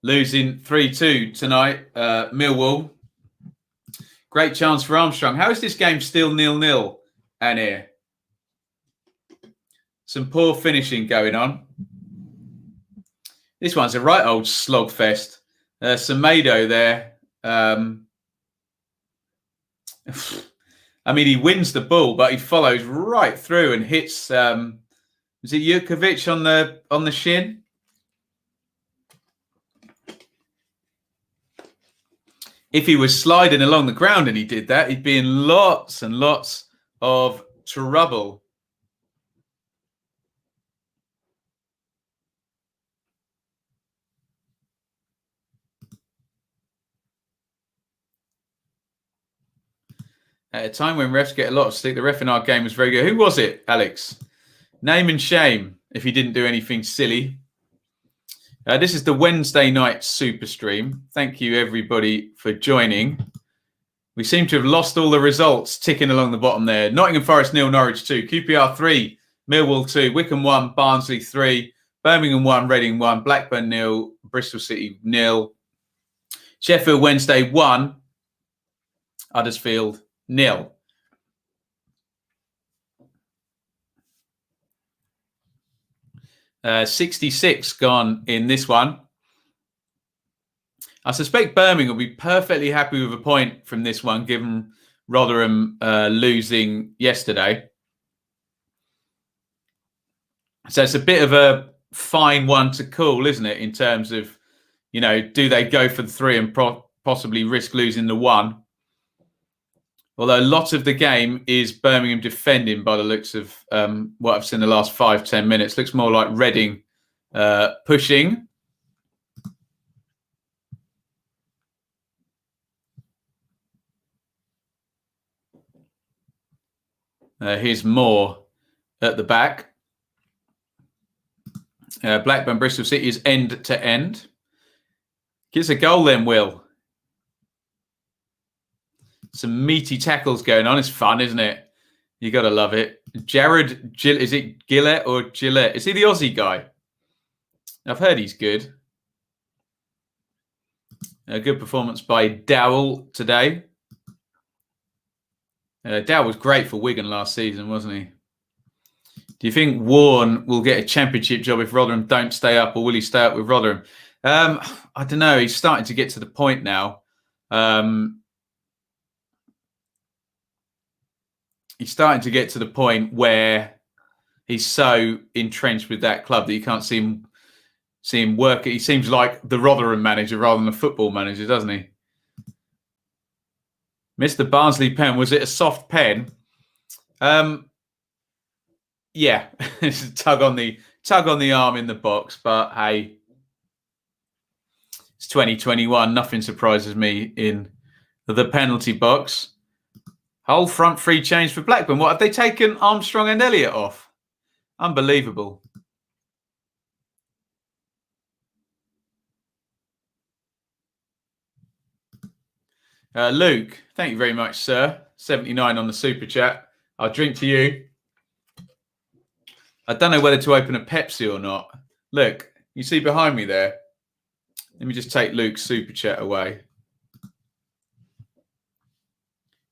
losing 3-2 tonight. Millwall. Great chance for Armstrong. How is this game still 0-0, Anir? Some poor finishing going on. This one's a right old slogfest. Semedo there. I mean, he wins the ball, but he follows right through and hits. Is it Jurkovic on the shin? If he was sliding along the ground and he did that, he'd be in lots and lots of trouble. At a time when refs get a lot of stick, the ref in our game was very good. Who was it, Alex? Name and shame if he didn't do anything silly. This is the Wednesday night super stream. Thank you, everybody, for joining. We seem to have lost all the results ticking along the bottom there. Nottingham Forest 0, Norwich 2, QPR 3, Millwall 2, Wycombe 1, Barnsley 3, Birmingham 1, Reading 1, Blackburn 0, Bristol City 0, Sheffield Wednesday 1, Huddersfield 0. Uh, 66 gone in this one. I suspect Birmingham will be perfectly happy with a point from this one, given Rotherham losing yesterday. So it's a bit of a fine one to call, isn't it? In terms of, you know, do they go for the 3 and possibly risk losing the 1? Although a lot of the game is Birmingham defending by the looks of what I've seen the last 5-10 minutes. Looks more like Reading pushing. Here's Moore at the back. Blackburn, Bristol City is end to end. Gets a goal then, Will. Some meaty tackles going on. It's fun, isn't it? You got to love it. Jared, is it Gillett or Gillette? Is he the Aussie guy? I've heard he's good. A good performance by Dowell today. Dowell was great for Wigan last season, wasn't he? Do you think Vaughan will get a championship job if Rotherham don't stay up, or will he stay up with Rotherham? I don't know. He's starting to get to the point now. He's starting to get to the point where he's so entrenched with that club that you can't see him work. He seems like the Rotherham manager rather than the football manager, doesn't he? Mr. Barnsley pen. Was it a soft pen? Yeah, it's a tug on the arm in the box. But hey, it's 2021. Nothing surprises me in the penalty box. Whole front three change for Blackburn. What have they taken? Armstrong and Elliott off. Unbelievable. Luke, thank you very much, sir. 79 on the super chat. I'll drink to you. I don't know whether to open a Pepsi or not. Look, you see behind me there? Let me just take Luke's super chat away.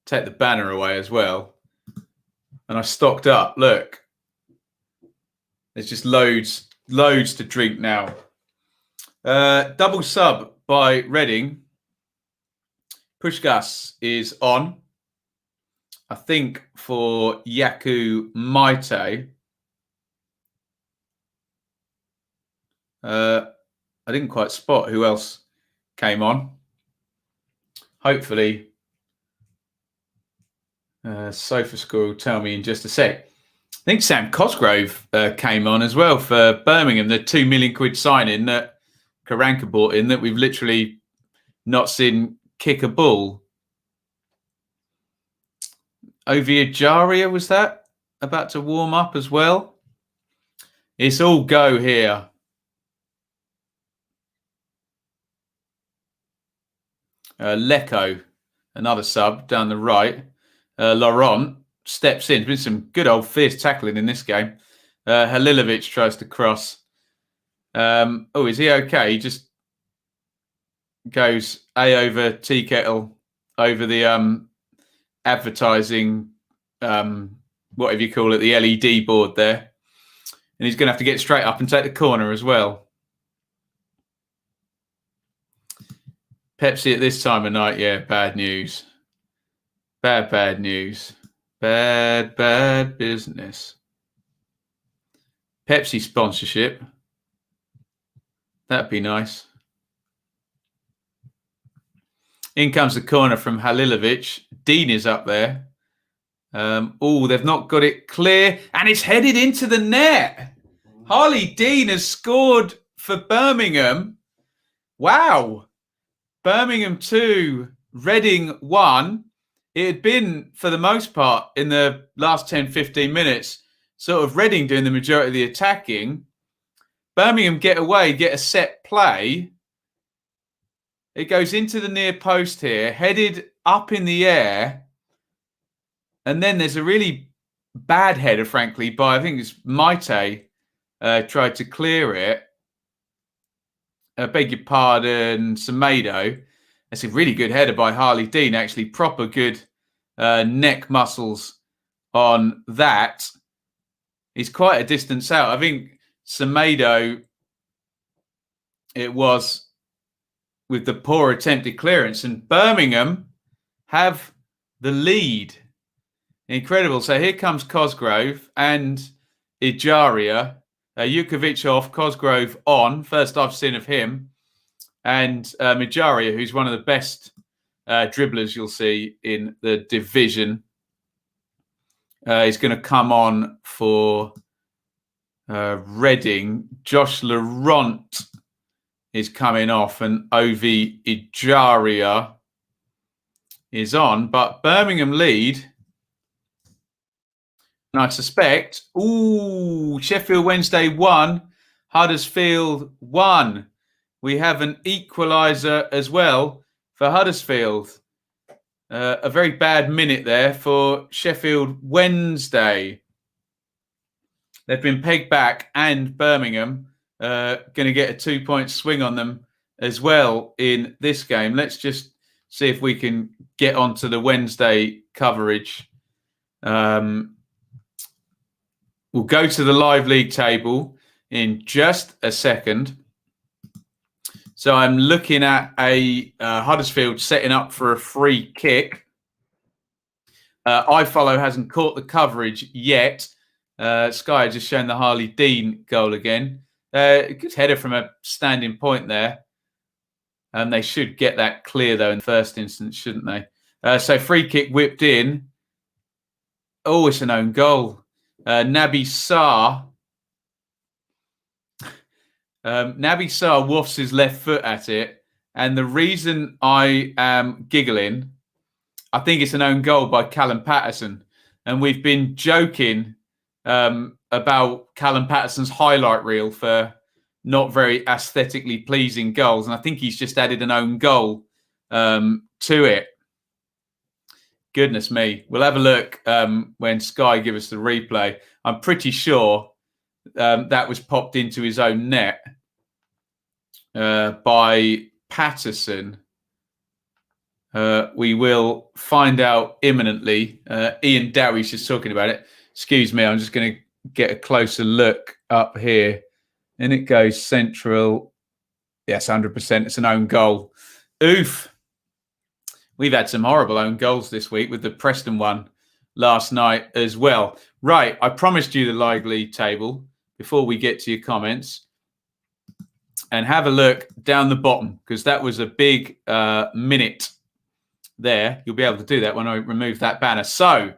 Take the banner away as well. And I stocked up. Look. There's just loads to drink now. Double sub by Reading. Pushkas is on. I think for Yaku Maite. I didn't quite spot who else came on. Hopefully, SofaScore will tell me in just a sec. think Sam Cosgrove came on as well for Birmingham, the £2 million signing that Karanka bought in that we've literally not seen kick a ball. Oviajaria, was that about to warm up as well? It's all go here. Lecco, another sub down the right. Laurent steps in. There's been some good old fierce tackling in this game. Halilovic tries to cross. Is he okay? He just goes A over tea kettle over the advertising, whatever you call it, the LED board there. And he's going to have to get straight up and take the corner as well. Pepsi at this time of night, yeah, bad news. Bad news. Bad business. Pepsi sponsorship. That'd be nice. In comes the corner from Halilovic. Dean is up there. They've not got it clear. And it's headed into the net. Harley Dean has scored for Birmingham. Wow. Birmingham 2, Reading 1. It had been, for the most part, in the last 10, 15 minutes, sort of Reading doing the majority of the attacking. Birmingham get away, get a set play. It goes into the near post here, headed up in the air. And then there's a really bad header, frankly, by, I think it's Maite, tried to clear it. I beg your pardon, Semedo. That's a really good header by Harley Dean, actually. Proper good neck muscles on that. He's quite a distance out. I think Semedo, it was with the poor attempted clearance. And Birmingham have the lead. Incredible. So here comes Cosgrove and Ijaria. Jukovic off, Cosgrove on. First I've seen of him. And Ijaria, who's one of the best dribblers you'll see in the division, is going to come on for Reading. Josh Laurent is coming off and Ovi Ijaria is on. But Birmingham lead. And I suspect, Sheffield Wednesday 1, Huddersfield 1. We have an equaliser as well for Huddersfield. A very bad minute there for Sheffield Wednesday. They've been pegged back, and Birmingham going to get a 2-point swing on them as well in this game. Let's just see if we can get onto the Wednesday coverage. We'll go to the live league table in just a second. So I'm looking at a Huddersfield setting up for a free kick. iFollow hasn't caught the coverage yet. Sky has just shown the Harley Dean goal again. Good header from a standing point there. And they should get that clear, though, in the first instance, shouldn't they? So free kick whipped in. Oh, it's an own goal. Naby Sarr. Naby Sarr wafts his left foot at it. And the reason I am giggling, I think it's an own goal by Callum Patterson. And we've been joking about Callum Patterson's highlight reel for not very aesthetically pleasing goals. And I think he's just added an own goal to it. Goodness me. We'll have a look when Sky give us the replay. I'm pretty sure that was popped into his own net by Patterson. We will find out imminently. Ian Dowie's just talking about it. Excuse me, I'm just going to get a closer look up here. And it goes central. Yes, 100%. It's an own goal. Oof. We've had some horrible own goals this week with the Preston one last night as well. Right, I promised you the live league table before we get to your comments. And have a look down the bottom, because that was a big minute there. You'll be able to do that when I remove that banner. So,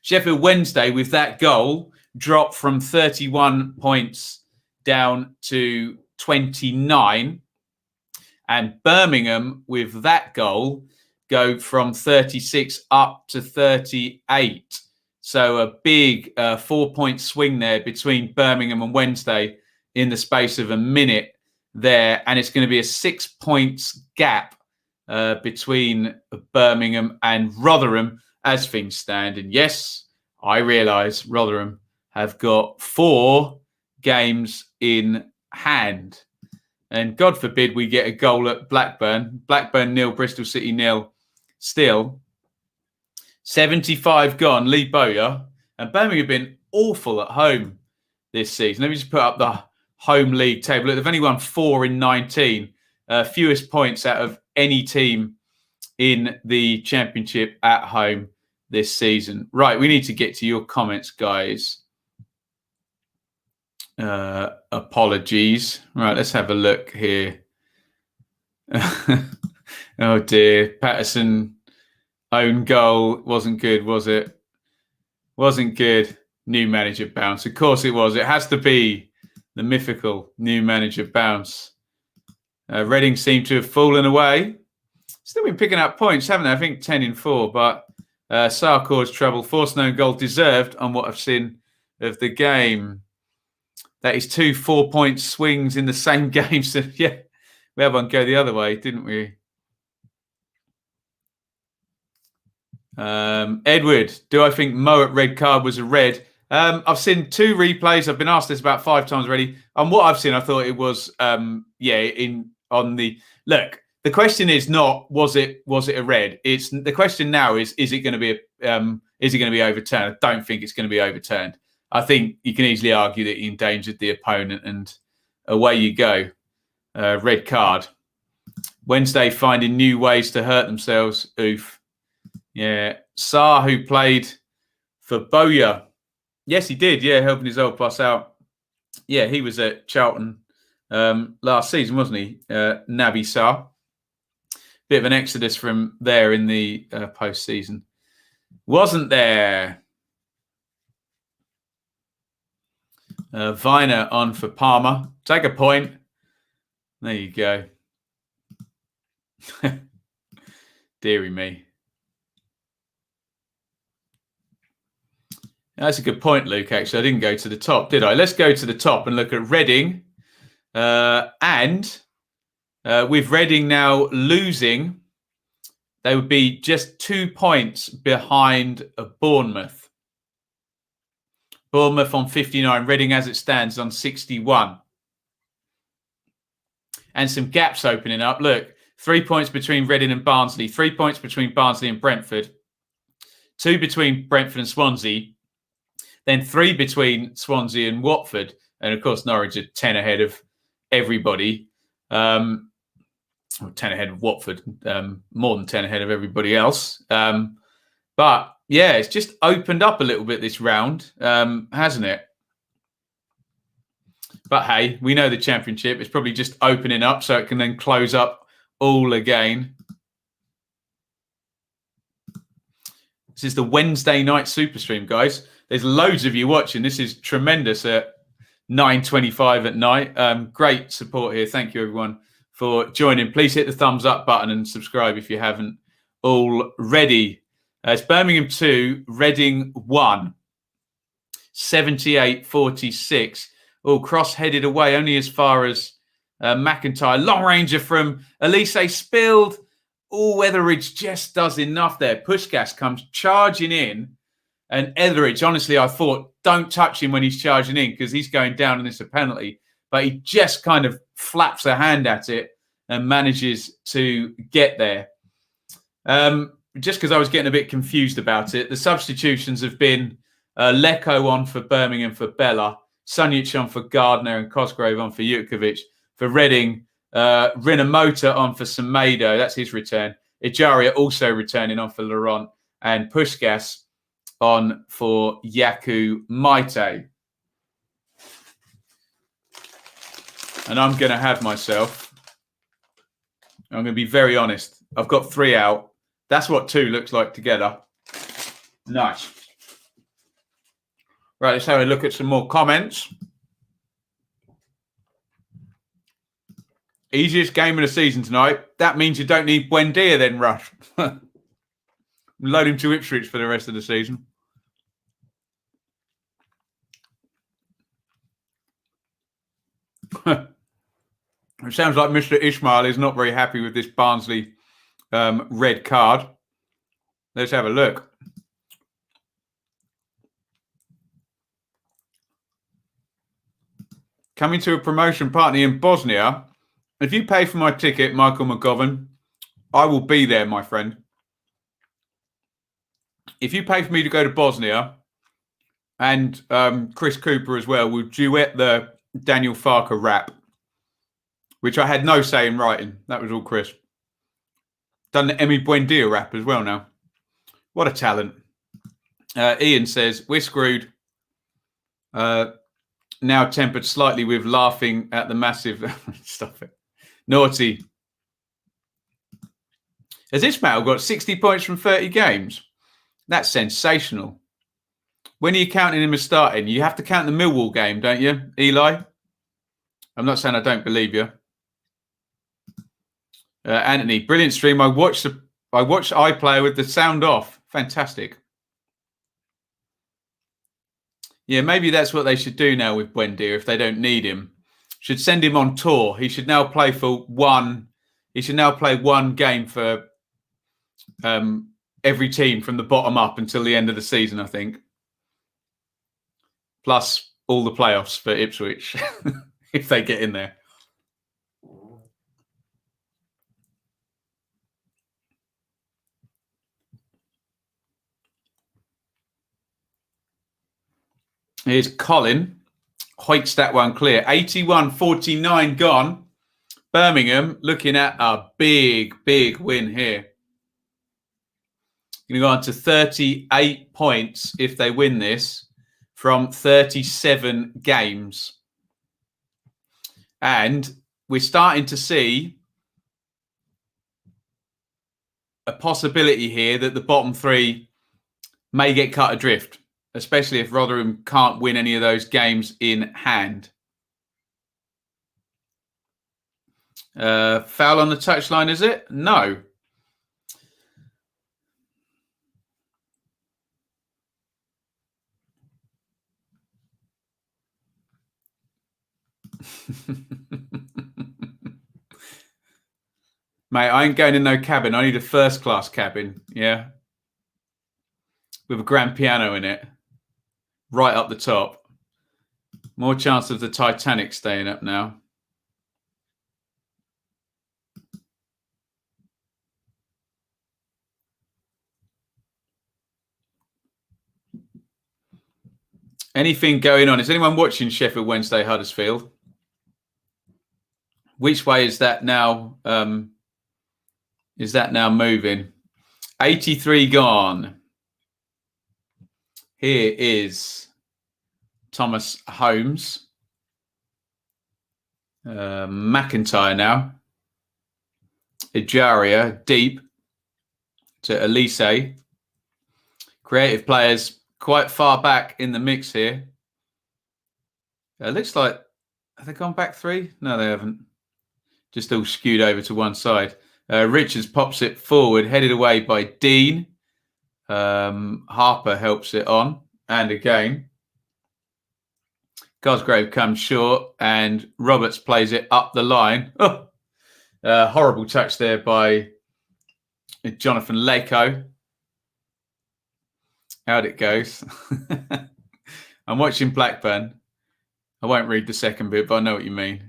Sheffield Wednesday, with that goal, dropped from 31 points down to 29. And Birmingham, with that goal, go from 36 up to 38. So a big 4-point swing there between Birmingham and Wednesday in the space of a minute there. And it's going to be a 6 points gap between Birmingham and Rotherham as things stand. And yes, I realise Rotherham have got 4 games in hand. And God forbid we get a goal at Blackburn. Blackburn 0, Bristol City 0 still. 75 gone, Lee Bowyer. And Birmingham have been awful at home this season. Let me just put up the home league table. Look, they've only won 4 in 19. Fewest points out of any team in the Championship at home this season. Right, we need to get to your comments, guys. Apologies. Right, let's have a look here. Oh dear. Patterson own goal wasn't good, was it? Wasn't good. New manager bounce. Of course it was. It has to be the mythical new manager bounce. Reading seem to have fallen away. Still been picking up points, haven't they? I think 10 in 4, but Sarr caused trouble. Forced no goal deserved on what I've seen of the game. That is 2 4-point swings in the same game. So, yeah, we had one go the other way, didn't we? Edward, do I think Mowat red card was a red? I've seen 2 replays. I've been asked this about 5 times already. And what I've seen, I thought it was, look. The question is not was it a red? It's the question now is it going to be overturned? I don't think it's going to be overturned. I think you can easily argue that he endangered the opponent, and away you go. Red card. Wednesday finding new ways to hurt themselves. Oof. Yeah. Sarr, who played for Bowyer. Yes, he did. Yeah, helping his old boss out. Yeah, he was at Charlton last season, wasn't he? Naby Sarr. Bit of an exodus from there in the post-season. Wasn't there? Viner on for Palmer. Take a point. There you go. Deary me. That's a good point, Luke, actually. I didn't go to the top, did I? Let's go to the top and look at Reading. With Reading now losing, they would be just 2 points behind Bournemouth. Bournemouth on 59. Reading, as it stands, on 61. And some gaps opening up. Look, 3 points between Reading and Barnsley. 3 points between Barnsley and Brentford. 2 between Brentford and Swansea. Then 3 between Swansea and Watford. And, of course, Norwich are 10 ahead of everybody. 10 ahead of Watford. More than 10 ahead of everybody else. But, yeah, it's just opened up a little bit this round, hasn't it? But, hey, we know the Championship. It's probably just opening up so it can then close up all again. This is the Wednesday night super stream, guys. There's loads of you watching. This is tremendous at 9:25 at night. Great support here. Thank you, everyone, for joining. Please hit the thumbs up button and subscribe if you haven't already. It's Birmingham 2, Reading 1. 78-46. Oh, cross-headed away only as far as McIntyre. Long ranger from Elise spilled. Oh, Etheridge just does enough there. Pushkas comes charging in. And Etheridge, honestly, I thought, don't touch him when he's charging in because he's going down and it's a penalty. But he just kind of flaps a hand at it and manages to get there. Just because I was getting a bit confused about it, the substitutions have been Lecco on for Birmingham for Bella, Sunjic on for Gardner and Cosgrove on for Jutkovic. For Reading, Rinamoto on for Semedo, that's his return. Ejaria also returning on for Laurent, and Pushkas on for Yaku Maite. And I'm going to have myself, I'm going to be very honest, I've got 3 out. That's what 2 looks like together. Nice. Right, let's have a look at some more comments. Easiest game of the season tonight. That means you don't need Buendia then, Rush. Load him to Ipswich for the rest of the season. It sounds like Mr. Ishmael is not very happy with this Barnsley red card. Let's have a look. Coming to a promotion party in Bosnia. If you pay for my ticket, Michael McGovern, I will be there, my friend. If you pay for me to go to Bosnia, and Chris Cooper as well, will duet the Daniel Farker rap, which I had no say in writing. That was all Chris. Done the Emmy Buendia rap as well now. What a talent. Iain says, we're screwed. Now tempered slightly with laughing at the massive... Stop it. Naughty. Has Ismail got 60 points from 30 games? That's sensational. When are you counting him as starting? You have to count the Millwall game, don't you, Eli? I'm not saying I don't believe you. Anthony, brilliant stream. I watched iPlayer with the sound off. Fantastic. Yeah, maybe that's what they should do now with Buendia if they don't need him. Should send him on tour. He should now play for one. He should now play one game for every team from the bottom up until the end of the season, I think. Plus all the playoffs for Ipswich if they get in there. Here's Colin. Hoiks that one clear. 81-49 gone. Birmingham looking at a big, big win here. Going to go on to 38 points if they win this from 37 games. And we're starting to see a possibility here that the bottom three may get cut adrift, especially if Rotherham can't win any of those games in hand. Foul on the touchline, is it? No. Mate, I ain't going in no cabin. I need a first-class cabin, yeah? With a grand piano in it. Right up the top. More chance of the Titanic staying up now. Anything going on? Is anyone watching Sheffield Wednesday Huddersfield? Which way is that now? Is that now moving? 83 gone. Here is Thomas Holmes. McIntyre now. Ejaria deep to Elise. Creative players quite far back in the mix here. It looks like, have they gone back three? No, they haven't. Just all skewed over to one side. Richards pops it forward, headed away by Dean. Harper helps it on. And again, Cosgrave comes short and Roberts plays it up the line. Oh, horrible touch there by Jonathan Leko. How'd it goes? I'm watching Blackburn. I won't read the second bit, but I know what you mean.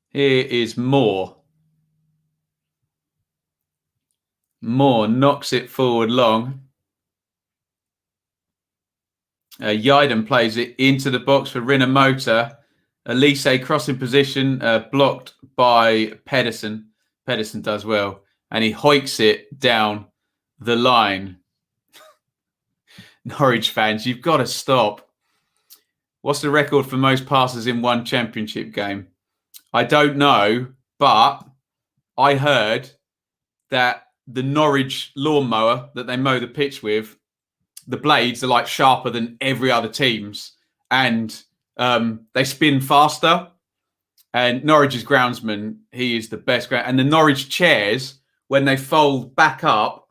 Here is Moore. Moore knocks it forward long. Yaiden plays it into the box for Rinomota. Elise crossing position, blocked by Pedersen. Pedersen does well. And he hoiks it down the line. Norwich fans, you've got to stop. What's the record for most passes in one championship game? I don't know, but I heard that the Norwich lawnmower that they mow the pitch with, the blades are like sharper than every other team's, and they spin faster. And Norwich's groundsman, he is the best. And the Norwich chairs, when they fold back up,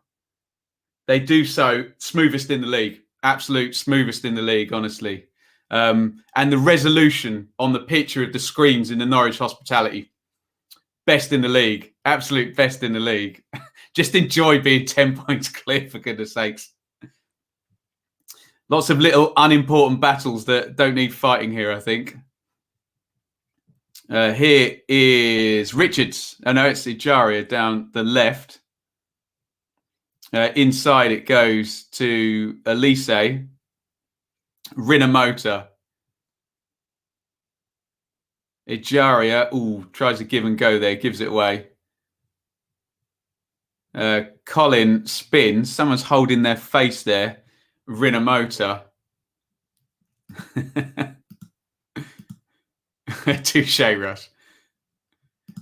they do so smoothest in the league. Absolute smoothest in the league, honestly. And the resolution on the picture of the screens in the Norwich hospitality, best in the league. Absolute best in the league. Just enjoy being 10 points clear, for goodness sakes. Lots of little unimportant battles that don't need fighting here, I think. Here is Richards. Oh, no, it's Ejaria down the left. Inside it goes to Elise. Rinomota. Ejaria, tries a give and go there, gives it away. Colin spins. Someone's holding their face there. Rinomota. Touche, Russ.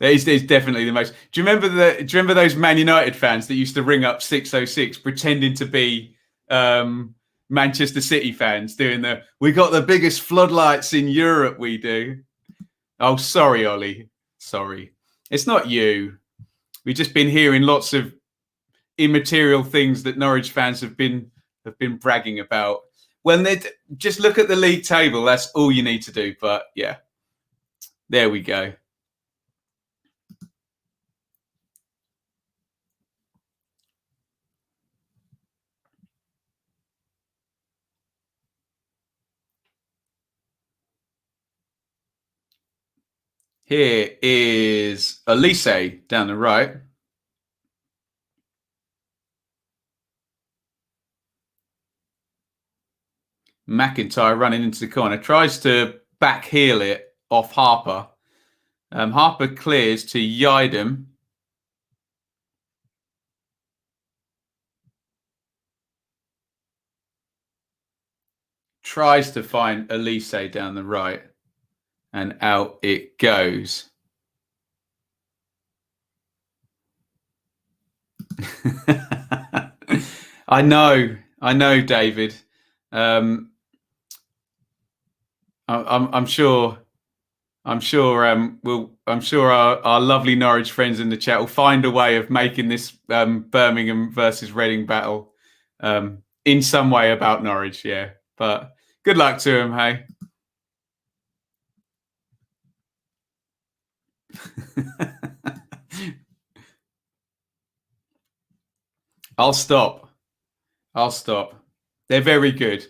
It's definitely the most. Do you remember those Man United fans that used to ring up 606 pretending to be Manchester City fans doing we got the biggest floodlights in Europe, we do. Oh, sorry, Ollie. Sorry. It's not you. We've just been hearing lots of immaterial things that Norwich fans have been bragging about. When they just look at the league table, that's all you need to do. But yeah, there we go. Here is Elise down the right. McIntyre running into the corner. Tries to back heel it off Harper. Harper clears to Yidem. Tries to find Elise down the right. And out it goes. I know, David. I'm sure our lovely Norwich friends in the chat will find a way of making this Birmingham versus Reading battle in some way about Norwich. Yeah, but good luck to him. Hey. I'll stop. They're very good,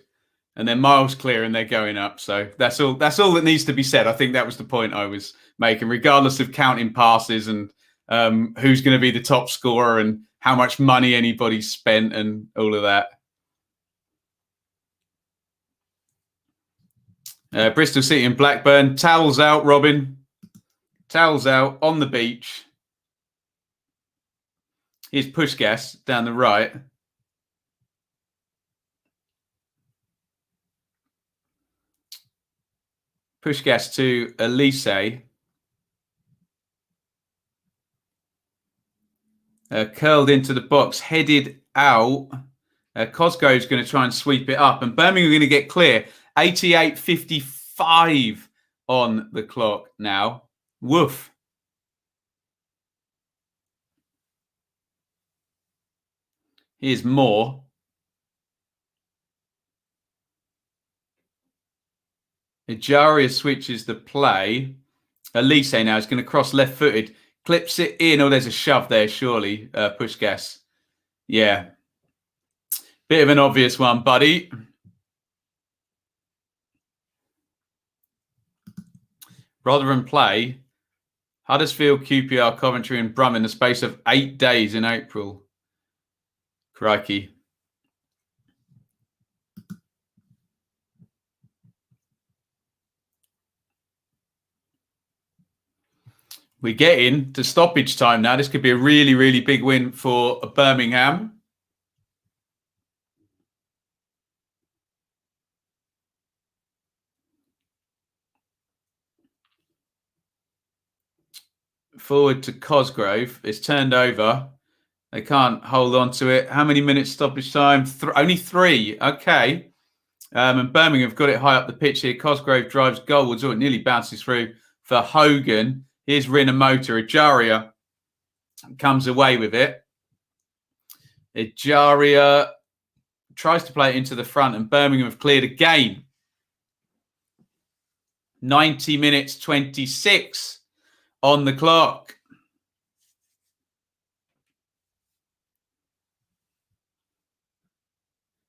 and they're miles clear, and they're going up. So that's all that needs to be said. I think that was the point I was making, regardless of counting passes and who's going to be the top scorer and how much money anybody's spent and all of that. Bristol City and Blackburn. Towels out, Robin. Towels out on the beach. Here's Pushgas down the right. Pushgas to Elise. Curled into the box, headed out. Cosgrove's going to try and sweep it up, and Birmingham are going to get clear. 88.55 on the clock now. Woof. Here's more. Ejaria switches the play. Elise now is going to cross left-footed. Clips it in. Oh, there's a shove there, surely. Pushgas. Yeah. Bit of an obvious one, buddy. Rotherham play Huddersfield, QPR, Coventry and Brum in the space of 8 days in April. Crikey. We get into stoppage time now. This could be a really, really big win for Birmingham. Forward to Cosgrove. It's turned over. They can't hold on to it. How many minutes stoppage time? Only 3. Okay. And Birmingham have got it high up the pitch here. Cosgrove drives goalwards. Oh, it nearly bounces through for Hogan. Here's Rinamotor. Ejaria comes away with it. Ejaria tries to play it into the front, and Birmingham have cleared again. 90 minutes 26 on the clock.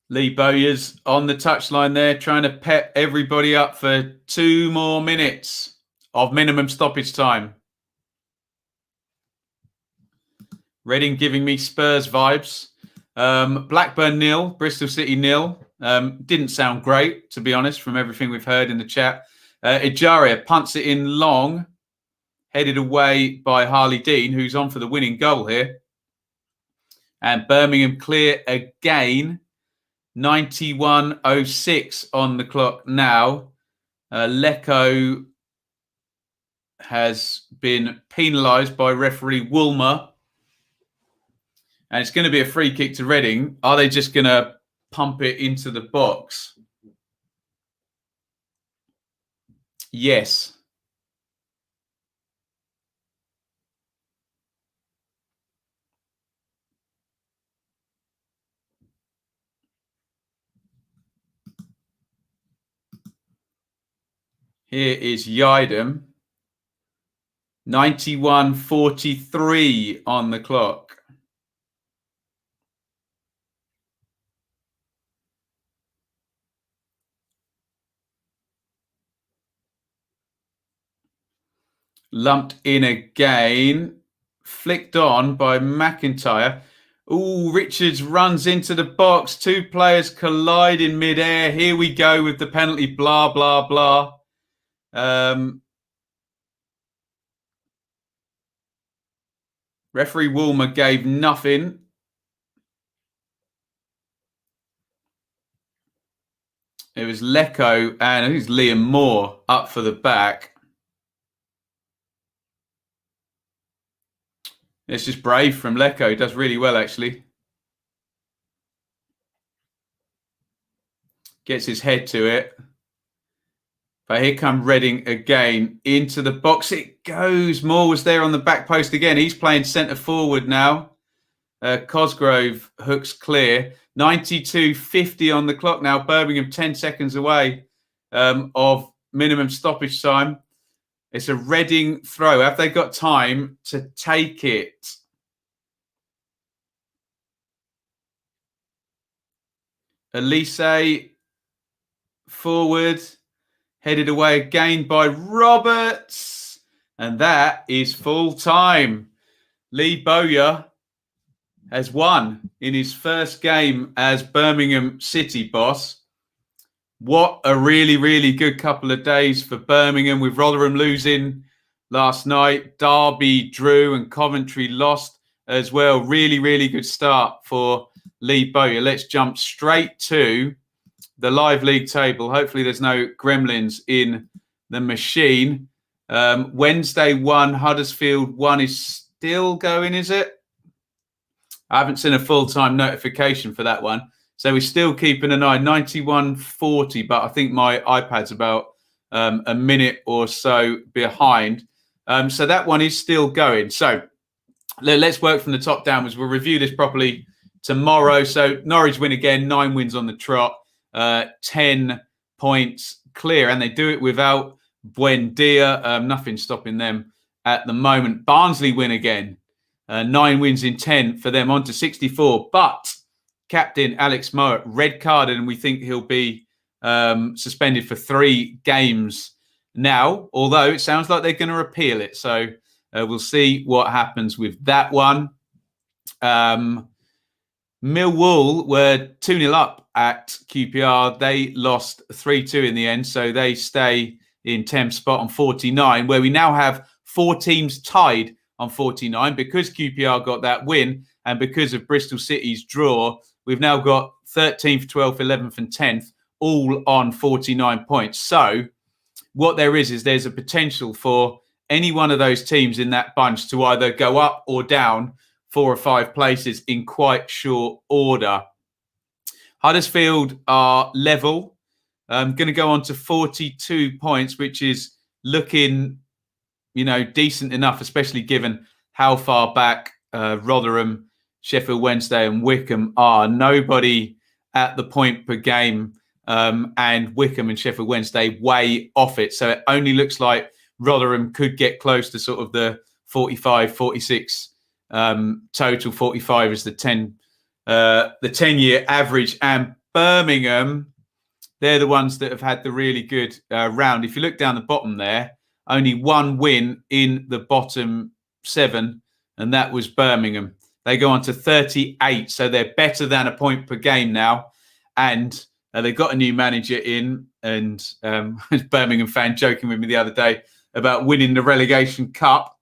Lee Bowyer's on the touchline there, trying to pep everybody up for 2 more minutes of minimum stoppage time. Reading giving me Spurs vibes. Blackburn 0, Bristol City 0. Didn't sound great, to be honest, from everything we've heard in the chat. Ejaria punts it in long, headed away by Harley Dean, who's on for the winning goal here. And Birmingham clear again. 91.06 on the clock now. Lecco has been penalised by referee Woolmer. And it's going to be a free kick to Reading. Are they just going to pump it into the box? Yes. Here is Yidam. 91.43 on the clock. Lumped in again. Flicked on by McIntyre. Ooh, Richards runs into the box. 2 players collide in midair. Here we go with the penalty. Blah, blah, blah. Referee Woolmer gave nothing. It was Lecco and I think it's Liam Moore up for the back. It's just brave from Lecco. He does really well, actually. Gets his head to it. But here come Reading again into the box. It goes. Moore was there on the back post again. He's playing centre forward now. Cosgrove hooks clear. 92.50 on the clock now. Birmingham 10 seconds away of minimum stoppage time. It's a Reading throw. Have they got time to take it? Elise forward. Headed away again by Roberts. And that is full time. Lee Bowyer has won in his first game as Birmingham City boss. What a really, really good couple of days for Birmingham, with Rotherham losing last night. Derby drew and Coventry lost as well. Really, really good start for Lee Bowyer. Let's jump straight to the live league table. Hopefully there's no gremlins in the machine. Wednesday 1, Huddersfield 1 is still going, is it? I haven't seen a full-time notification for that one. So we're still keeping an eye. 91.40, but I think my iPad's about a minute or so behind. So that one is still going. So let's work from the top downwards. We'll review this properly tomorrow. So Norwich win again, 9 wins on the trot, 10 points clear. And they do it without Buendia. Nothing stopping them at the moment. Barnsley win again. 9 wins in 10 for them, on to 64. But captain Alex Mowat red carded, and we think he'll be suspended for 3 games now, although it sounds like they're going to appeal it. So we'll see what happens with that one. Millwall were 2-0 up at QPR. They lost 3-2 in the end, so they stay in 10th spot on 49, where we now have 4 teams tied on 49 because QPR got that win and because of Bristol City's draw. We've now got 13th, 12th, 11th and 10th all on 49 points. So what there is there's a potential for any one of those teams in that bunch to either go up or down 4 or 5 places in quite short order. Huddersfield are level. Going to go on to 42 points, which is looking, decent enough, especially given how far back Rotherham, Sheffield Wednesday and Wycombe are. Nobody at the point per game, and Wycombe and Sheffield Wednesday way off it. So it only looks like Rotherham could get close to sort of the 45, 46 total. 45 is the 10-year average. And Birmingham, they're the ones that have had the really good round. If you look down the bottom there, only 1 win in the bottom 7, and that was Birmingham. They go on to 38, so they're better than a point per game now. And they've got a new manager in, and a Birmingham fan joking with me the other day about winning the relegation cup.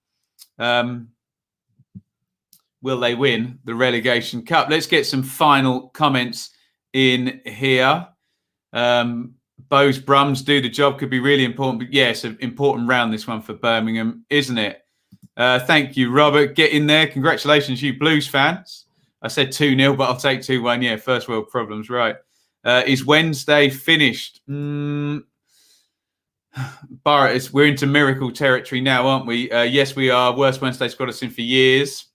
Will they win the relegation cup? Let's get some final comments in here. Bo's Brums do the job, could be really important. But yeah, it's an important round, this one for Birmingham, isn't it? Thank you, Robert. Get in there. Congratulations, you Blues fans. I said 2-0, but I'll take 2-1. Yeah, first world problems, right. Is Wednesday finished? Barrett, we're into miracle territory now, aren't we? Yes, we are. Worst Wednesday's got us in for years.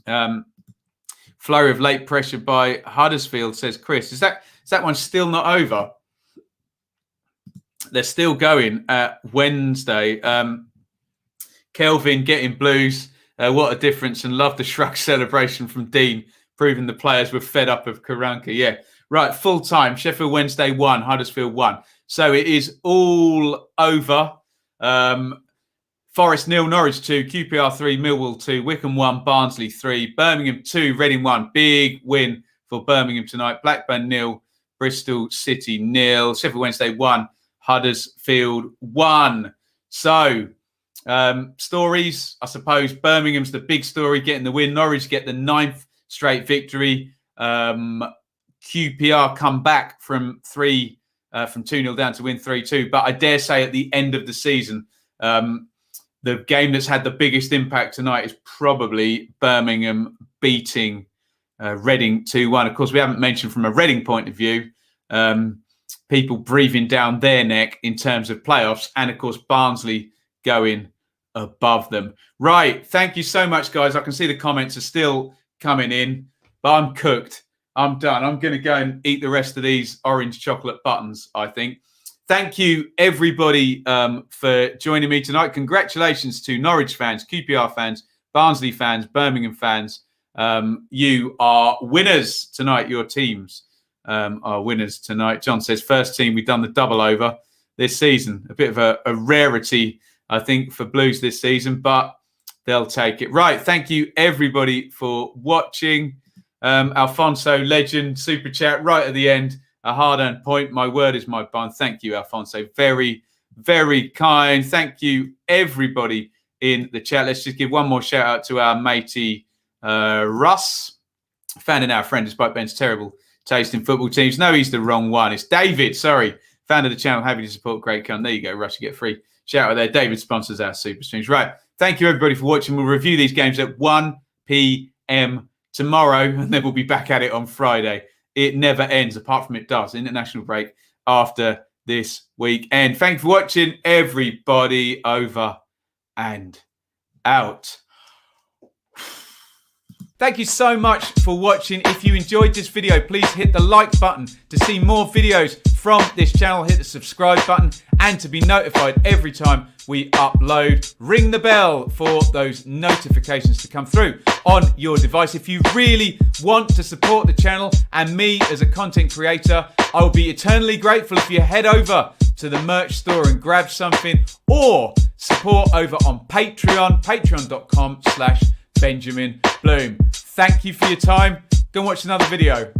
Flurry of late pressure by Huddersfield, says Chris. Is that one still not over? They're still going at Wednesday. Kelvin getting Blues. What a difference. And love the shrug celebration from Dean, proving the players were fed up of Karanka. Yeah. Right, full time. Sheffield Wednesday 1, Huddersfield 1. So it is all over. Forest 0, Norwich 2, QPR 3, Millwall 2, Wycombe 1, Barnsley 3, Birmingham 2, Reading 1. Big win for Birmingham tonight. Blackburn 0, Bristol City 0, Sheffield Wednesday 1, Huddersfield 1. So stories, I suppose. Birmingham's the big story, getting the win. Norwich get the 9th straight victory. QPR come back from 2-0 down to win 3-2. But I dare say at the end of the season, the game that's had the biggest impact tonight is probably Birmingham beating Reading 2-1. Of course, we haven't mentioned from a Reading point of view, people breathing down their neck in terms of playoffs. And, of course, Barnsley going above them. Right. Thank you so much, guys. I can see the comments are still coming in, but I'm cooked. I'm done. I'm going to go and eat the rest of these orange chocolate buttons, I think. Thank you, everybody, for joining me tonight. Congratulations to Norwich fans, QPR fans, Barnsley fans, Birmingham fans. You are winners tonight. Your teams are winners tonight. John says, first team, we've done the double over this season. A bit of a rarity, I think, for Blues this season, but they'll take it. Right. Thank you, everybody, for watching. Alfonso, legend, super chat right at the end. A hard-earned point. My word is my bond. Thank you, Alfonso. Very, very kind. Thank you, everybody in the chat. Let's just give one more shout-out to our matey Russ. Fan and our friend, despite Ben's terrible taste in football teams. No, he's the wrong one. It's David. Sorry. Fan of the channel. Happy to support Great Cunt. There you go, Russ. You get free shout-out there. David sponsors our super streams. Right. Thank you, everybody, for watching. We'll review these games at 1 p.m. tomorrow, and then we'll be back at it on Friday. It never ends, apart from it does. International break after this weekend. Thanks for watching, everybody. Over and out. Thank you so much for watching. If you enjoyed this video, please hit the like button to see more videos from this channel. Hit the subscribe button and to be notified every time we upload. Ring the bell for those notifications to come through on your device. If you really want to support the channel and me as a content creator, I will be eternally grateful if you head over to the merch store and grab something, or support over on Patreon, patreon.com/Benjamin Bloom. Thank you for your time. Go and watch another video.